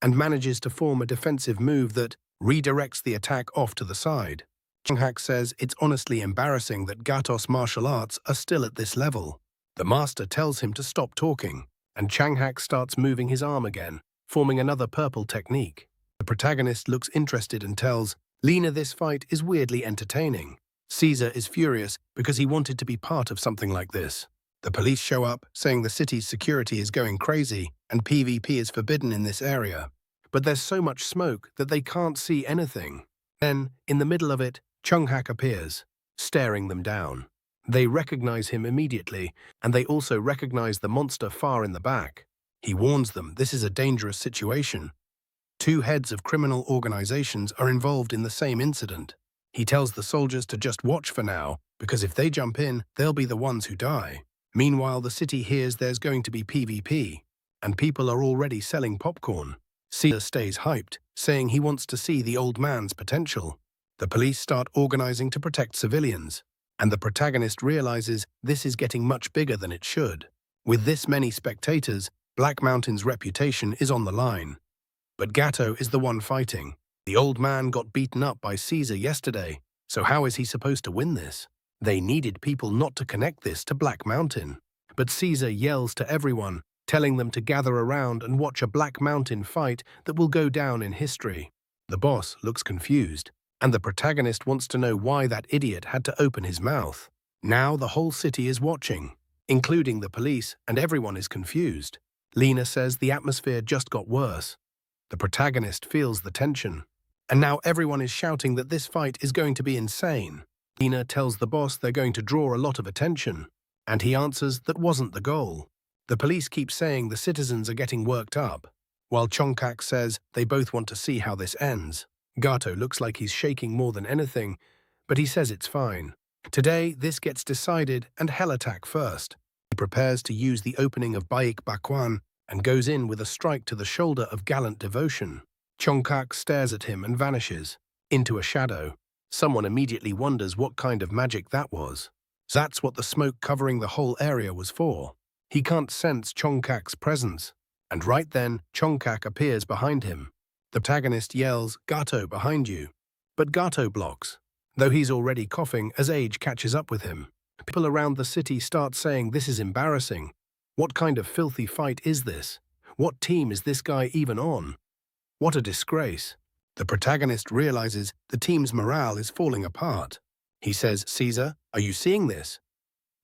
and manages to form a defensive move that redirects the attack off to the side. Changhak says it's honestly embarrassing that Gato's martial arts are still at this level. The master tells him to stop talking, and Changhak starts moving his arm again, forming another purple technique. The protagonist looks interested and tells Lena this fight is weirdly entertaining. Caesar is furious because he wanted to be part of something like this. The police show up, saying the city's security is going crazy and PvP is forbidden in this area. But there's so much smoke that they can't see anything. Then, in the middle of it, Changhak appears, staring them down. They recognize him immediately, and they also recognize the monster far in the back. He warns them this is a dangerous situation. Two heads of criminal organizations are involved in the same incident. He tells the soldiers to just watch for now, because if they jump in, they'll be the ones who die. Meanwhile, the city hears there's going to be PvP, and people are already selling popcorn. Caesar stays hyped, saying he wants to see the old man's potential. The police start organizing to protect civilians, and the protagonist realizes this is getting much bigger than it should. With this many spectators, Black Mountain's reputation is on the line. But Gato is the one fighting. The old man got beaten up by Caesar yesterday, so how is he supposed to win this? They needed people not to connect this to Black Mountain. But Caesar yells to everyone, telling them to gather around and watch a Black Mountain fight that will go down in history. The boss looks confused, and the protagonist wants to know why that idiot had to open his mouth. Now the whole city is watching, including the police, and everyone is confused. Lena says the atmosphere just got worse. The protagonist feels the tension, and now everyone is shouting that this fight is going to be insane. Lena tells the boss they're going to draw a lot of attention, and he answers that wasn't the goal. The police keep saying the citizens are getting worked up, while Changhak says they both want to see how this ends. Gato looks like he's shaking more than anything, but he says it's fine. Today, this gets decided, and Hell attack first. He prepares to use the opening of Baik Bakwan and goes in with a strike to the shoulder of Gallant Devotion. Changhak stares at him and vanishes into a shadow. Someone immediately wonders what kind of magic that was. That's what the smoke covering the whole area was for. He can't sense Changhak's presence, and right then, Changhak appears behind him. The protagonist yells, "Gato, behind you!" But Gato blocks, though he's already coughing as age catches up with him. People around the city start saying this is embarrassing. What kind of filthy fight is this? What team is this guy even on? What a disgrace. The protagonist realizes the team's morale is falling apart. He says, "Caesar, are you seeing this?"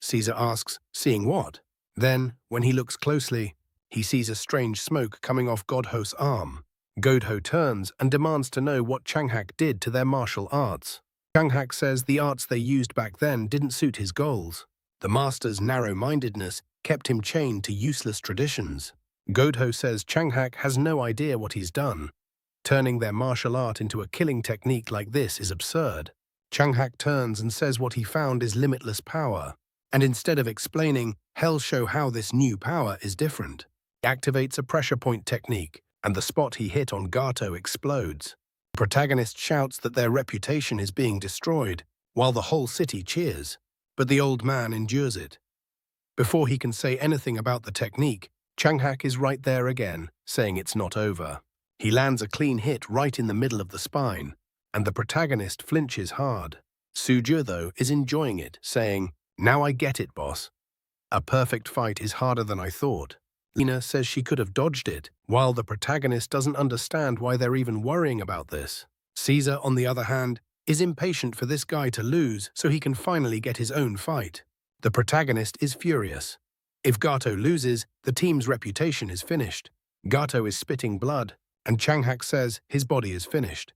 Caesar asks, "Seeing what?" Then, when he looks closely, he sees a strange smoke coming off Godho's arm. Godho turns and demands to know what Changhak did to their martial arts. Changhak says the arts they used back then didn't suit his goals. The master's narrow-mindedness kept him chained to useless traditions. Godho says Changhak has no idea what he's done. Turning their martial art into a killing technique like this is absurd. Changhak turns and says what he found is limitless power. And instead of explaining, he'll show how this new power is different. He activates a pressure point technique, and the spot he hit on Gato explodes. The protagonist shouts that their reputation is being destroyed, while the whole city cheers. But the old man endures it. Before he can say anything about the technique, Changhak is right there again, saying it's not over. He lands a clean hit right in the middle of the spine, and the protagonist flinches hard. Suju, though, is enjoying it, saying, "Now I get it, boss. A perfect fight is harder than I thought." Lena says she could have dodged it, while the protagonist doesn't understand why they're even worrying about this. Caesar, on the other hand, is impatient for this guy to lose so he can finally get his own fight. The protagonist is furious. If Gato loses, the team's reputation is finished. Gato is spitting blood, and Changhak says his body is finished.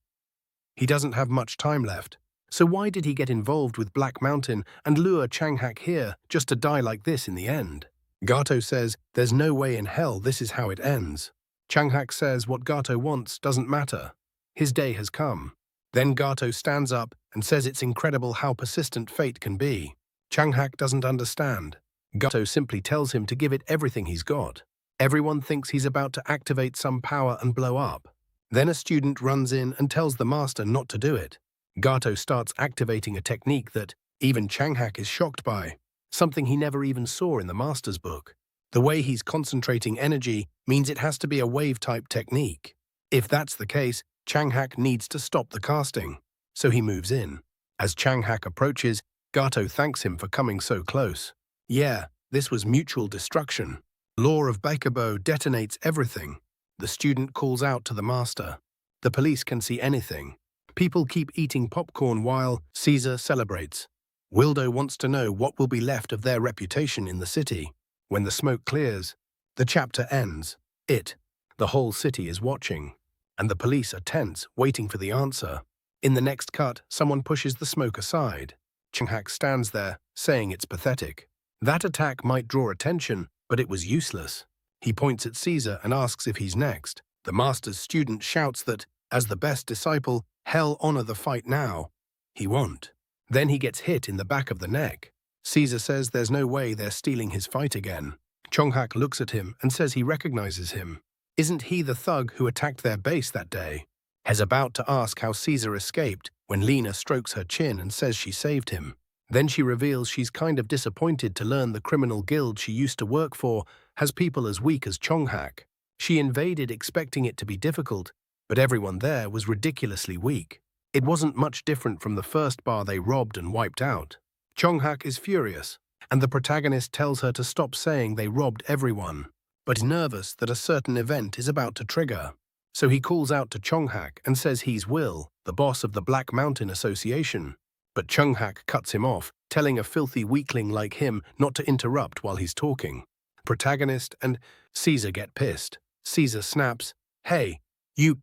He doesn't have much time left. So why did he get involved with Black Mountain and lure Changhak here just to die like this in the end? Gato says there's no way in hell this is how it ends. Changhak says what Gato wants doesn't matter. His day has come. Then Gato stands up and says it's incredible how persistent fate can be. Changhak doesn't understand. Gato simply tells him to give it everything he's got. Everyone thinks he's about to activate some power and blow up. Then a student runs in and tells the master not to do it. Gato starts activating a technique that even Changhak is shocked by, something he never even saw in the Master's book. The way he's concentrating energy means it has to be a wave-type technique. If that's the case, Changhak needs to stop the casting, so he moves in. As Changhak approaches, Gato thanks him for coming so close. Yeah, this was mutual destruction. Law of Baikubo detonates everything. The student calls out to the master. The police can see anything. People keep eating popcorn while Caesar celebrates. Wildo wants to know what will be left of their reputation in the city. When the smoke clears, the chapter ends. The whole city is watching, and the police are tense, waiting for the answer. In the next cut, someone pushes the smoke aside. Changhak stands there, saying it's pathetic. That attack might draw attention, but it was useless. He points at Caesar and asks if he's next. The master's student shouts that, as the best disciple, hell honor the fight now. He won't. Then he gets hit in the back of the neck. Caesar says there's no way they're stealing his fight again. Changhak looks at him and says he recognizes him. Isn't he the thug who attacked their base that day? He's about to ask how Caesar escaped when Lena strokes her chin and says she saved him. Then she reveals she's kind of disappointed to learn the criminal guild she used to work for has people as weak as Changhak. She invaded expecting it to be difficult, but everyone there was ridiculously weak. It wasn't much different from the first bar they robbed and wiped out. Changhak is furious, and the protagonist tells her to stop saying they robbed everyone, but is nervous that a certain event is about to trigger. So he calls out to Changhak and says he's Will, the boss of the Black Mountain Association. But Changhak cuts him off, telling a filthy weakling like him not to interrupt while he's talking. Protagonist and Caesar get pissed. Caesar snaps, "Hey, you...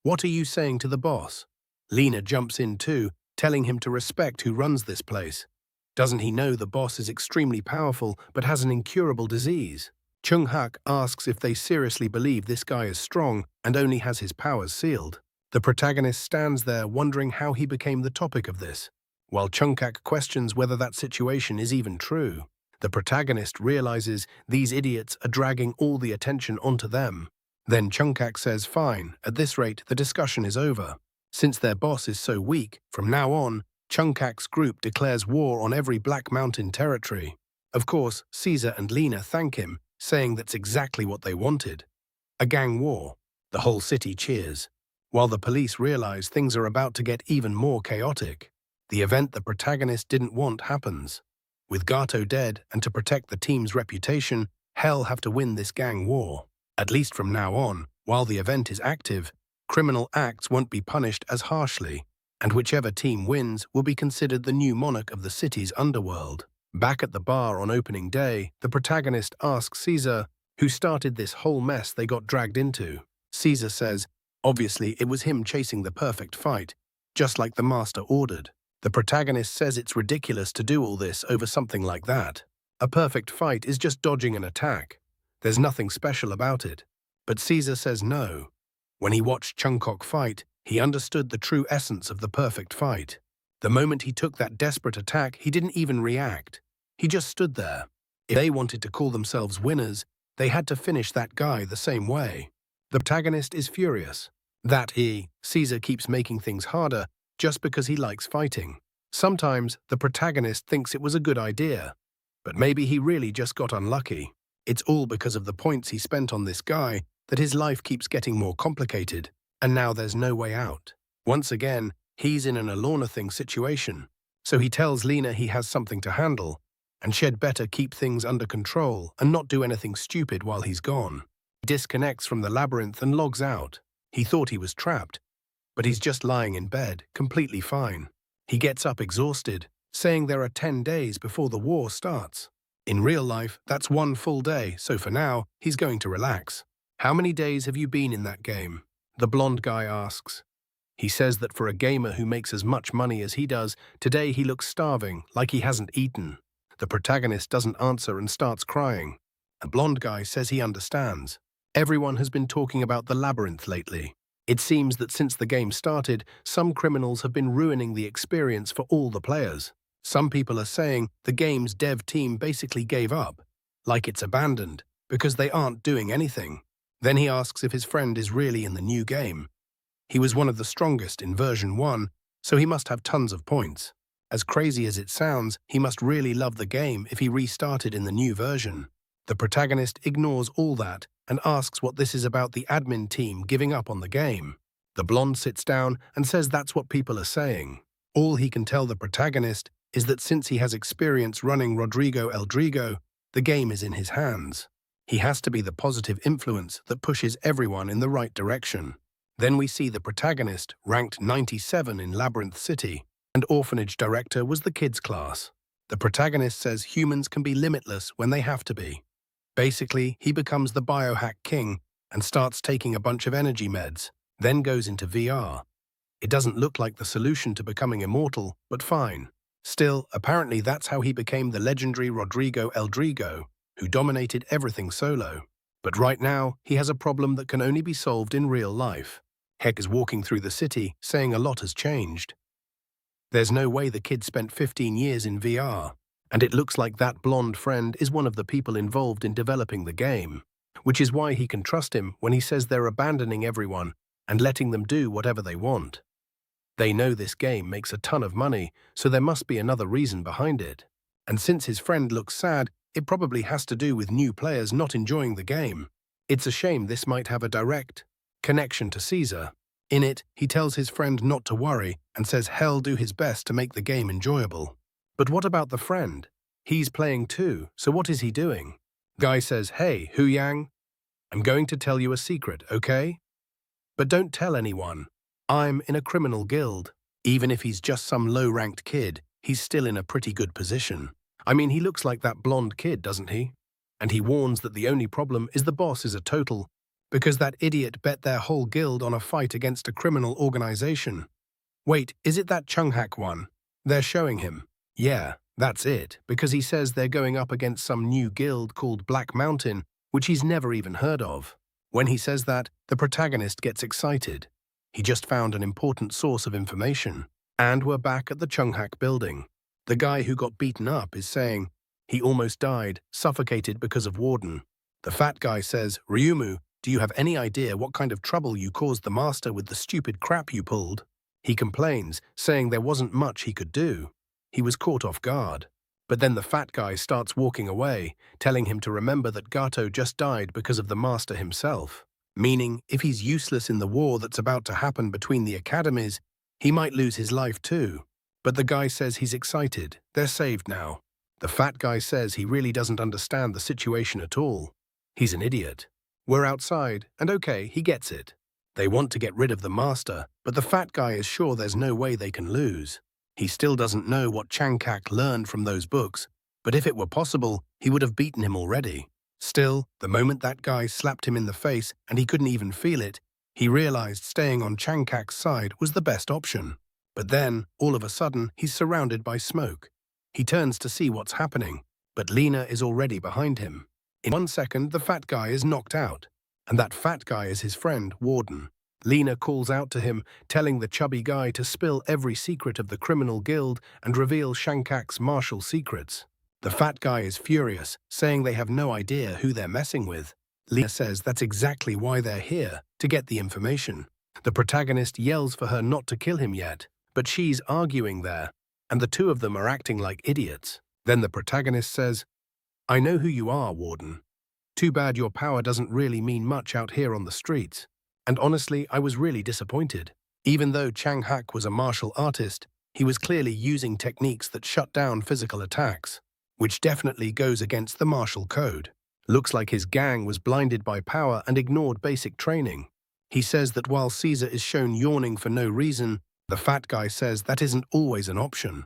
what are you saying to the boss?" Lena jumps in too, telling him to respect who runs this place. Doesn't he know the boss is extremely powerful but has an incurable disease? Changhak asks if they seriously believe this guy is strong and only has his powers sealed. The protagonist stands there wondering how he became the topic of this, while Changhak questions whether that situation is even true. The protagonist realizes these idiots are dragging all the attention onto them. Then Changhak says fine, at this rate the discussion is over. Since their boss is so weak, from now on, Changhak's group declares war on every Black Mountain territory. Of course, Caesar and Lena thank him, saying that's exactly what they wanted. A gang war. The whole city cheers. While the police realize things are about to get even more chaotic. The event the protagonist didn't want happens. With Gato dead and to protect the team's reputation, Hell have to win this gang war. At least from now on, while the event is active, criminal acts won't be punished as harshly, and whichever team wins will be considered the new monarch of the city's underworld. Back at the bar on opening day, the protagonist asks Caesar, who started this whole mess they got dragged into. Caesar says, obviously it was him chasing the perfect fight, just like the master ordered. The protagonist says it's ridiculous to do all this over something like that. A perfect fight is just dodging an attack. There's nothing special about it. But Caesar says no. When he watched Changhak fight, he understood the true essence of the perfect fight. The moment he took that desperate attack, he didn't even react. He just stood there. If they wanted to call themselves winners, they had to finish that guy the same way. The protagonist is furious. Caesar keeps making things harder just because he likes fighting. Sometimes the protagonist thinks it was a good idea, but maybe he really just got unlucky. It's all because of the points he spent on this guy that his life keeps getting more complicated, and now there's no way out. Once again, he's in an Alorna-thing situation, so he tells Lena he has something to handle, and she'd better keep things under control and not do anything stupid while he's gone. He disconnects from the labyrinth and logs out. He thought he was trapped, but he's just lying in bed, completely fine. He gets up exhausted, saying there are 10 days before the war starts. In real life, that's one full day, so for now, he's going to relax. How many days have you been in that game? The blonde guy asks. He says that for a gamer who makes as much money as he does, today he looks starving, like he hasn't eaten. The protagonist doesn't answer and starts crying. The blonde guy says he understands. Everyone has been talking about the labyrinth lately. It seems that since the game started, some criminals have been ruining the experience for all the players. Some people are saying the game's dev team basically gave up, like it's abandoned, because they aren't doing anything. Then he asks if his friend is really in the new game. He was one of the strongest in version 1, so he must have tons of points. As crazy as it sounds, he must really love the game if he restarted in the new version. The protagonist ignores all that and asks what this is about the admin team giving up on the game. The blonde sits down and says that's what people are saying. All he can tell the protagonist is that since he has experience running Rodrigo Eldrigo, the game is in his hands. He has to be the positive influence that pushes everyone in the right direction. Then we see the protagonist, ranked 97 in Labyrinth City, and orphanage director was the kids' class. The protagonist says humans can be limitless when they have to be. Basically, he becomes the biohack king and starts taking a bunch of energy meds, then goes into VR. It doesn't look like the solution to becoming immortal, but fine. Still, apparently that's how he became the legendary Rodrigo Eldrigo, who dominated everything solo. But right now, he has a problem that can only be solved in real life. Heck is walking through the city, saying a lot has changed. There's no way the kid spent 15 years in VR, and it looks like that blonde friend is one of the people involved in developing the game, which is why he can trust him when he says they're abandoning everyone and letting them do whatever they want. They know this game makes a ton of money, so there must be another reason behind it. And since his friend looks sad, it probably has to do with new players not enjoying the game. It's a shame this might have a direct connection to Caesar. In it, he tells his friend not to worry and says he'll do his best to make the game enjoyable. But what about the friend? He's playing too, so what is he doing? Guy says, "Hey, Hu Yang, I'm going to tell you a secret, okay? But don't tell anyone. I'm in a criminal guild." Even if he's just some low-ranked kid, he's still in a pretty good position. I mean, he looks like that blonde kid, doesn't he? And he warns that the only problem is the boss is a total, because that idiot bet their whole guild on a fight against a criminal organization. Wait, is it that Chunghak one? They're showing him. Yeah, that's it, because he says they're going up against some new guild called Black Mountain, which he's never even heard of. When he says that, the protagonist gets excited. He just found an important source of information. And we're back at the Chunghak building. The guy who got beaten up is saying he almost died, suffocated because of Warden. The fat guy says, "Ryumu, do you have any idea what kind of trouble you caused the master with the stupid crap you pulled?" He complains, saying there wasn't much he could do. He was caught off guard. But then the fat guy starts walking away, telling him to remember that Gato just died because of the master himself. Meaning, if he's useless in the war that's about to happen between the academies, he might lose his life too. But the guy says he's excited. They're saved now. The fat guy says he really doesn't understand the situation at all. He's an idiot. We're outside, and okay, he gets it. They want to get rid of the master, but the fat guy is sure there's no way they can lose. He still doesn't know what Changkak learned from those books, but if it were possible, he would have beaten him already. Still, the moment that guy slapped him in the face and he couldn't even feel it, he realized staying on Changkak's side was the best option. But then, all of a sudden, he's surrounded by smoke. He turns to see what's happening, but Lena is already behind him. In 1 second, the fat guy is knocked out, and that fat guy is his friend, Warden. Lena calls out to him, telling the chubby guy to spill every secret of the criminal guild and reveal Shankak's martial secrets. The fat guy is furious, saying they have no idea who they're messing with. Lena says that's exactly why they're here, to get the information. The protagonist yells for her not to kill him yet, but she's arguing there, and the two of them are acting like idiots. Then the protagonist says, "I know who you are, Warden. Too bad your power doesn't really mean much out here on the streets. And honestly, I was really disappointed. Even though Chang Hak was a martial artist, he was clearly using techniques that shut down physical attacks, which definitely goes against the martial code. Looks like his gang was blinded by power and ignored basic training." He says that while Caesar is shown yawning for no reason, the fat guy says that isn't always an option.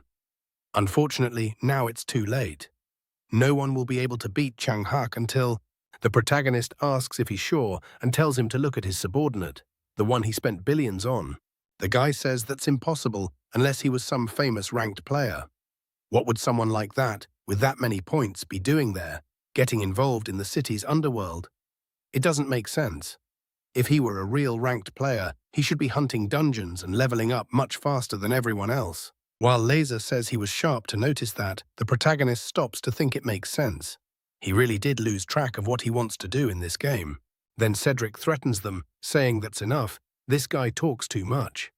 Unfortunately, now it's too late. No one will be able to beat Chang Hak until... The protagonist asks if he's sure and tells him to look at his subordinate, the one he spent billions on. The guy says that's impossible unless he was some famous ranked player. What would someone like that, with that many points, be doing there, getting involved in the city's underworld? It doesn't make sense. If he were a real ranked player, he should be hunting dungeons and leveling up much faster than everyone else. While Laser says he was sharp to notice that, the protagonist stops to think it makes sense. He really did lose track of what he wants to do in this game. Then Cedric threatens them, saying that's enough, this guy talks too much.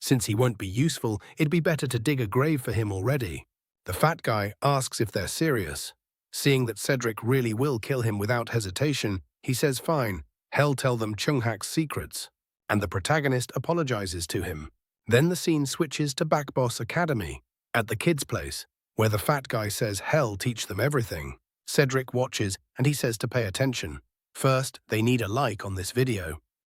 Since he won't be useful, it'd be better to dig a grave for him already. The fat guy asks if they're serious. Seeing that Cedric really will kill him without hesitation, he says fine, he'll tell them Chunghak's secrets. And the protagonist apologizes to him. Then the scene switches to Backboss Academy, at the kids' place, where the fat guy says hell teach them everything. Cedric watches and he says to pay attention. First, they need a like on this video.